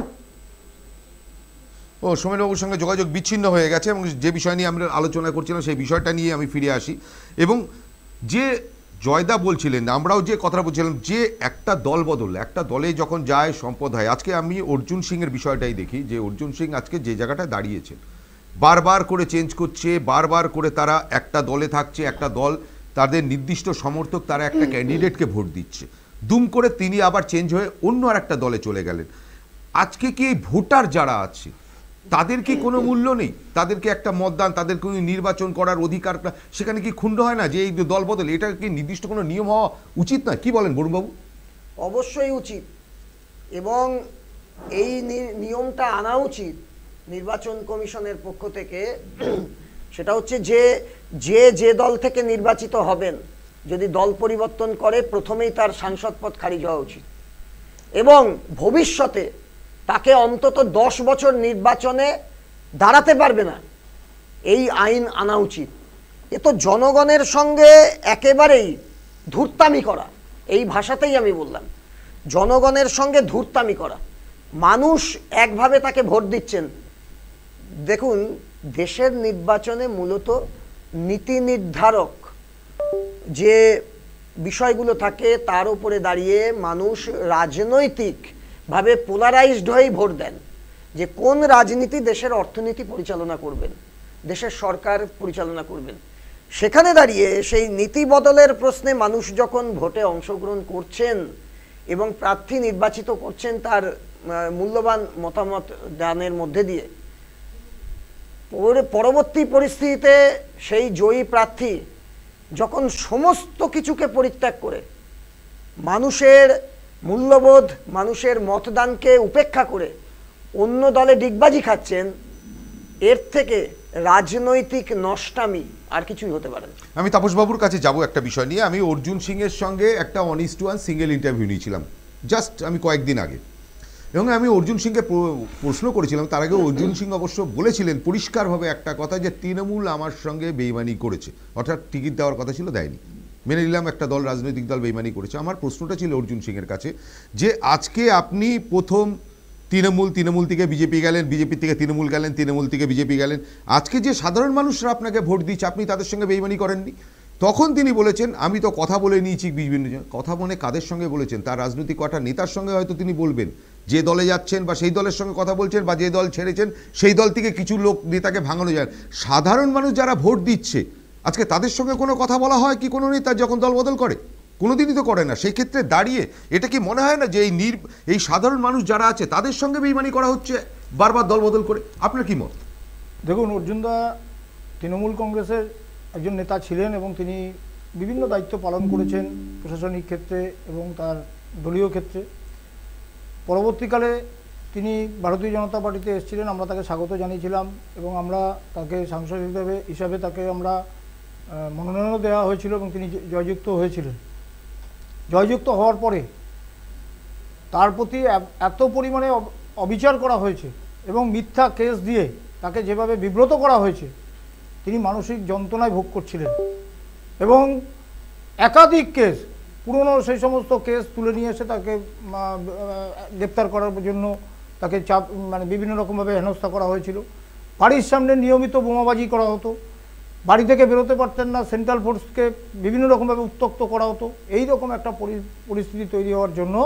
A: সৌমেনবাবুর সঙ্গে যোগাযোগ বিচ্ছিন্ন হয়ে গেছে, এবং যে বিষয় নিয়ে আমরা আলোচনা করছিলাম সেই বিষয়টা নিয়ে আমি ফিরে আসি। এবং যে জয়দা বলছিলেন, আমরাও যে কথা বলছিলাম, যে একটা দল বদল, একটা দলে যখন যায় সম্পদ হয়। আজকে আমি অর্জুন সিংয়ের বিষয়টাই দেখি, যে অর্জুন সিং আজকে যে জায়গাটায় দাঁড়িয়েছেন, বারবার করে চেঞ্জ করছে, বারবার করে তারা একটা দলে থাকছে, একটা দল তাদের নির্দিষ্ট সমর্থক, তারা একটা ক্যান্ডিডেটকে ভোট দিচ্ছে, দুম করে তিনি আবার চেঞ্জ হয়ে অন্য আর একটা দলে চলে গেলেন। আজকে কি এই ভোটার যারা আছে তাদের কি কোনো মূল্য নেই? তাদেরকে একটা মতদান, তাদের কোনো নির্বাচন করার অধিকার, সেখানে কি ক্ষুণ্ণ হয় না যে এই দল বদল? এটা কি নির্দিষ্ট কোনো নিয়ম হওয়া উচিত না? কি বলেন বরুণবাবু?
K: অবশ্যই উচিত, এবং এই নিয়মটা আনা উচিত নির্বাচন কমিশনের পক্ষ থেকে। সেটা হচ্ছে যে দল থেকে নির্বাচিত হবেন, যদি দল পরিবর্তন করে, প্রথমেই তার সাংসদ পদ খারিজ হওয়া উচিত, এবং ভবিষ্যতে তাকে অন্তত 10 বছর নির্বাচনে দাঁড়াতে পারবে না, এই আইন আনা উচিত। এ তো জনগণের সঙ্গে একেবারেই ধূর্তামি করা, এই ভাষাতেই আমি বললাম, জনগণের সঙ্গে ধূর্তামি করা। মানুষ একভাবে তাকে ভোট দিচ্ছেন। দেখুন, দেশের নির্বাচনে মূলত নীতি নির্ধারক যে বিষয়গুলো থাকে তার উপরে দাঁড়িয়ে মানুষ রাজনৈতিকভাবে পোলারাইজড হয়েই ভোট দেন, যে কোন রাজনীতি দেশের অর্থনীতি পরিচালনা করবেন, দেশের সরকার পরিচালনা করবেন। সেখানে দাঁড়িয়ে সেই নীতি বদলের প্রশ্নে মানুষ যখন ভোটে অংশগ্রহণ করছেন এবং প্রার্থী নির্বাচিত করছেন তার মূল্যবান মতামত দানের মধ্যে দিয়ে, পরবর্তী পরিস্থিতিতে সেই জয়ী প্রার্থী যখন সমস্ত কিছুকে পরিত্যাগ করে, মানুষের মূল্যবোধ, মানুষের মতদানকে উপেক্ষা করে অন্য দলে ডিগবাজি খাচ্ছেন, এর থেকে রাজনৈতিক নষ্টামি আর কিছুই হতে পারে না।
A: আমি তাপসবাবুর কাছে যাব একটা বিষয় নিয়ে। আমি অর্জুন সিংয়ের সঙ্গে একটা 1:1 সিঙ্গেল ইন্টারভিউ নিয়েছিলাম জাস্ট আমি কয়েকদিন আগে, এবং আমি অর্জুন সিংকে প্রশ্ন করেছিলাম, তার আগে অর্জুন সিং অবশ্য বলেছিলেন পরিষ্কারভাবে একটা কথা, যে তৃণমূল আমার সঙ্গে বেইমানি করেছে, অর্থাৎ টিকিট দেওয়ার কথা ছিল, দেয়নি। মেনে নিলাম একটা দল, রাজনৈতিক দল বেইমানি করেছে। আমার প্রশ্নটা ছিল অর্জুন সিংয়ের কাছে, যে আজকে আপনি প্রথম তৃণমূল থেকে বিজেপি গেলেন, বিজেপি থেকে তৃণমূল গেলেন, তৃণমূল থেকে বিজেপি গেলেন, আজকে যে সাধারণ মানুষরা আপনাকে ভোট দিচ্ছে আপনি তাদের সঙ্গে বেইমানি করেননি। তখন তিনি বলেছেন আমি তো কথা বলে নিয়েছি বিভিন্ন জন। কথা মনে কাদের সঙ্গে বলেছেন? তার রাজনৈতিক কটা নেতার সঙ্গে হয়তো তিনি বলবেন, যে দলে যাচ্ছেন বা সেই দলের সঙ্গে কথা বলছেন, বা যে দল ছেড়েছেন সেই দল থেকে কিছু লোক নেতাকে ভাঙানো যায়। সাধারণ মানুষ যারা ভোট দিচ্ছে আজকে তাদের সঙ্গে কোনো কথা বলা হয় কি কোনো নেতা যখন দল বদল করে? কোনোদিনই তো করে না। সেই ক্ষেত্রে দাঁড়িয়ে এটা কি মনে হয় না যে এই সাধারণ মানুষ যারা আছে তাদের সঙ্গে বেইমানি করা হচ্ছে বারবার দল বদল করে? আপনার কি মত?
C: দেখুন, অর্জুনদা তৃণমূল কংগ্রেসের একজন নেতা ছিলেন এবং তিনি বিভিন্ন দায়িত্ব পালন করেছেন প্রশাসনিক ক্ষেত্রে এবং তার দলীয় ক্ষেত্রে। পরবর্তীকালে তিনি ভারতীয় জনতা পার্টিতে এসেছিলেন, আমরা তাকে স্বাগত জানিয়েছিলাম এবং আমরা তাকে সাংসদ হিসাবে তাকে আমরা মনোনয়নও দেওয়া হয়েছিল এবং তিনি জয়যুক্ত হয়েছিলেন। জয়যুক্ত হওয়ার পরে তার প্রতি এত পরিমাণে অবিচার করা হয়েছে এবং মিথ্যা কেস দিয়ে তাকে যেভাবে বিব্রত করা হয়েছে, তিনি মানসিক যন্ত্রণায় ভোগ করছিলেন এবং একাধিক কেস, পুরনো সেই সমস্ত কেস তুলে নিয়ে এসে তাকে গ্রেপ্তার করার জন্য তাকে চাপ বিভিন্ন রকমভাবে হেনস্থা করা হয়েছিল। বাড়ির সামনে নিয়মিত বোমাবাজি করা হতো, বাড়ি থেকে বেরোতে পারতেন না, সেন্ট্রাল ফোর্সকে বিভিন্ন রকমভাবে উত্ত্যক্ত করা হতো। এই রকম একটা পরিস্থিতি তৈরি হওয়ার জন্য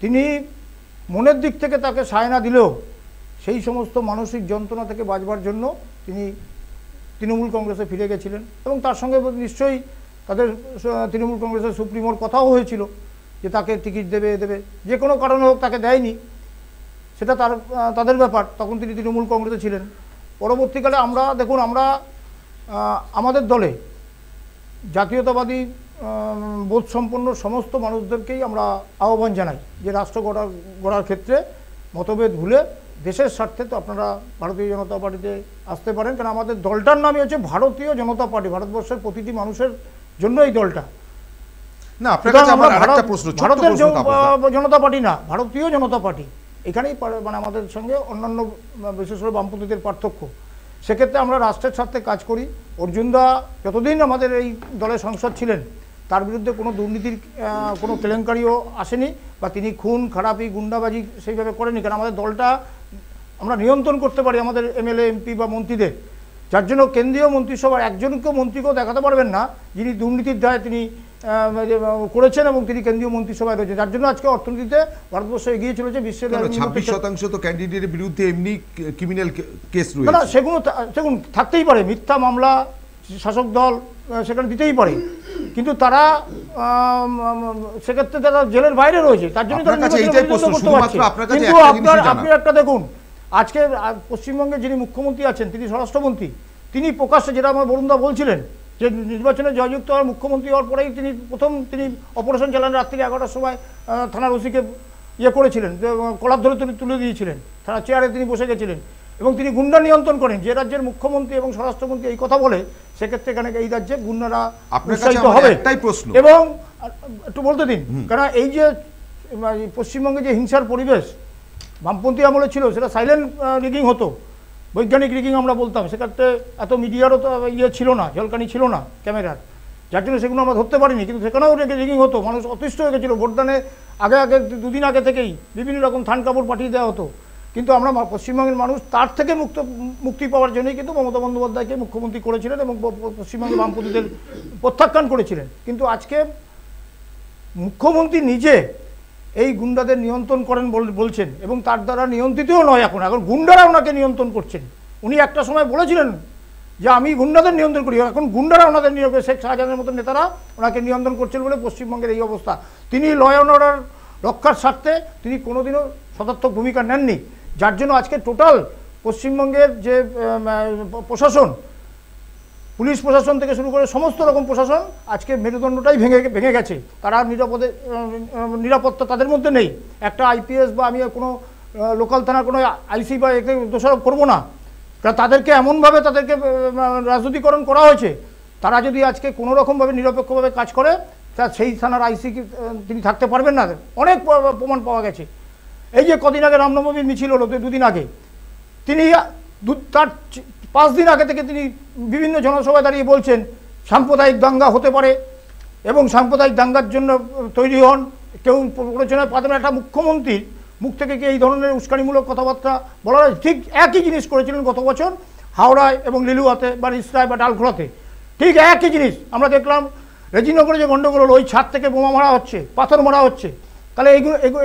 C: তিনি মনের দিক থেকে তাকে সায়না দিলেও সেই সমস্ত মানসিক যন্ত্রণা থেকে বাঁচবার জন্য তিনি তৃণমূল কংগ্রেসে ফিরে গেছিলেন এবং তার সঙ্গে নিশ্চয়ই তাদের তৃণমূল কংগ্রেসের সুপ্রিমোর কথাও হয়েছিল যে তাকে টিকিট দেবে যে কোনো কারণে হোক তাকে দেয়নি, সেটা তাদের ব্যাপার। তখন তিনি তৃণমূল কংগ্রেসে ছিলেন। পরবর্তীকালে আমরা দেখুন, আমরা আমাদের দলে জাতীয়তাবাদী বোধসম্পন্ন সমস্ত মানুষদেরকেই আমরা আহ্বান জানাই যে রাষ্ট্র গড়ার ক্ষেত্রে মতভেদ ভুলে দেশের স্বার্থে তো আপনারা ভারতীয় জনতা পার্টিতে আসতে পারেন। কারণ আমাদের দলটার নামই হচ্ছে ভারতীয় জনতা পার্টি, ভারতবর্ষের প্রতিটি মানুষের জন্য এই দলটা।
A: না, আপনার কাছে আমার আরেকটা প্রশ্ন,
C: ভারতের জনতা পার্টি না, ভারতীয় জনতা পার্টি। এখানেই মানে আমাদের সঙ্গে অন্যান্য বিশেষ করে বামপন্থীদের পার্থক্য। সেক্ষেত্রে আমরা রাষ্ট্রের স্বার্থে কাজ করি। অর্জুনদা যতদিন আমাদের এই দলের সংসদ ছিলেন তার বিরুদ্ধে কোনো দুর্নীতির কোনো কেলেঙ্কারিও আসেনি বা তিনি খুন খারাপি গুন্ডাবাজি সেইভাবে করেনি। কারণ আমাদের দলটা আমরা নিয়ন্ত্রণ করতে পারি আমাদের এমএলএ এমপি বা মন্ত্রীদের, যার জন্য কেন্দ্রীয় মন্ত্রিসভার একজনকেও মন্ত্রীকেও দেখাতে পারবেন না যিনি দুর্নীতির দায়ে তিনি করেছেন এবং তিনি কেন্দ্রীয় মন্ত্রিসভায় রয়েছে, যার জন্য আজকে অর্থনীতিতে ভারতবর্ষ এগিয়ে চলেছে বিশ্বের
A: 26% তো ক্যান্ডিডেটের বিরুদ্ধে এমনি ক্রিমিনাল কেস রয়েছে।
C: না, সেগুলো থাকতেই পারে, মিথ্যা মামলা শাসক দল সেখানে দিতেই পারে, কিন্তু তারা সেক্ষেত্রে তারা জেলের বাইরে রয়েছে, তার জন্য কিন্তু আপনি একটা দেখুন, আজকে পশ্চিমবঙ্গে যিনি মুখ্যমন্ত্রী আছেন তিনি স্বরাষ্ট্রমন্ত্রী, তিনি প্রকাশ্যে, যেটা আমার বরুণদা বলছিলেন যে নির্বাচনে জয়যুক্ত হওয়ার মুখ্যমন্ত্রী হওয়ার পরেই তিনি তিনি অপারেশন চালান, রাত্রি 11টার সময় থানার ওসিকে করেছিলেন, কলার ধরে তুলে দিয়েছিলেন, থানা চেয়ারে তিনি বসে গেছিলেন এবং তিনি গুন্ডা নিয়ন্ত্রণ করেন। যে রাজ্যের মুখ্যমন্ত্রী এবং স্বরাষ্ট্রমন্ত্রী এই কথা বলে, সেক্ষেত্রে এখানে এই রাজ্যে গুন্ডারা উৎসাহিত হবে। এবং একটু বলতে দিন, কারণ এই যে পশ্চিমবঙ্গে যে হিংসার পরিবেশ বামপন্থী আমলে ছিল, সেটা সাইলেন্ট রিগিং হতো, বৈজ্ঞানিক রিগিং আমরা বলতাম, সেক্ষেত্রে এত মিডিয়ারও তো ছিল না, ঝলকানি ছিল না ক্যামেরার, যার জন্য সেগুলো আমরা ধরতে পারিনি, কিন্তু সেখানেও রিগিং হতো, মানুষ অতিষ্ঠ হয়ে গেছিলো। ভোটদানে আগে দুদিন আগে থেকেই বিভিন্ন রকম থান কাপড় পাঠিয়ে দেওয়া হতো, কিন্তু আমরা পশ্চিমবঙ্গের মানুষ তার থেকে মুক্তি পাওয়ার জন্যই কিন্তু মমতা বন্দ্যোপাধ্যায়কে মুখ্যমন্ত্রী করেছিলেন এবং পশ্চিমবঙ্গের বামপন্থীদের প্রত্যাখ্যান করেছিলেন। কিন্তু আজকে মুখ্যমন্ত্রী নিজে এই গুন্ডাদের নিয়ন্ত্রণ করেন বলছেন এবং তার দ্বারা নিয়ন্ত্রিতও নয়, এখন গুন্ডারা ওনাকে নিয়ন্ত্রণ করছেন। উনি একটা সময় বলেছিলেন যে আমি গুন্ডাদের নিয়ন্ত্রণ করি, এখন গুন্ডারা ওনাদের শেখ শাহজাহানের মতো নেতারা ওনাকে নিয়ন্ত্রণ করছেন বলে পশ্চিমবঙ্গের এই অবস্থা। তিনি ল অ্যান্ড অর্ডার রক্ষার স্বার্থে তিনি কোনোদিনও সদর্থক ভূমিকা নেননি, যার জন্য আজকে টোটাল পশ্চিমবঙ্গের যে প্রশাসন, পুলিশ প্রশাসন থেকে শুরু করে সমস্ত রকম প্রশাসন আজকে মেরুদণ্ডটাই ভেঙে গেছে। তারা নিরাপত্তা তাদের মধ্যে নেই। একটা আইপিএস বা আমি কোনো লোকাল থানার কোনো আইসি বা একে দোষারোপ করবো না, কারণ তাদেরকে এমনভাবে তাদেরকে রাজনীতিকরণ করা হয়েছে, তারা যদি আজকে কোনো রকমভাবে নিরপেক্ষভাবে কাজ করে তা সেই থানার আইসি তিনি থাকতে পারবেন না, অনেক প্রমাণ পাওয়া গেছে। এই যে কদিন আগে রামনবমীর মিছিল হলো, দুদিন আগে, তিনি তার 5 দিন আগে থেকে তিনি বিভিন্ন জনসভায় দাঁড়িয়ে বলছেন সাম্প্রদায়িক দাঙ্গা হতে পারে এবং সাম্প্রদায়িক দাঙ্গার জন্য তৈরি হন, কেউ প্ররোচনায় পাবেন। একটা মুখ্যমন্ত্রীর মুখ থেকে কি এই ধরনের উস্কানিমূলক কথাবার্তা বলা হয়? ঠিক একই জিনিস করেছিলেন গত বছর হাওড়ায় এবং লিলুয়াতে বা রিসরায় বা ডালখোলাতে, ঠিক একই জিনিস আমরা দেখলাম। রেজিনগরে যে গণ্ডগোল হলো, ওই ছাদ থেকে বোমা মারা হচ্ছে, পাথর মারা হচ্ছে, তাহলে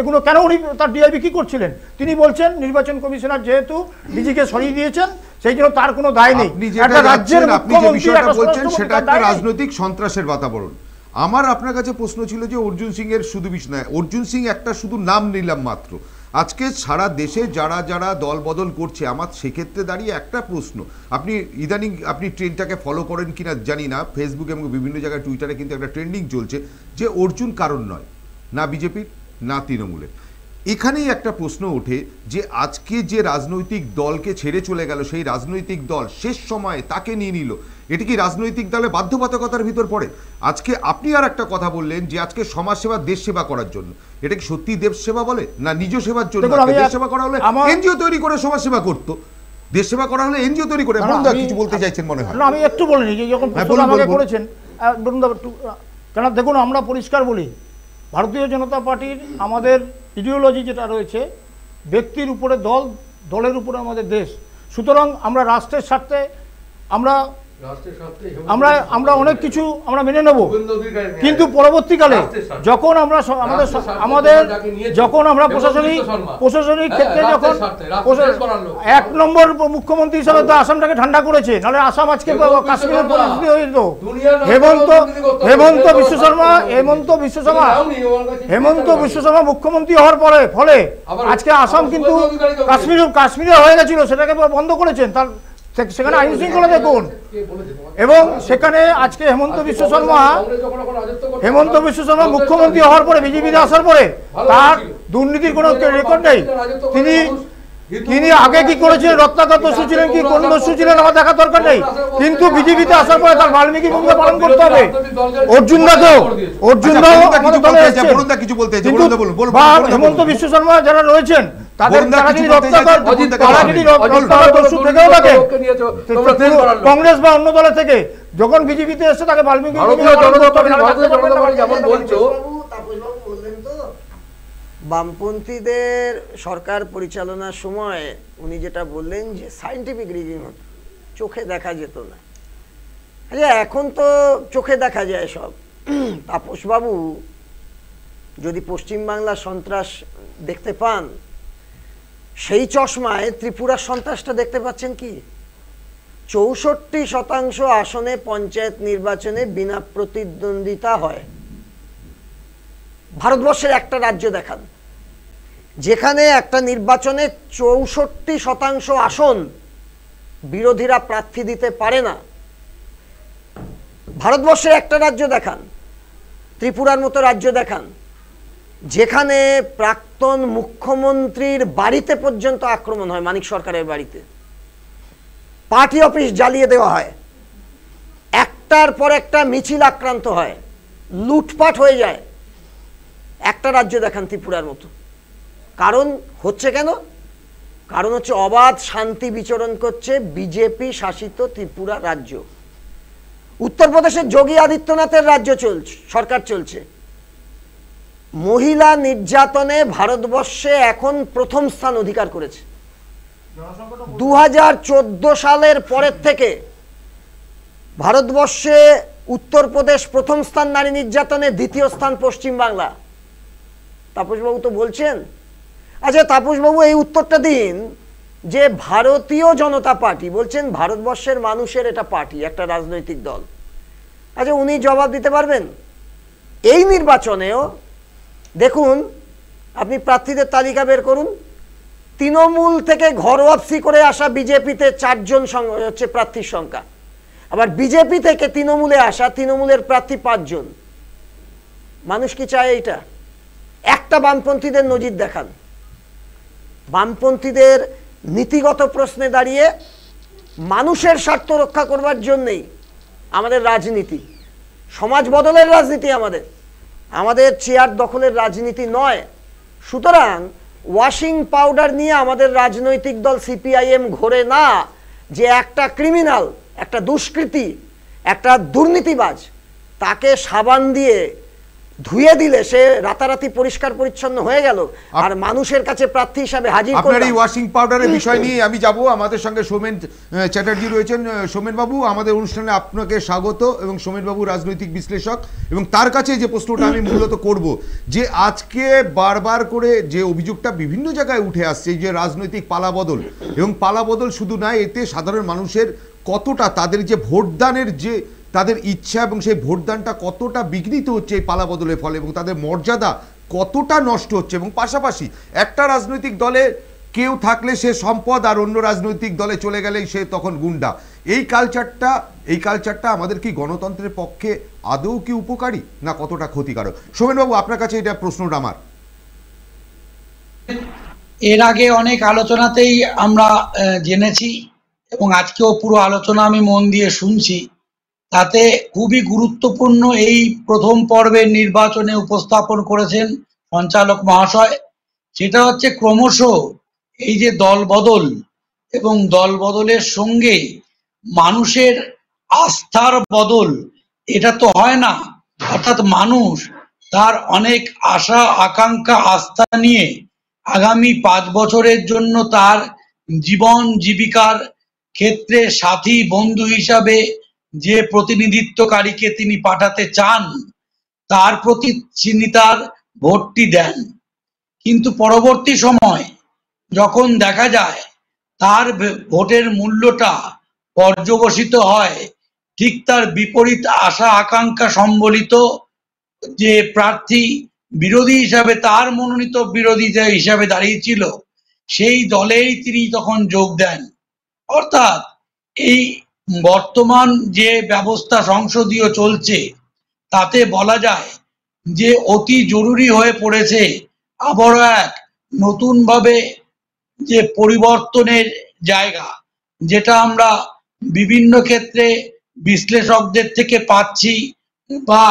C: এগুলো কেন উনি তার ডিআইবি কী করছিলেন? তিনি বলছেন নির্বাচন কমিশনার যেহেতু ডিজিকে সরিয়ে দিয়েছেন সেই জন্য তার কোনো দায় নেই। একটা রাজ্যের
A: বিষয়টা বলছেন সেটা একটা রাজনৈতিক সন্ত্রাসের বাতাবরণ। আমার আপনার কাছে প্রশ্ন ছিল যে অর্জুন সিং এর শুধু বিষয় নয়, অর্জুন সিং একটা শুধু নাম নিলাম মাত্র, আজকে সারা দেশে যারা যারা দল বদল করছে, আমার সেক্ষেত্রে দাঁড়িয়ে একটা প্রশ্ন, আপনি ইদানিং আপনি ট্রেন্ডটাকে ফলো করেন কিনা জানি না, ফেসবুক এবং বিভিন্ন জায়গায় টুইটারে কিন্তু একটা ট্রেন্ডিং চলছে যে অর্জুন কারণ নয়, না বিজেপির না তৃণমূলের। এখানেই একটা প্রশ্ন ওঠে যে আজকে যে রাজনৈতিক দলকে ছেড়ে চলে গেল, সেই রাজনৈতিক দল শেষ সময়ে তাকে নিয়ে নিল, এটি কি রাজনৈতিক দলের বাধ্যবাধকতার ভিতর পড়ে? আজকে আপনি আর একটা কথা বললেন যে আজকে সমাজসেবা দেশ সেবা করার জন্য, এটা কি সত্যি দেশ সেবা বলে না নিজ সেবার জন্য? দেশ সেবা করা হলে এনজিও তৈরি করে সমাজসেবা করতো, দেশ সেবা করা হলে এনজিও তৈরি করে। কিছু বলতে চাইছেন মনে হয়?
C: না, আমি একটু বলিনি যে যখন আমাকে করেছেন কেন, দেখুন আমরা পরিষ্কার বলি, ভারতীয় জনতা পার্টির আমাদের ইডিওলজি যেটা রয়েছে, ব্যক্তির উপরে দল, দলের উপরে আমাদের দেশ। সুতরাং আমরা রাষ্ট্রের স্বার্থে আমরা অনেক কিছু আমরা মেনে নেব, কিন্তু পরবর্তীকালে যখন আমরা যখন আমরা প্রশাসনিক ক্ষেত্রে যখন 1 নম্বর মুখ্যমন্ত্রী হিসাবে তো আসামটাকে ঠান্ডা করেছে, নাহলে আসাম আজকে কাশ্মীরের পরিস্থিতি হয়ে যেত। হেমন্ত বিশ্ব শর্মা মুখ্যমন্ত্রী হওয়ার ফলে আজকে আসাম কিন্তু কাশ্মীরে হয়ে গেছিল, সেটাকে বন্ধ করেছেন। তার সেখানে আইন শৃঙ্খলা দেখুন, এবং সেখানে আজকে হেমন্ত বিশ্ব শর্মা মুখ্যমন্ত্রী হওয়ার পরে, বিজেপিতে আসার পরে তার দুর্নীতির কোনো রেকর্ড নেই। তিনি আগে কি করেছিলেন, রত্নাকর দস্যু ছিলেন কি কোন দস্যু ছিলেন আমার দেখার দরকার নেই, কিন্তু বিজেপিতে আসার পরে তার বাল্মীকি ভূমিকা পালন করতে হবে। অর্জুনদাও হেমন্ত বিশ্ব শর্মা যারা রয়েছেন কংগ্রেস বা অন্য দলের থেকে যখন বিজেপিতে এসে তাকে বাল্মীকি
K: বামপন্থীদের সরকার পরিচালনার সময় উনি যেটা বললেন যে সায়েন্টিফিক রিগিং হতো, চোখে দেখা যেত না। আচ্ছা, এখন তো চোখে দেখা যায় সব। তাপসবাবু যদি পশ্চিমবাংলার সন্ত্রাস দেখতে পান, সেই চশমায় ত্রিপুরার সন্ত্রাসটা দেখতে পাচ্ছেন কি? 64% আসনে পঞ্চায়েত নির্বাচনে বিনা প্রতিদ্বন্দ্বিতা হয়। ভারতবর্ষের একটা রাজ্য দেখান যেখানে একটা নির্বাচনে 64% আসন বিরোধীরা প্রার্থী দিতে পারে না। ভারতবর্ষের একটা রাজ্য দেখান, ত্রিপুরার মতো রাজ্য দেখান, যেখানে প্রাক্তন মুখ্যমন্ত্রীর বাড়িতে পর্যন্ত আক্রমণ হয়, মানিক সরকারের বাড়িতে পার্টি অফিস জ্বালিয়ে দেওয়া হয়, একটার পর একটা মিছিল আক্রান্ত হয়, লুটপাট হয়ে যায়। একটা রাজ্য দেখান ত্রিপুরার মতো। কারণ হচ্ছে কেন? কারণ হচ্ছে অবাধ শান্তি বিচরণ করছে বিজেপি শাসিত ত্রিপুরা রাজ্য। উত্তরপ্রদেশের যোগী আদিত্যনাথের রাজ্য চলছে, সরকার চলছে। মহিলা নির্যাতনে ভারতবর্ষে এখন প্রথম স্থান অধিকার করেছে। 2014 সালের পরের থেকে ভারতবর্ষে উত্তরপ্রদেশ প্রথম স্থান নারী নির্যাতনে, দ্বিতীয় স্থান পশ্চিমবাংলা। তাপসবাবু তো বলছেন। আচ্ছা তাপসবাবু, এই উত্তরটা দিন যে ভারতীয় জনতা পার্টি বলছেন ভারতবর্ষের মানুষের এটা পার্টি, একটা রাজনৈতিক দল। আচ্ছা, উনি জবাব দিতে পারবেন? এই নির্বাচনেও দেখুন, আপনি প্রার্থীদের তালিকা বের করুন, তৃণমূল থেকে ঘর ওয়াপসি করে আসা বিজেপিতে 4 জন হচ্ছে প্রার্থীর সংখ্যা, আবার বিজেপি থেকে তৃণমূলে আসা তৃণমূলের প্রার্থী 5 জন। মানুষ কি চায় এইটা? একটা বামপন্থীদের নজির দেখান। বামপন্থীদের নীতিগত প্রশ্নে দাঁড়িয়ে মানুষের স্বার্থ রক্ষা করবার জন্যই আমাদের রাজনীতি, সমাজ বদলের রাজনীতি, আমাদের চেয়ার দখলের রাজনীতি নয়। সুতরাং ওয়াশিং পাউডার নিয়ে আমাদের রাজনৈতিক দল সিপিআইএম ঘোরে না যে একটা ক্রিমিনাল, একটা দুষ্কৃতী, একটা দুর্নীতিবাজ, তাকে সাবান দিয়ে ধুয়ে দিলে সে রাতারাতি পরিষ্কার পরিচ্ছন্ন হয়ে গেল আর মানুষের কাছে প্রার্থী হিসাবে হাজির করলাম।
A: আপনার এই ওয়াশিং পাউডারের বিষয় নিয়ে আমি যাব, আমাদের সঙ্গে সোমেন চ্যাটার্জি রয়েছেন। সোমেন বাবু, আমাদের অনুষ্ঠানে আপনাকে স্বাগত। এবং সোমেন বাবু রাজনৈতিক বিশ্লেষক, এবং তার কাছে যে প্রশ্নটা আমি মূলত করব, যে আজকে বারবার করে যে অভিযোগটা বিভিন্ন জায়গায় উঠে আসছে যে রাজনৈতিক পালাবদল, এবং পালাবদল শুধু নয়, এতে সাধারণ মানুষের কতটা তাদের যে ভোটদানের যে তাদের ইচ্ছা এবং সেই ভোটদানটা কতটা বিঘ্নিত হচ্ছে এই পালাবদলের ফলে, এবং তাদের মর্যাদা কতটা নষ্ট হচ্ছে। এবং পাশাপাশি একটা রাজনৈতিক দলে কেউ থাকলে সে সম্পদ, আর অন্য রাজনৈতিক দলে চলে গেলেই সে তখন গুন্ডা। এই কালচারটা আমাদের কি গণতন্ত্রের পক্ষে আদৌ কি উপকারী, না কতটা ক্ষতিকারক? সোমেনবাবু, আপনার কাছে এটা প্রশ্নটা আমার।
L: এর আগে অনেক আলোচনাতেই আমরা জেনেছি, এবং আজকেও পুরো আলোচনা আমি মন দিয়ে শুনছি। তাতে খুবই গুরুত্বপূর্ণ এই প্রথম পর্বের নির্বাচনে উপস্থাপন করেছেন সঞ্চালক মহাশয়। সেটা হচ্ছে ক্রমশ এই যে দলবদল, এবং দলবদলের সঙ্গে মানুষের আস্থার বদল, এটা তো হয় না। অর্থাৎ মানুষ তার অনেক আশা আকাঙ্ক্ষা আস্থা নিয়ে আগামী 5 বছরের জন্য তার জীবন জীবিকার ক্ষেত্রে সাথী বন্ধু হিসাবে যে প্রতিনিধিত্বকারীকে তিনি পাঠাতে চান, তার প্রতি তিনি তার ভোটটি দেন। কিন্তু পরবর্তী সময় যখন দেখা যায় তার ভোটের মূল্যটা পর্যবসিত হয় ঠিক তার বিপরীত আশা আকাঙ্ক্ষা সম্বলিত যে প্রার্থী বিরোধী হিসাবে, তার মনোনীত বিরোধী হিসাবে দাঁড়িয়েছিল, সেই দলেই তিনি তখন যোগ দেন। অর্থাৎ এই বর্তমান যে ব্যবস্থা সংসদীয় চলছে, তাতে বলা যায় যে অতি জরুরি হয়ে পড়েছে আবারও এক নতুনভাবে যে পরিবর্তনের জায়গা, যেটা আমরা বিভিন্ন ক্ষেত্রে বিশ্লেষকদের থেকে পাচ্ছি বা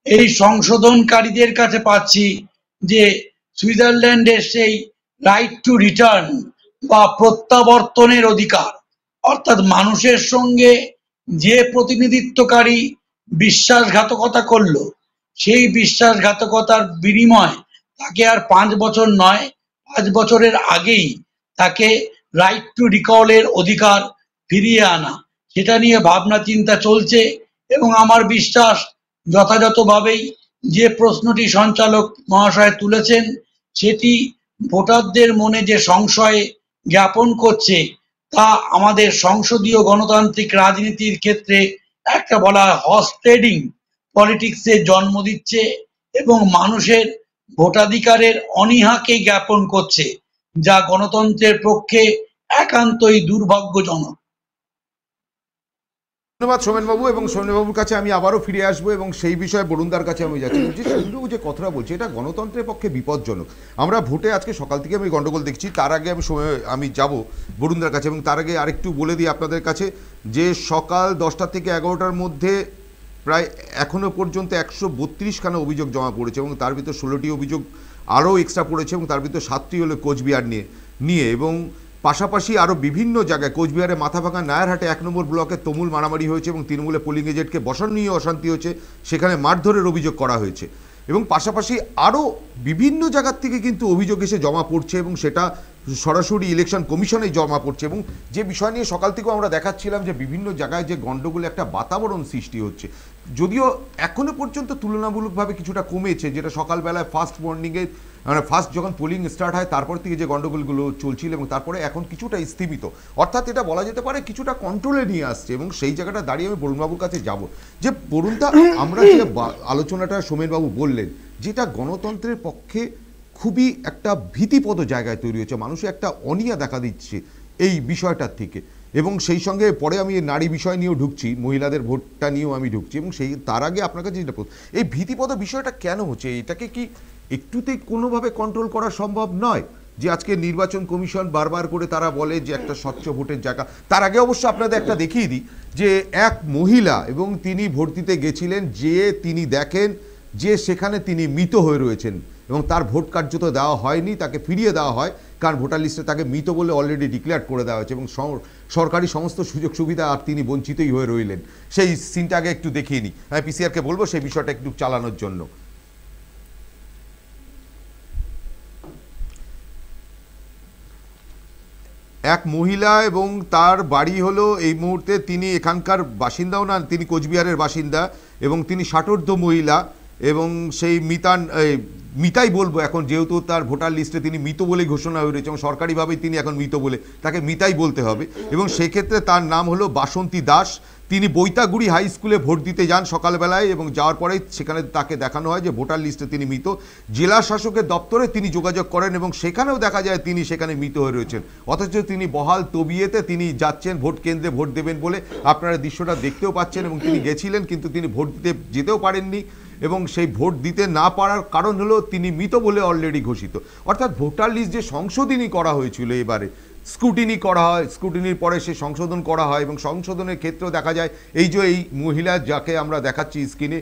L: এই সংশোধনকারীদের কাছে পাচ্ছি, যে সুইজারল্যান্ডের সেই রাইট টু রিটার্ন বা প্রত্যাবর্তনের অধিকার, অর্থাৎ মানুষের সঙ্গে যে প্রতিনিধিত্বকারী বিশ্বাসঘাতকতা করলো, সেই বিশ্বাসঘাতকতার বিনিময় তাকে আর 5 বছর নয়, 5 বছরের আগেই তাকে রাইট টু রিকলের অধিকার ফিরিয়ে আনা, সেটা নিয়ে ভাবনা চিন্তা চলছে। এবং আমার বিশ্বাস যথাযথভাবেই যে প্রশ্নটি সঞ্চালক মহাশয় তুলেছেন, সেটি ভোটারদের মনে যে সংশয় জ্ঞাপন করছে, তা আমাদের সংসদীয় গণতান্ত্রিক রাজনীতির ক্ষেত্রে একটা বলা হয় হর্স ট্রেডিং পলিটিক্সের জন্ম দিচ্ছে, এবং মানুষের ভোটাধিকারের অনীহাকে জ্ঞাপন করছে, যা গণতন্ত্রের পক্ষে একান্তই দুর্ভাগ্যজনক।
A: ধন্যবাদ সোমেনবাবু। এবং সোমেনবাবুর কাছে আমি আবারও ফিরে আসবো, এবং সেই বিষয়ে বরুণদার কাছে আমি যাচ্ছি। যে সোমেনবাবু যে কথাটা বলছে, এটা গণতন্ত্রের পক্ষে বিপজ্জনক। আমরা ভোটে আজকে সকাল থেকে আমি গন্ডগোল দেখছি। তার আগে আমি যাব বরুণদার কাছে, এবং তার আগে আরেকটু বলে দিই আপনাদের কাছে যে সকাল 10টা থেকে 11টার মধ্যে প্রায় এখনও পর্যন্ত 132খানা অভিযোগ জমা পড়েছে, এবং তার ভিতর 16টি অভিযোগ আরও এক্সট্রা পড়েছে, এবং তার ভিতর 7টি হলো কোচবিহার নিয়ে। এবং পাশাপাশি আরও বিভিন্ন জায়গায় কোচবিহারে মাথাভাঙা নায়ারহাটে 1 নম্বর ব্লকে তুমুল মারামারি হয়েছে, এবং তৃণমূলে পোলিং এজেন্টকে বসানো নিয়ে অশান্তি হয়েছে, সেখানে মারধরের অভিযোগ করা হয়েছে। এবং পাশাপাশি আরও বিভিন্ন জায়গার থেকে কিন্তু অভিযোগ এসে জমা পড়ছে, এবং সেটা সরাসরি ইলেকশন কমিশনেই জমা পড়ছে। এবং যে বিষয় নিয়ে সকাল থেকেও আমরা দেখাচ্ছিলাম যে বিভিন্ন জায়গায় যে গণ্ডগোলে একটা বাতাবরণ সৃষ্টি হচ্ছে, যদিও এখনও পর্যন্ত তুলনামূলকভাবে কিছুটা কমেছে, যেটা সকালবেলায় ফার্স্ট মর্নিংয়ে মানে ফার্স্ট যখন পোলিং স্টার্ট হয় তারপর থেকে যে গণ্ডগোলগুলো চলছিল, এবং তারপরে এখন কিছুটা স্থিমিত, অর্থাৎ এটা বলা যেতে পারে কিছুটা কন্ট্রোলে নিয়ে আসছে। এবং সেই জায়গাটা দাঁড়িয়ে আমি বরুণবাবুর কাছে যাব, যে বরুণদা, আমরা যে আলোচনাটা সোমেনবাবু বললেন, যেটা গণতন্ত্রের পক্ষে খুবই একটা ভীতিপদ জায়গায় তৈরি হচ্ছে, মানুষের একটা অনীহা দেখা দিচ্ছে এই বিষয়টার থেকে। এবং সেই সঙ্গে পরে আমি নারী বিষয় নিয়েও ঢুকছি, মহিলাদের ভোটটা নিয়েও আমি ঢুকছি, এবং সেই তার আগে আপনার কাছে যেটা এই ভীতিপদ বিষয়টা কেন হচ্ছে, এটাকে কি একটুতেই কোনোভাবে কন্ট্রোল করা সম্ভব নয়? যে আজকে নির্বাচন কমিশন বারবার করে তারা বলে যে একটা স্বচ্ছ ভোটের জায়গা। তার আগে অবশ্য আপনাদের একটা দেখিয়ে দিই যে এক মহিলা, এবং তিনি ভোট দিতে গেছিলেন, যে তিনি দেখেন যে সেখানে তিনি মৃত হয়ে রয়েছেন, এবং তার ভোট কার্যত দেওয়া হয়নি, তাকে ফিরিয়ে দেওয়া হয়, কারণ ভোটার লিস্টে তাকে মৃত বলে অলরেডি ডিক্লেয়ার করে দেওয়া হয়েছে এবং সরকারি সমস্ত সুযোগ সুবিধা আর তিনি বঞ্চিতই হয়ে রইলেন। সেই সিনটাকে একটু দেখিয়ে নিই, আমি পিসিআরকে বলবো সেই বিষয়টা একটু চালানোর জন্য। এক মহিলা এবং তার বাড়ি হলো এই মুহূর্তে, তিনি এখানকার বাসিন্দাও না, তিনি কোচবিহারের বাসিন্দা এবং তিনি ষাটোর্ধ্ব মহিলা এবং সেই মিতাই বলবো এখন, যেহেতু তার ভোটার লিস্টে তিনি মৃত বলে ঘোষণা হয়ে রয়েছে এবং সরকারিভাবেই তিনি এখন মৃত বলে তাকে মিতাই বলতে হবে এবং সেক্ষেত্রে তার নাম হলো বাসন্তী দাস। তিনি বৈতাগুড়ি হাই স্কুলে ভোট দিতে যান সকালবেলায় এবং যাওয়ার পরেই সেখানে তাকে দেখানো হয় যে ভোটার লিস্টে তিনি মৃত। জেলা শাসকের দপ্তরে তিনি যোগাযোগ করেন এবং সেখানেও দেখা যায় তিনি সেখানে মৃত হয়ে রয়েছেন, অথচ তিনি বহাল তবিয়েতে তিনি যাচ্ছেন ভোট কেন্দ্রে ভোট দেবেন বলে। আপনারা দৃশ্যটা দেখতেও পাচ্ছেন এবং তিনি গেছিলেন কিন্তু তিনি ভোট দিতে যেতেও পারেননি এবং সেই ভোট দিতে না পারার কারণ হলো তিনি মৃত বলে অলরেডি ঘোষিত। অর্থাৎ ভোটার লিস্ট যে সংশোধনী করা হয়েছিল, এবারে স্ক্রুটিনি করা হয়, স্ক্রুটিনির পরে সে সংশোধন করা হয় এবং সংশোধনের ক্ষেত্রেও দেখা যায় এই যে এই মহিলা যাকে আমরা দেখাচ্ছি স্ক্রিনে,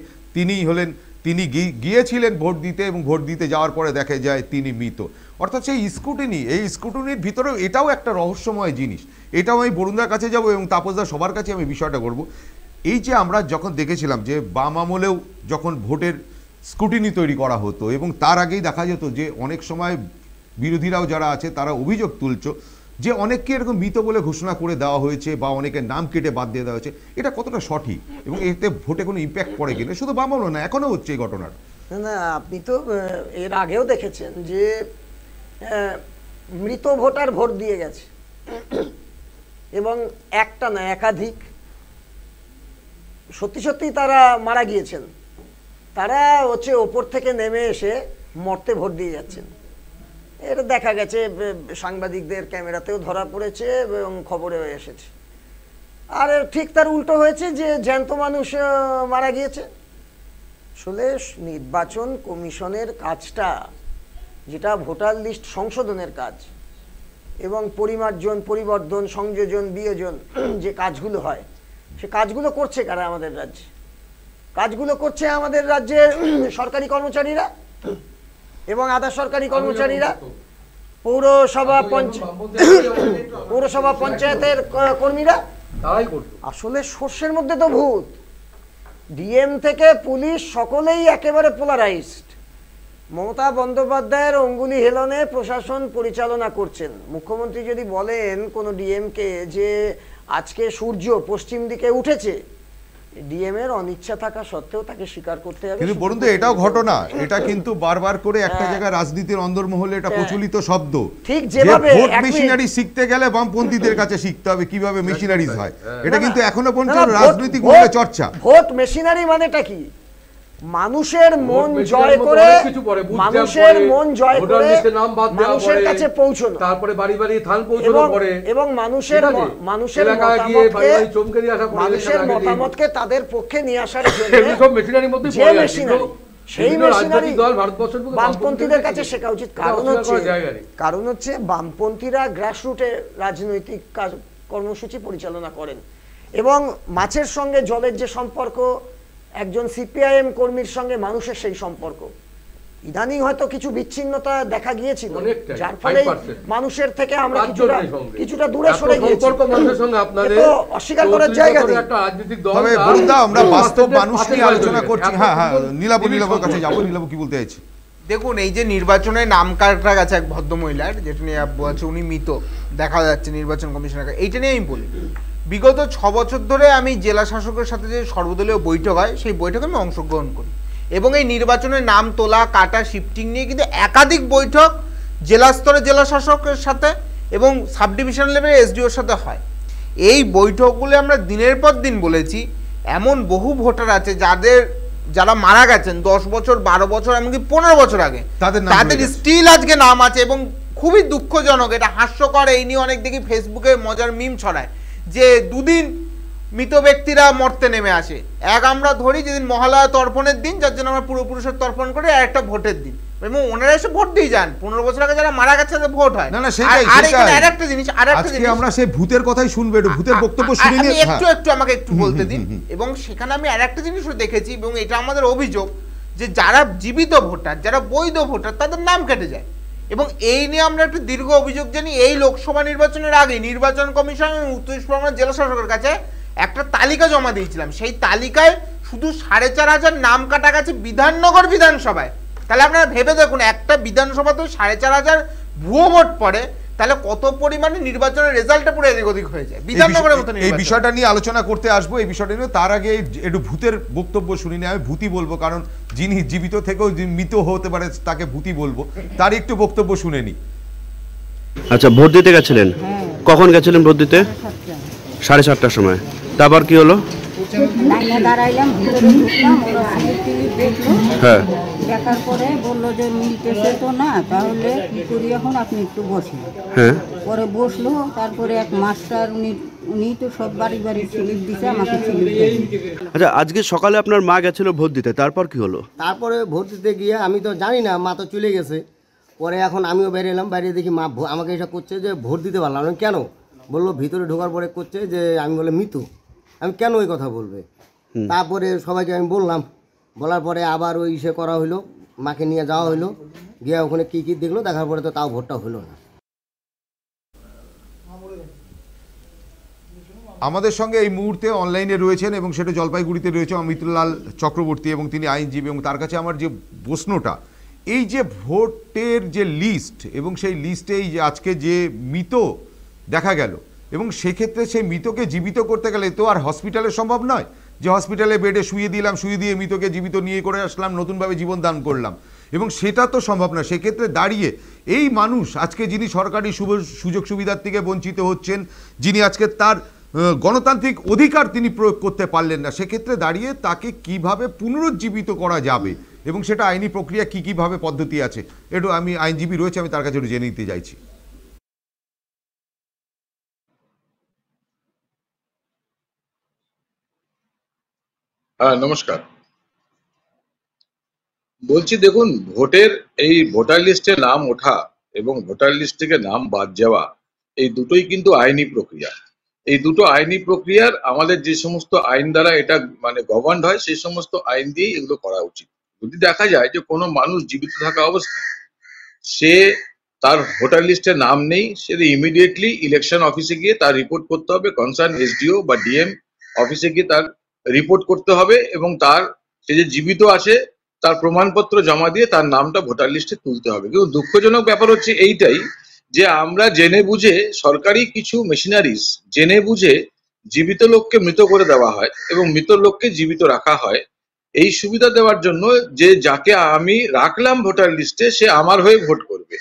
A: তিনি গিয়েছিলেন ভোট দিতে এবং ভোট দিতে যাওয়ার পরে দেখা যায় তিনি মৃত। অর্থাৎ সেই স্ক্রুটিনি, এই স্ক্রুটিনির ভিতরেও এটাও একটা রহস্যময় জিনিস। এটাও আমি বরুণদার কাছে যাব এবং তাপসদা সবার কাছে আমি বিষয়টা করব। এই যে আমরা যখন দেখেছিলাম যে বাম আমলেও যখন ভোটের স্ক্রুটিনি তৈরি করা হতো এবং তার আগেই দেখা যেত যে অনেক সময় বিরোধীরাও যারা আছে তারা অভিযোগ তুলছ যে অনেককে এরকম মৃত বলে ঘোষণা করে দেওয়া হয়েছে বা অনেকের নাম কেটে বাদ দিয়ে দেওয়া হয়েছে। এটা কতটা সঠিক এবং এতে ভোটে কোনো ইম্প্যাক্ট পড়ে কিনা? শুধু বাম আমল না, এখনও হচ্ছে এই ঘটনাটা।
K: না, আপনি তো এর আগেও দেখেছেন যে মৃত ভোটার ভোট দিয়ে গেছে এবং একটা না একাধিক সত্যি সত্যি তারা মারা গিয়েছেন, তারা হচ্ছে ওপর থেকে নেমে এসে মর্তে ভোট দিয়ে যাচ্ছেন। এটা দেখা গেছে, সাংবাদিকদের ক্যামেরাতেও ধরা পড়েছে এবং খবরেও এসেছে। আর ঠিক তার উল্টো হয়েছে যে জ্যান্ত মানুষ মারা গিয়েছে। আসলে নির্বাচন কমিশনের কাজটা, যেটা ভোটার লিস্ট সংশোধনের কাজ এবং পরিমার্জন, পরিবর্ধন, সংযোজন, বিয়োজন যে কাজগুলো হয়, সে কাজগুলো করছে কারা? আমাদের রাজ্যে কাজগুলো করছে আমাদের রাজ্যের সরকারি কর্মচারীরা এবং আধা সরকারি কর্মচারীরা, পৌরসভা পঞ্চায়েতের কর্মীরা। আসলে সর্ষের মধ্যে তো ভূত। ডিএম থেকে পুলিশ সকলেই একেবারে পোলারাইজড। মমতা বন্দ্যোপাধ্যায়ের অঙ্গুলি হেলনে প্রশাসন পরিচালনা করছেন। মুখ্যমন্ত্রী যদি বলেন কোনো ডিএমকে যে আজকে সূর্য পশ্চিম দিকে উঠেছে, ডিএম এর অনিচ্ছা থাকা সত্ত্বেও তাকে স্বীকার করতে হবে।
A: কিন্তু বলুন তো, এটাও ঘটনা, এটা কিন্তু বারবার করে একটা জায়গায় রাজনীতির অন্দরমহলে এটা প্রচলিত শব্দ।
K: ঠিক যেভাবে
A: ভোট মেশিনারি শিখতে গেলে বামপন্থীদের কাছে শিখতে হবে কিভাবে মেশিনারিজ হয়, এটা কিন্তু এখনো পর্যন্ত রাজনৈতিক মহলে চর্চা।
K: ভোট মেশিনারি মানেটা কি? মানুষের মন জয় করে, মানুষের মন জয় করে মানুষের কাছে পৌঁছানো,
D: তারপরে বাড়ি বাড়ি ধান পৌঁছানো পরে
K: এবং মানুষের মতামতকে তাদের পক্ষে নিয়ে আসার জন্য যে মেশিনারি, সেই মেশিনারি বামপন্থীদের কাছে শেখা উচিত। কারণ হচ্ছে বামপন্থীরা গ্রাসরুটে রাজনৈতিক কর্মসূচি পরিচালনা করেন এবং মাছের সঙ্গে জলের যে সম্পর্ক, একজন সিপিআইএম কর্মীর সঙ্গে মানুষের সেই সম্পর্ক, ইদানিং হয়তো কিছু বিচ্ছিন্নতা দেখা গিয়েছিল, যার ফলে মানুষের থেকে আমরা কিছুটা দূরে সরে গিয়েছি। অস্বীকার করার জায়গা নেই।
A: তবে বরুণদা, আমরা বাস্তব মানুষ নিয়ে আলোচনা করছি। হ্যাঁ হ্যাঁ, নীলাবর কাছে যাবো। নীলাবর কি বলতে চাইছে?
F: দেখুন, এই যে নির্বাচনে নাম কাটা গেছে এক ভদ্রমহিলার, যেটা নিয়ে বলছে উনি মৃত দেখা যাচ্ছে নির্বাচন কমিশনের, এইটা নিয়ে আমি বলি। বিগত 6 বছর ধরে আমি জেলা শাসকের সাথে যে সর্বদলীয় বৈঠক হয়, সেই বৈঠকে আমি অংশগ্রহণ করি এবং এই নির্বাচনের নাম তোলা, কাটা, শিফটিং নিয়ে কিন্তু একাধিক বৈঠক জেলা স্তরে জেলা শাসকের সাথে এবং সাব ডিভিশন লেভেলে এসডিওর সাথে হয়। এই বৈঠকগুলো আমরা দিনের পর দিন বলেছি, এমন বহু ভোটার আছে যারা মারা গেছেন 10 বছর, 12 বছর, এমনকি 15 বছর আগে, তাদের স্টিল আজকে নাম আছে এবং খুবই দুঃখজনক, এটা হাস্যকর। এই নিয়ে অনেক দেখি ফেসবুকে মজার মিম ছড়ায় যে 2 দিন মৃত ব্যক্তিরা মরতে নেমে আসে। এক আমরা ধরি যেদিন মহালয়া তর্পণের দিন, যার জন্য আমরা পূর্বপুরুষের তর্পণ করি, আর একটা ভোটের দিন, এবং ওনারা এসে ভোট দিয়ে যান। 15 বছর আগে যারা মারা গেছে তাদের ভোট হয়। আরেকটা জিনিস
A: আমরা সেই ভূতের কথাই শুনবো, একটু ভূতের বক্তব্য শুনে নিই।
F: একটু আমাকে একটু বলতে দিন। এবং সেখানে আমি আরেকটা জিনিসও দেখেছি এবং এটা আমাদের অভিযোগ যে যারা জীবিত ভোটার, যারা বৈধ ভোটার, তাদের নাম কেটে যায়। এবং এই নিয়ে আমরা একটু দীর্ঘ অভিযোগ জানি। এই লোকসভা নির্বাচনের আগে নির্বাচন কমিশন এবং উত্তর চব্বিশ পরগনার জেলা শাসকের কাছে একটা তালিকা জমা দিয়েছিলাম। সেই তালিকায় শুধু 4500 নাম কাটা গেছে বিধাননগর বিধানসভায়। তাহলে আপনারা ভেবে দেখুন, একটা বিধানসভাতেও 4500 ভুয়ো ভোট পড়ে, তাহলে কত পরিমাণে নির্বাচনের রেজাল্টটা পুরো এদিক ওদিক হয়ে যায় বিধাননগরের মতো।
A: এই বিষয়টা নিয়ে আলোচনা করতে আসবো, এই বিষয়টা নিয়ে। তার আগে একটু ভূতের বক্তব্য শুনিনি, আমি ভূতি বলবো, কারণ যিনি জীবিত থেকেও মৃত হতে পারে তাকে ভূতি বলবো, তার একটু বক্তব্য শুনে নি।
M: আচ্ছা, ভোট দিতে গেছিলেন? কখন গেছিলেন ভোট দিতে? 7:30টার সময়। তারপর কি হলো?
N: লাইনে দাঁড়াইলাম, ভিতরে ঢুকলাম, ওরা সিলিপ দেখলো,
M: হ্যাঁ,
N: দেখার পরে বললো যে মিলতেছে তো না, তাহলে কি করি এখন, আপনি একটু বসেন।
M: হ্যাঁ, পরে
N: বসলো। তারপরে এক মাস্টার, উনি তো সব বাড়ি বাড়ি স্লিপ দিছে, আমাকে স্লিপ দেয়নি।
M: আচ্ছা, আজকে সকালে আপনার মা গেছিল ভোট দিতে, তারপর কি হলো?
O: তারপরে ভোট দিতে গিয়ে আমি তো জানি না, মা তো চলে গেছে। পরে এখন আমিও বেরিয়ে এলাম, বাইরে দেখি মা আমাকে এটা করছে যে ভোট দিতে পারলাম না। কেন বললো, ভিতরে ঢোকার পরে করছে যে আমি বলে মৃত, আমি কেন ওই কথা বলবে। তারপরে সবাইকে আমি বললাম, বলার পরে আবার ওই ইসে করা হইলো, মাকে নিয়ে যাওয়া হইলো, গিয়ে ওখানে কী কী দেখলো, দেখার পরে তো তাও ভোটটা হলো না।
A: আমাদের সঙ্গে এই মুহূর্তে অনলাইনে রয়েছেন এবং সেটা জলপাইগুড়িতে রয়েছে অমিতলাল চক্রবর্তী, এবং তিনি আইনজীবী। এবং তার কাছে আমার যে প্রশ্নটা, এই যে ভোটের যে লিস্ট, এবং সেই লিস্টে এই যে আজকে যে মৃত দেখা গেল, এবং সেক্ষেত্রে সেই মৃতকে জীবিত করতে গেলে তো আর হসপিটালে সম্ভব নয় যে হসপিটালে বেডে শুয়ে দিলাম, শুয়ে দিয়ে মৃতকে জীবিত নিয়ে করে আসলাম, নতুনভাবে জীবন দান করলাম, এবং সেটা তো সম্ভব না। সেক্ষেত্রে দাঁড়িয়ে এই মানুষ আজকে যিনি সরকারি সুযোগ সুবিধার থেকে বঞ্চিত হচ্ছেন, যিনি আজকে তার গণতান্ত্রিক অধিকার তিনি প্রয়োগ করতে পারলেন না, সেক্ষেত্রে দাঁড়িয়ে তাকে কিভাবে পুনরুজ্জীবিত করা যাবে এবং সেটা আইনি প্রক্রিয়া কী কীভাবে পদ্ধতি আছে, একটু আমি আইনজীবী রয়েছে, আমি তার কাছে একটু জেনে নিতে চাইছি।
P: হ্যাঁ, নমস্কার। বলছি, দেখুন, এই ভোটার লিস্টে নাম ওঠা এবং ভোটার লিস্ট থেকে নাম বাদ যাওয়া, এই দুটোই কিন্তু আইনি প্রক্রিয়া। এই দুটো আইনি প্রক্রিয়ার আমাদের যে সমস্ত আইন দ্বারা এটা মানে গভর্ন হয়, সেই সমস্ত আইন দিয়েই এগুলো করা উচিত। যদি দেখা যায় যে কোনো মানুষ জীবিত থাকা অবস্থায় সে তার ভোটার লিস্টে নাম নেই, সে ইমিডিয়েটলি ইলেকশন অফিসে গিয়ে তার রিপোর্ট করতে হবে, কনসার্ন এসডিও বা ডিএম অফিসে গিয়ে তার রিপোর্ট করতে হবে, এবং সে যে জীবিত আছে তার প্রমাণপত্র জমা দিয়ে তার নামটা ভোটার লিস্টে তুলতে হবে। কিন্তু দুঃখজনক ব্যাপার হচ্ছে এইটাই যে আমরা জেনে বুঝে, সরকারি কিছু মেশিনারিজ জেনে বুঝে জীবিত লোককে মৃত করে দেওয়া হয় এবং মৃত লোককে জীবিত রাখা হয় এই সুবিধা দেওয়ার জন্য, যে যাকে আমি রাখলাম ভোটার লিস্টে সে আমার হয়ে ভোট করবে,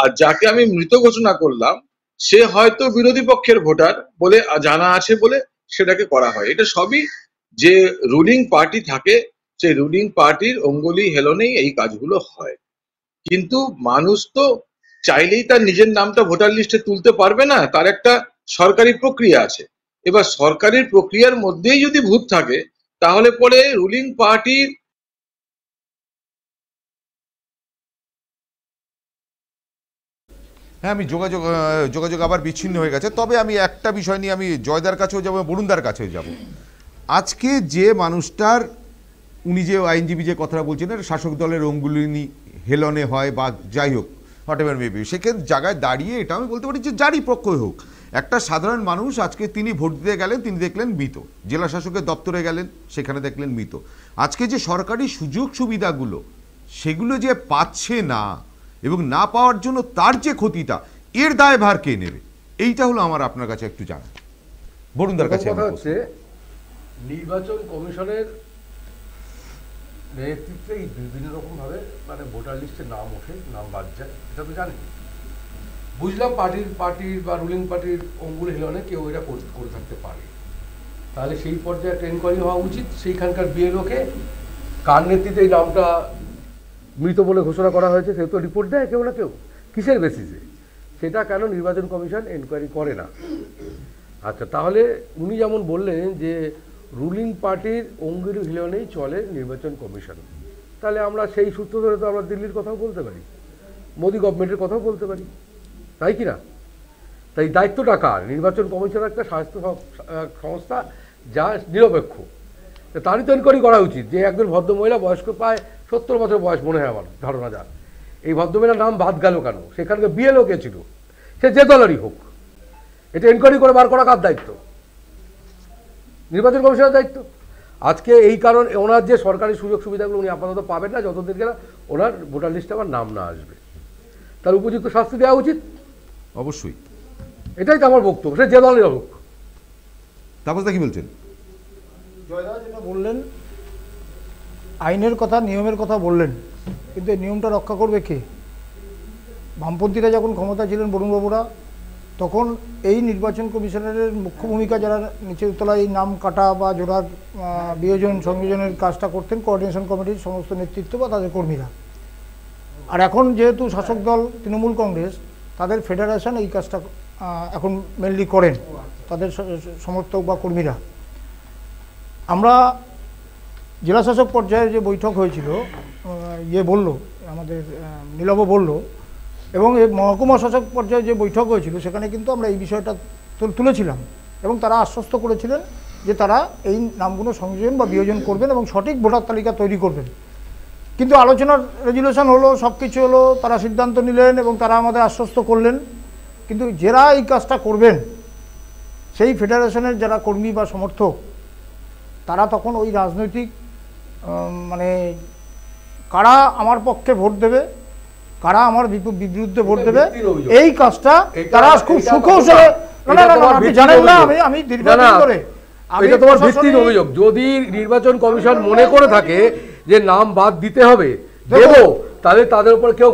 P: আর যাকে আমি মৃত ঘোষণা করলাম সে হয়তো বিরোধী পক্ষের ভোটার বলে জানা আছে বলে সেটাকে করা হয়। এটা সবই যে রুলিং পার্টি থাকে, সেই রুলিং পার্টির অঙ্গুলি হেলনেই এই কাজগুলো হয়। কিন্তু মানুষ তো চাইলেই তার নিজের নামটা ভোটার লিস্টে তুলতে পারবে না, তার একটা সরকারি প্রক্রিয়া আছে। এবার সরকারি প্রক্রিয়ার মধ্যেই যদি ভূত থাকে, তাহলে পরে রুলিং পার্টির
A: হ্যাঁ, আমি যোগাযোগ আবার বিচ্ছিন্ন হয়ে গেছে। তবে আমি একটা বিষয় নিয়ে আমি জয়দার কাছেও যাবো, বরুণদার কাছেও যাব। আজকে যে মানুষটার, উনি যে আইনজীবী যে কথাটা বলছেন, শাসক দলের অঙ্গুলি হেলনে হয় বা যাই হোক, হোয়াট এভার মেবি, সেক্ষেত্রে জায়গায় দাঁড়িয়ে এটা আমি বলতে পারি যে যারই পক্ষই হোক, একটা সাধারণ মানুষ আজকে তিনি ভোট দিতে গেলেন, তিনি দেখলেন মৃত, জেলা শাসকের দপ্তরে গেলেন, সেখানে দেখলেন মৃত। আজকে যে সরকারি সুযোগ সুবিধাগুলো সেগুলো যে পাচ্ছে না, এবং না পাওয়ার জন্য তার যে ক্ষতিটা, এর দায়ভার কে নেবে, এইটা হলো আমার আপনার কাছে একটু জানা। বরুণদার কাছে
D: হচ্ছে নির্বাচন কমিশনের নেতৃত্বে এই বিভিন্ন রকম ভাবে মানে ভোটার লিস্টে নাম ওঠে, নাম বাদ যায়, এটা তো জানি। বুঝলাম পার্টির বা রুলিং পার্টির অঙ্গুল হিলনে কেউ এটা করে থাকতে পারে, তাহলে সেই পর্যায়ে একটা এনকোয়ারি হওয়া উচিত। সেইখানকার বিএলওকে কার নেতৃত্বে এই নামটা মৃত বলে ঘোষণা করা হয়েছে সে তো রিপোর্ট দেয় কেউ না কেউ, কিসের বেসিসে, সেটা কেন নির্বাচন কমিশন এনকোয়ারি করে না? আচ্ছা, তাহলে উনি যেমন বললেন যে রুলিং পার্টির অঙ্গুলি হিলনেই চলে নির্বাচন কমিশন, তাহলে আমরা সেই সূত্র ধরে তো আমরা দিল্লির কথাও বলতে পারি, মোদি গভর্নমেন্টের কথাও বলতে পারি, তাই কি না? তাই দায়িত্বটা কার? নির্বাচন কমিশন একটা স্বাস্থ্য সংস্থা যা নিরপেক্ষ, তারই তো এনকোয়ারি করা উচিত যে একজন ভদ্রমহিলা বয়স্ক প্রায় 70 বছর বয়স মনে হয় আমার ধারণা যা। এই ভদ্রমহিলার নাম বাদ গেল কেন? সেখানকে বিএলও কে ছিল? সে যে দলেরই হোক, এটা এনকোয়ারি করে বার করা কার দায়িত্ব? নির্বাচন কমিশনের দায়িত্ব। আজকে এই কারণ ওনার যে সরকারি সুযোগ সুবিধাগুলো উনি আপাতত পাবেন না যতদিন না ওনার ভোটার লিস্টে আমার নাম না আসবে। তার উপযুক্ত শাস্তি দেওয়া উচিত
A: অবশ্যই,
D: এটাই তো আমার বক্তব্য, সে যে দলের হোক।
A: তাপসদা কি বলছেন?
C: জয়দা যেটা বললেন, আইনের কথা নিয়মের কথা বললেন, কিন্তু এই নিয়মটা রক্ষা করবে কে? বামপন্থীরা যখন ক্ষমতা ছিলেন বরুণবাবুরা, তখন এই নির্বাচন কমিশনের মুখ্য ভূমিকা যারা নিচের তলায় এই নাম কাটা বা জোড়ার বিয়োজন সংযোজনের কাজটা করতেন কোঅর্ডিনেশন কমিটির সমস্ত নেতৃত্ব বা তাদের কর্মীরা। আর এখন যেহেতু শাসক দল তৃণমূল কংগ্রেস, তাদের ফেডারেশন এই কাজটা এখন মেনলি করেন, তাদের সমর্থক বা কর্মীরা। আমরা জেলাশাসক পর্যায়ে যে বৈঠক হয়েছিল, বলল আমাদের নীলব বলল, এবং এই মহকুমা শাসক পর্যায়ে যে বৈঠক হয়েছিল সেখানে কিন্তু আমরা এই বিষয়টা তুলেছিলাম এবং তারা আশ্বস্ত করেছিলেন যে তারা এই নামগুলো সংযোজন বা বিয়োজন করবেন এবং সঠিক ভোটার তালিকা তৈরি করবেন। কিন্তু আলোচনার রেজুলেশন হলো, সব কিছু হলো, তারা সিদ্ধান্ত নিলেন এবং তারা আমাদের আশ্বস্ত করলেন, কিন্তু যারা এই কাজটা করবেন সেই ফেডারেশনের যারা কর্মী বা সমর্থক, তারা তখন ওই রাজনৈতিক মানে কারা আমার পক্ষে ভোট দেবে, কারা আমার বিরুদ্ধে ভোট দেবে, এই কাজটা তারা খুব সুকৌশলে, আপনি জানেন না, আমি দীর্ঘদিন ধরে
D: এটা তোমার ভিত্তির অভিযোগ। যদি নির্বাচন কমিশন মনে করে থাকে যে নাম বাদ দিতে হবে দেব, তাহলে তাদের উপর কেউ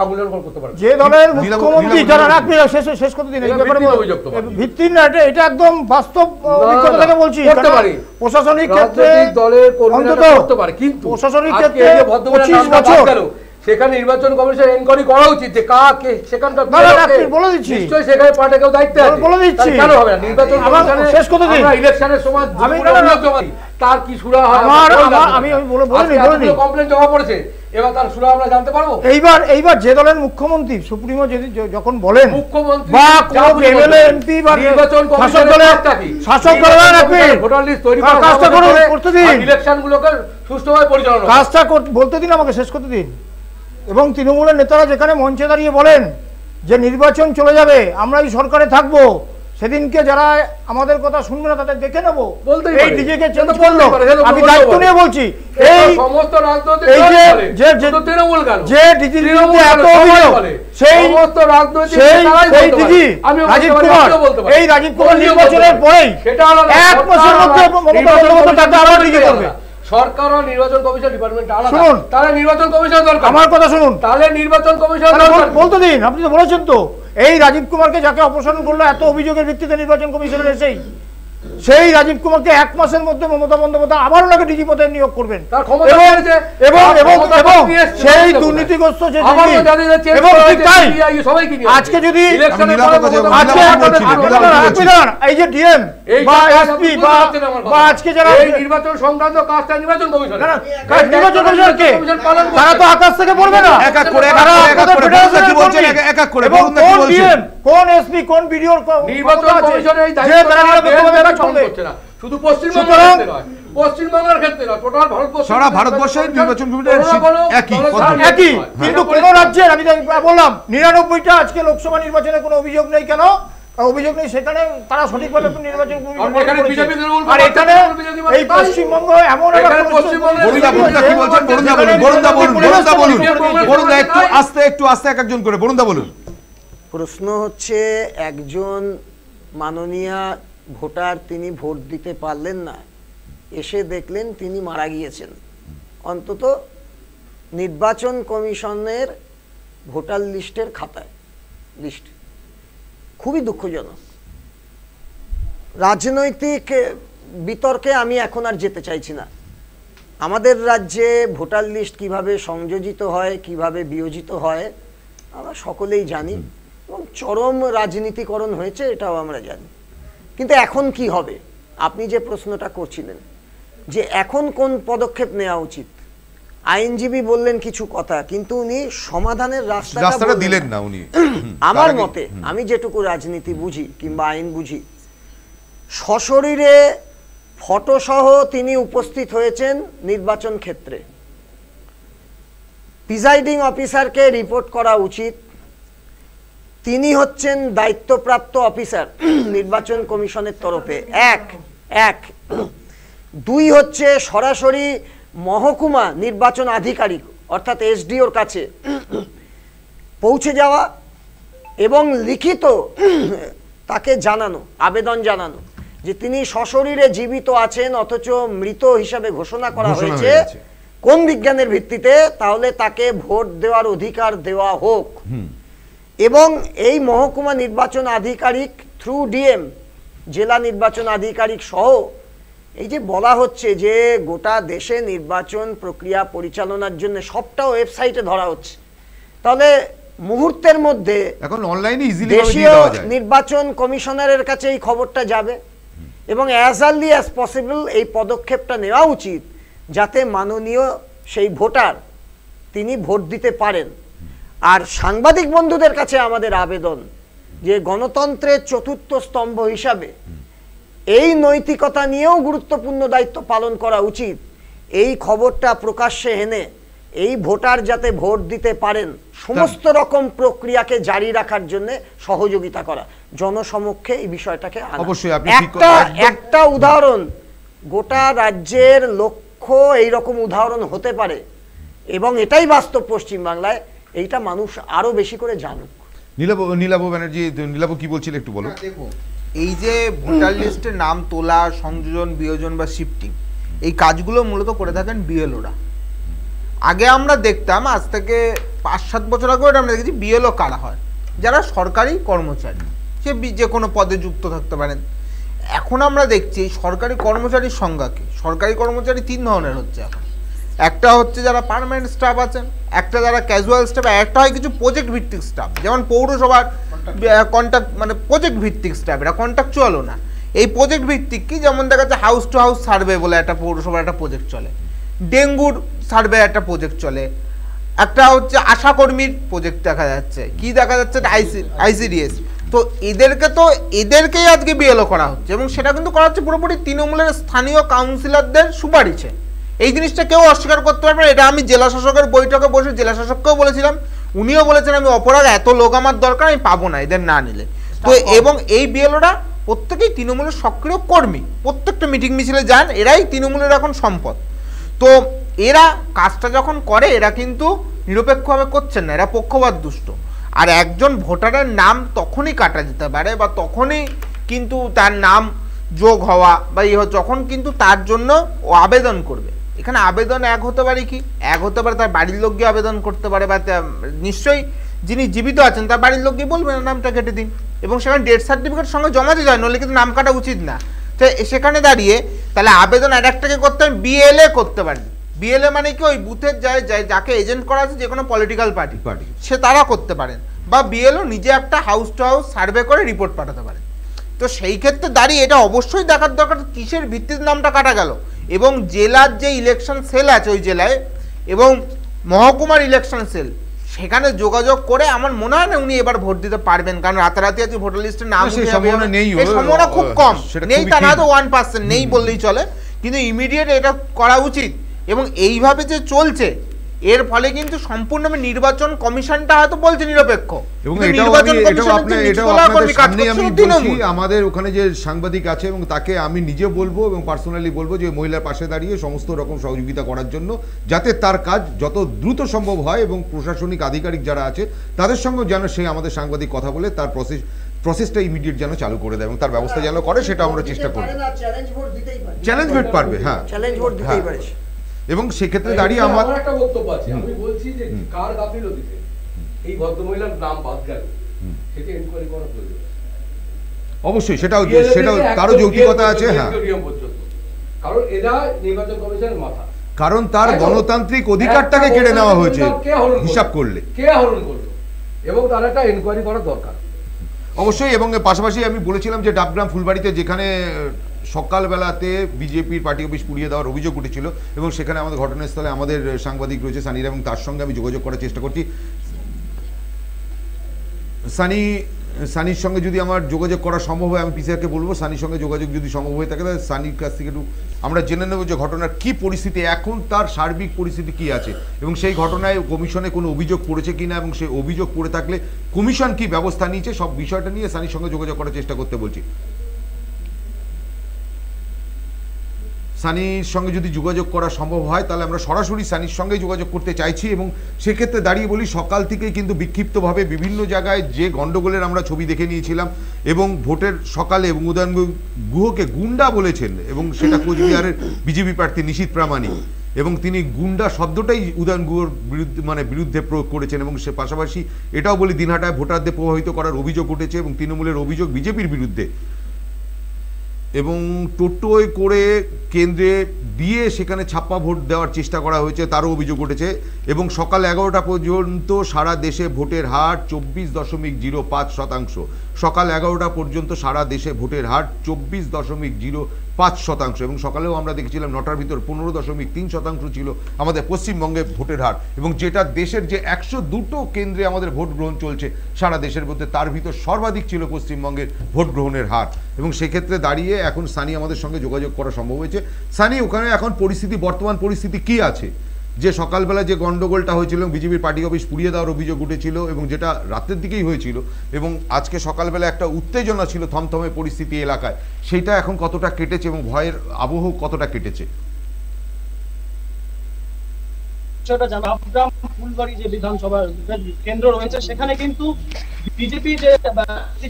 D: আঙুলের উপর করতে পারে।
C: যে দলের মুখ্যমন্ত্রী যারা রাখবে শেষ করতে দিন, এই ব্যাপারে ভিত্তি না, এটা একদম বাস্তব অভিজ্ঞতা থেকে বলছি। প্রশাসনিক ক্ষেত্রে অন্তত প্রশাসনিক ক্ষেত্রে 25 বছর
D: সেখানে নির্বাচন কমিশন এনকোয়ারি করা উচিত যে কাকে সেখানকার
C: বলে দিচ্ছি,
D: নিশ্চয়ই সেখানে পার্টি কেউ দায়িত্ব আছে, বলে দিচ্ছি। কেন হবে না? নির্বাচন কমিশনে শেষ করতে দিন, আমরা ইলেকশনের সময় তার কি সুরা হয়
C: আমি বলিনি,
D: কমপ্লেইন জমা পড়েছে, এবার তার সুরা আমরা জানতে পারবো।
C: এইবার যে দলের মুখ্যমন্ত্রী সুপ্রিমো যখন বলেন বা কোন এমএলএ এমপি বা
D: নির্বাচন
C: শাসক দলের
D: ভোটার লিস্ট তৈরি
C: করতে দিন,
D: ইলেকশনগুলোকে সুষ্ঠুভাবে পরিচালনা
C: কাজটা বলতে দিন, আমাকে শেষ করতে দিন। এবং তৃণমূলের নেতারা যেখানে মঞ্চে দাঁড়িয়ে বলেন যে নির্বাচন চলে যাবে, আমরা এই সরকারে থাকবো, সেদিনকে যারা আমাদের কথা শুনবে না তাদের দেখে নেবো। এই ডিজেকে চেঞ্জ করলো, আমি দায়িত্ব নিয়ে বলছি। এই সমস্ত রাজনৈতিক যে ডিজির বিরুদ্ধে এত অভিযোগ, সেই ডিজি রাজীব কুমার, এই রাজীব কুমার নির্বাচনের পরেই 1 মাসের মধ্যে মমতা বন্দ্যোপাধ্যায় তাকে আবার ডিজি করবে।
D: সরকার আর নির্বাচন কমিশন ডিপার্টমেন্ট আলাদা, তাহলে নির্বাচন কমিশন দরকার।
C: আমার কথা শুনুন,
D: তাহলে নির্বাচন কমিশন দরকার
C: বলতে দিন। আপনি তো বলেছেন তো, এই রাজীব কুমারকে যাকে অপসারণ করলো এত অভিযোগের ভিত্তিতে নির্বাচন কমিশনের এসেই, সেই রাজীব কুমারকে 1 মাসের মধ্যে মমতা বন্দ্যোপাধ্যায় আবার ওনাকে ডিজি পদে নিয়োগ করবেন এবং সেই দুর্নীতিগ্রস্ত যে আজকে যদি এই যে ডিএম বা এসপি বা আজকে যারা
D: নির্বাচন সংক্রান্ত কাজটা নির্বাচন কমিশন
C: কে, তারা তো আকাশ থেকে পড়বে না, এবং কোন ডিএম কোন এসপি কোন ভিডিও
D: নির্বাচন কমিশনের শুধু পশ্চিমবঙ্গের নয়, পশ্চিমবঙ্গের ক্ষেত্রে নয়, টোটাল
A: সারা ভারতবর্ষের নির্বাচন কমিশন
C: একই। কিন্তু কোন রাজ্যের, আমি বললাম 99টা আজকে লোকসভা নির্বাচনে কোনো অভিযোগ নেই। কেন অভিযোগ নেই? সেখানে তারা সঠিকভাবে নির্বাচন আর এখানে এই পশ্চিমবঙ্গ এমন
A: একটু আস্তে একজন করে বরুণদা বলুন।
K: প্রশ্ন হচ্ছে, একজন মাননীয় ভোটার তিনি ভোট দিতে পারলেন না, এসে দেখলেন তিনি মারা গিয়েছেন, অন্তত নির্বাচন কমিশনের ভোটার লিস্টের খাতায় লিস্ট। খুবই দুঃখজনক। রাজনৈতিক বিতর্কে আমি এখন আর যেতে চাইছি না। আমাদের রাজ্যে ভোটার লিস্ট কিভাবে সংযোজিত হয়, কিভাবে বিয়োজিত হয় আমরা সকলেই জানি, এবং চরম রাজনীতিকরণ হয়েছে এটাও আমরা জানি। কিন্তু এখন কি হবে? আপনি যে প্রশ্নটা করছিলেন যে এখন কোন পদক্ষেপ নেওয়া উচিত, আইনজীবী বললেন কিছু কথা, কিন্তু উনি সমাধানের রাস্তাটা
A: দিলেন না। উনি
K: আমার মতে, আমি যেটুকু রাজনীতি বুঝি কিংবা আইন বুঝি, সশরীরে ফটোসহ তিনি উপস্থিত হয়েছেন নির্বাচন ক্ষেত্রে, প্রিসাইডিং অফিসারকে রিপোর্ট করা উচিত। তিনি হচ্ছেন দায়িত্বপ্রাপ্ত অফিসার নির্বাচন কমিশনের তরফে, এক। 2 হচ্ছে সরাসরি মহকুমা নির্বাচন আধিকারিক অর্থাৎ এসডিওর কাছে পৌঁছে যাওয়া এবং লিখিত তাকে জানানো, আবেদন জানানো যে তিনি সশরীরে জীবিত আছেন অথচ মৃত হিসাবে ঘোষণা করা হয়েছে কোন বিজ্ঞানের ভিত্তিতে, তাহলে তাকে ভোট দেওয়ার অধিকার দেওয়া হোক। এবং এই মহকুমা নির্বাচন আধিকারিক থ্রু ডিএম, জেলা নির্বাচন আধিকারিক সহ এই যে বলা হচ্ছে যে গোটা দেশে নির্বাচন প্রক্রিয়া পরিচালনার জন্য সবটা ওয়েবসাইটে ধরা হচ্ছে, তাহলে মুহূর্তের মধ্যে
A: এখন অনলাইনে ইজিলি
K: দেশীয় নির্বাচন কমিশনারের কাছে এই খবরটা যাবে এবং অ্যাজ আর্লি অ্যাজ পসিবল এই পদক্ষেপটা নেওয়া উচিত যাতে মাননীয় সেই ভোটার তিনি ভোট দিতে পারেন। আর সাংবাদিক বন্ধুদের কাছে আমাদের আবেদন যে গণতন্ত্রের চতুর্থ স্তম্ভ হিসাবে এই নৈতিকতা নিয়েও গুরুত্বপূর্ণ দায়িত্ব পালন করা উচিত। এই খবরটা প্রকাশ্যে এনে এই ভোটার যাতে ভোট দিতে পারেন সমস্ত রকম প্রক্রিয়াকে জারি রাখার জন্য সহযোগিতা করা, জনসমক্ষে এই বিষয়টাকে আনা।
A: অবশ্যই আপনি
K: একটা উদাহরণ, গোটা রাজ্যের লক্ষ্য এইরকম উদাহরণ হতে পারে এবং এটাই বাস্তব পশ্চিমবাংলায়, এইটা মানুষ আরো বেশি করে জানুক।
A: নীলাভ ব্যানার্জি, নীলাভ কি বলছিল একটু বলো।
F: দেখুন, এই যে ভোটার লিস্টে নাম তোলা, সংযোজন, বিয়োজন বা শিফটিং, এই কাজগুলো মূলত করে থাকেন বিএলওরা। আগে আমরা দেখতাম, আজ থেকে 5-7 বছর আগে আমরা দেখেছি বিএলও কারা হয়, যারা সরকারি কর্মচারী, সে যে কোনো পদে যুক্ত থাকতে পারেন। এখন আমরা দেখছি সরকারি কর্মচারীর সংজ্ঞাকে, সরকারি কর্মচারী 3 ধরনের হচ্ছে এখন। একটা হচ্ছে যারা পার্মানেন্ট স্টাফ আছেন, একটা যারা ক্যাজুয়াল স্টাফ, একটা হয় কিছু প্রজেক্ট ভিত্তিক স্টাফ, যেমন পৌরসভার কন্ট্রাক্ট মানে প্রজেক্ট ভিত্তিক স্টাফ, এটা কন্ট্রাকচুয়ালও না। এই প্রজেক্ট ভিত্তিক কি, যেমন দেখা যাচ্ছে হাউস টু হাউস সার্ভে বলে একটা পৌরসভার একটা প্রজেক্ট চলে, ডেঙ্গুর সার্ভে একটা প্রজেক্ট চলে, একটা হচ্ছে আশাকর্মীর প্রজেক্ট দেখা যাচ্ছে, কি দেখা যাচ্ছে আইসিডিএস। তো এদেরকেই আজকে বিএলও করা হচ্ছে এবং সেটা কিন্তু করা হচ্ছে পুরোপুরি তৃণমূলের স্থানীয় কাউন্সিলরদের সুপারিশে। এই জিনিসটা কেউ অস্বীকার করতে পারবে না। এটা আমি জেলা শাসকের বৈঠকে বসে জেলা শাসককেও বলেছিলাম, উনিও বলেছেন আমি অপরাধ, এত লোক আমার দরকার, আমি পাবো না এদের না নিলে। তো এবং এই বিএলওরা প্রত্যেকেই তৃণমূলের সক্রিয় কর্মী, প্রত্যেকটা মিটিং মিছিলে যান, এরাই তৃণমূলের এখন সম্পদ। তো এরা কাজটা যখন করে এরা কিন্তু নিরপেক্ষভাবে করছেন না, এরা পক্ষপাত দুষ্ট। আর একজন ভোটারের নাম তখনই কাটা যেতে পারে বা তখনই কিন্তু তার নাম যোগ হওয়া বা যখন কিন্তু তার জন্য ও আবেদন করবে। এখানে আবেদন এক হতে পারে, কি এক হতে পারে তার বাড়ির লোক গিয়ে আবেদন করতে পারে, বা নিশ্চয়ই যিনি জীবিত আছেন তার বাড়ির লোক গিয়ে বলবেন নামটা কেটে দিন, এবং সেখানে ডেথ সার্টিফিকেট সঙ্গে জমা দিয়ে যায়, নইলে কিন্তু নাম কাটা উচিত না। তো সেখানে দাঁড়িয়ে তাহলে আবেদন একটাকে করতে পারেন, বিএলএ করতে পারেন। বিএলএ মানে কি, ওই বুথের যাকে এজেন্ট করা আছে যে কোনো পলিটিক্যাল পার্টি সে তারা করতে পারেন, বা বিএলও নিজে একটা হাউস টু হাউস সার্ভে করে রিপোর্ট পাঠাতে পারেন। তো সেই ক্ষেত্রে দাঁড়িয়ে এটা অবশ্যই দেখার দরকার কিসের ভিত্তিতে নামটা কাটা গেল, এবং জেলার যে ইলেকশন সেল আছে ওই জেলায় এবং মহকুমার ইলেকশন সেল, সেখানে যোগাযোগ করে আমার মনে হয় না উনি এবার ভোট দিতে পারবেন, কারণ রাতারাতি আছে ভোটার লিস্টের নাম এই সম্ভাবনা খুব কম, নেই তা না তো 1% নেই বললেই চলে, কিন্তু ইমিডিয়েট এটা করা উচিত। এবং এইভাবে যে চলছে এর ফলে কিন্তু সম্পূর্ণ নির্বাচন কমিশনটা হয়তো বলছে নিরপেক্ষ,
A: আমাদের ওখানে যে সাংবাদিক আছে এবং তাকে আমি নিজে বলবো এবং পার্সোনালি বলবো যে মহিলার পাশে দাঁড়িয়ে সমস্ত রকম সহযোগিতা করার জন্য, যাতে তার কাজ যত দ্রুত সম্ভব হয় এবং প্রশাসনিক আধিকারিক যারা আছে তাদের সঙ্গে যেন সে আমাদের সাংবাদিক কথা বলে তার প্রসেসটা ইমিডিয়েট যেন চালু করে দেয় এবং তার ব্যবস্থা যেন করে, সেটা আমরা চেষ্টা করি। চ্যালেঞ্জ ভোট পারবে, হ্যাঁ
K: চ্যালেঞ্জ ভোট দিতেই পারে।
A: এবং সেক্ষেত্রে দাঁড়িয়ে আমার
D: একটা বক্তব্য আছে, আমি বলছি যে কার গাফিলতিতে এই ভদ্রমহিলার নাম বাদ গেল, সেটা ইনকোয়ারি করা প্রয়োজন।
A: অবশ্যই সেটাও তারও যৌক্তিকতা আছে, হ্যাঁ,
D: কারণ এরা নির্বাচন কমিশনের মাথা,
A: কারণ তার গণতান্ত্রিক অধিকারটাকে কেড়ে নেওয়া হয়েছে হিসাব করলে,
D: কে হরণ করলো, এবং তার একটা ইনকোয়ারি করা দরকার
A: অবশ্যই। এবং পাশাপাশি আমি বলেছিলাম যে ডাবগ্রাম ফুলবাড়িতে যেখানে সকালবেলাতে বিজেপির পার্টি অফিস পুড়িয়ে দেওয়ার অভিযোগ উঠেছিল এবং সেখানে আমাদের ঘটনাস্থলে আমাদের সাংবাদিক রয়েছে সানিরা, এবং তার সঙ্গে আমি যোগাযোগ করার চেষ্টা করছি। সানির সঙ্গে যদি আমার যোগাযোগ করা সম্ভব হয় আমি পিসিআরকে বলবো, সানির সঙ্গে যোগাযোগ যদি সম্ভব হয়ে থাকে তাহলে সানির কাছ থেকে একটু আমরা জেনে নেব যে ঘটনার কি পরিস্থিতি, এখন তার সার্বিক পরিস্থিতি কি আছে এবং সেই ঘটনায় কমিশনে কোনো অভিযোগ পড়েছে কিনা এবং সেই অভিযোগ পড়ে থাকলে কমিশন কি ব্যবস্থা নিয়েছে, সব বিষয়টা নিয়ে সানির সঙ্গে যোগাযোগ করার চেষ্টা করতে বলছি। সানির সঙ্গে যদি যোগাযোগ করা সম্ভব হয় তাহলে আমরা সরাসরি সানির সঙ্গে যোগাযোগ করতে চাইছি এবং সেক্ষেত্রে দাঁড়িয়ে বলি সকাল থেকেই কিন্তু বিক্ষিপ্তভাবে বিভিন্ন জায়গায় যে গণ্ডগোলের আমরা ছবি দেখে নিয়েছিলাম এবং ভোটের সকালে এবং উদয়ন গুহকে গুন্ডা বলেছেন এবং সেটা কোচবিহারের বিজেপি প্রার্থী নিশীথ প্রামাণিক এবং তিনি গুন্ডা শব্দটাই উদয়ন গুহর বিরুদ্ধে প্রয়োগ করেছেন এবং সে পাশাপাশি এটাও বলি দিনহাটায় ভোটারদের প্রভাবিত করার অভিযোগ উঠেছে এবং তৃণমূলের অভিযোগ বিজেপির বিরুদ্ধে এবং টোটোয় করে কেন্দ্রে দিয়ে সেখানে ছাপ্পা ভোট দেওয়ার চেষ্টা করা হয়েছে তারও অভিযোগ উঠেছে এবং সকাল 11টা পর্যন্ত সারা দেশে ভোটের হার 24.05%। সকাল 11টা পর্যন্ত সারা দেশে ভোটের হার 24.05% এবং সকালেও আমরা দেখেছিলাম 9টার ভিতর 15.3% ছিল আমাদের পশ্চিমবঙ্গে ভোটের হার এবং যেটা দেশের যে 102টো কেন্দ্রে আমাদের ভোট গ্রহণ চলছে সারা দেশের মধ্যে তার ভিতর সর্বাধিক ছিল পশ্চিমবঙ্গের ভোট গ্রহণের হার এবং সেক্ষেত্রে দাঁড়িয়ে এখন সানি আমাদের সঙ্গে যোগাযোগ করা সম্ভব হয়েছে। সানি, ওখানে এখন পরিস্থিতি, বর্তমান পরিস্থিতি কি আছে? যে সকালবেলা যে গন্ডগোলটা হয়েছিল বিজেপির পার্টি অফিস পুড়িয়ে দেওয়ার অভিযোগ উঠেছিল এবং যেটা রাতের দিকেই হয়েছিল এবং আজকে সকালবেলা একটা উত্তেজনা ছিল থমথমে পরিস্থিতি এলাকায়, সেটা এখন কতটা কেটেছে এবং ভয়ের আবহ কতটা কেটেছে?
H: ফুলবাড়ি যে বিধানসভা কেন্দ্র রয়েছে সেখানে কিন্তু বিজেপি যে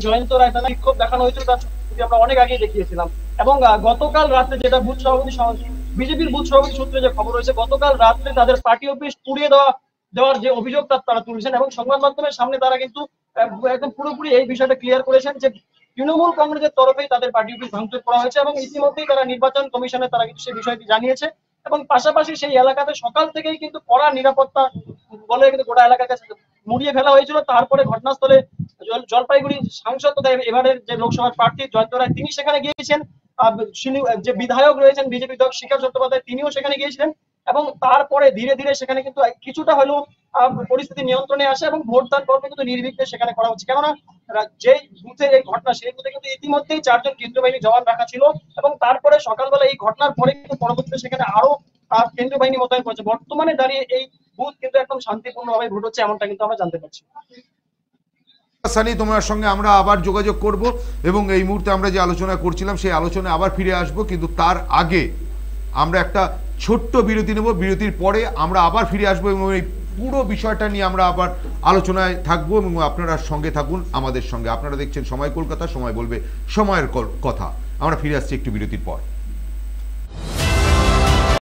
H: জয়ন্ত রায় তারা বিক্ষোভ দেখানো হয়েছিল তার আমরা অনেক আগেই দেখিয়েছিলাম এবং গতকাল রাত্রে যেটা বুথ সভাপতি বিজেপির বুথ সভাপতি সূত্রে যে খবর রয়েছে গতকাল রাত্রে তাদের পার্টি অফিস পুড়িয়ে দেওয়ার যে অভিযোগ তারা তুলছেন এবং সংবাদ মাধ্যমের সামনে তারা কিন্তু একদম পুরোপুরি এই বিষয়টা ক্লিয়ার করেছেন যে তৃণমূল কংগ্রেসের তরফেই তাদের পার্টি অফিস ভাঙচুর করা হয়েছে এবং ইতিমধ্যেই তারা নির্বাচন কমিশনে তারা কিন্তু সেই বিষয়টি জানিয়েছে এবং পাশাপাশি সেই এলাকাতে সকাল থেকেই কিন্তু কড়া নিরাপত্তা বলে কিন্তু গোটা এলাকাকে মুড়িয়ে ফেলা হয়েছিল। তারপরে ঘটনাস্থলে জলপাইগুড়ি সাংসদ এবারের যে লোকসভার প্রার্থী জয়ন্ত রায় তিনি সেখানে গিয়েছেন, যে বিধায়ক রয়েছেন বিজেপি দল শিকার চট্টোপাধ্যায় তিনিও সেখানে গিয়েছিলেন এবং তারপরে ধীরে ধীরে সেখানে কিন্তু কিছুটা হলেও পরিস্থিতি নিয়ন্ত্রণে আসে এবং ভোটদান পর্ব কিন্তু নির্বিঘ্নে সেখানে করা হচ্ছে। কেননা যে বুথে এই ঘটনা সেই বুথে কিন্তু ইতিমধ্যেই 4 জন কেন্দ্রীয় বাহিনী জওয়ান রাখা ছিল এবং তারপরে সকালবেলা এই ঘটনার পরে কিন্তু পরবর্তীতে সেখানে আরো কেন্দ্রীয় বাহিনী মোতায়েন করেছে। বর্তমানে দাঁড়িয়ে এই বুথ কিন্তু একদম শান্তিপূর্ণভাবে ভোট হচ্ছে এমনটা কিন্তু আমরা জানতে পারছি।
A: সানি, তোমার সঙ্গে আমরা আবার যোগাযোগ করব এবং এই মুহূর্তে আমরা যে আলোচনা করছিলাম সেই আলোচনায় আবার ফিরে আসব, কিন্তু তার আগে আমরা একটা ছোট্ট বিরতি নেব। বিরতির পরে আমরা আবার ফিরে আসবো এবং এই পুরো বিষয়টা নিয়ে আমরা আবার আলোচনায় থাকবো এবং আপনারা সঙ্গে থাকুন আমাদের সঙ্গে। আপনারা দেখছেন সময় কলকাতা, সময় বলবে সময়ের কথা। আমরা ফিরে আসছি একটু বিরতির পর।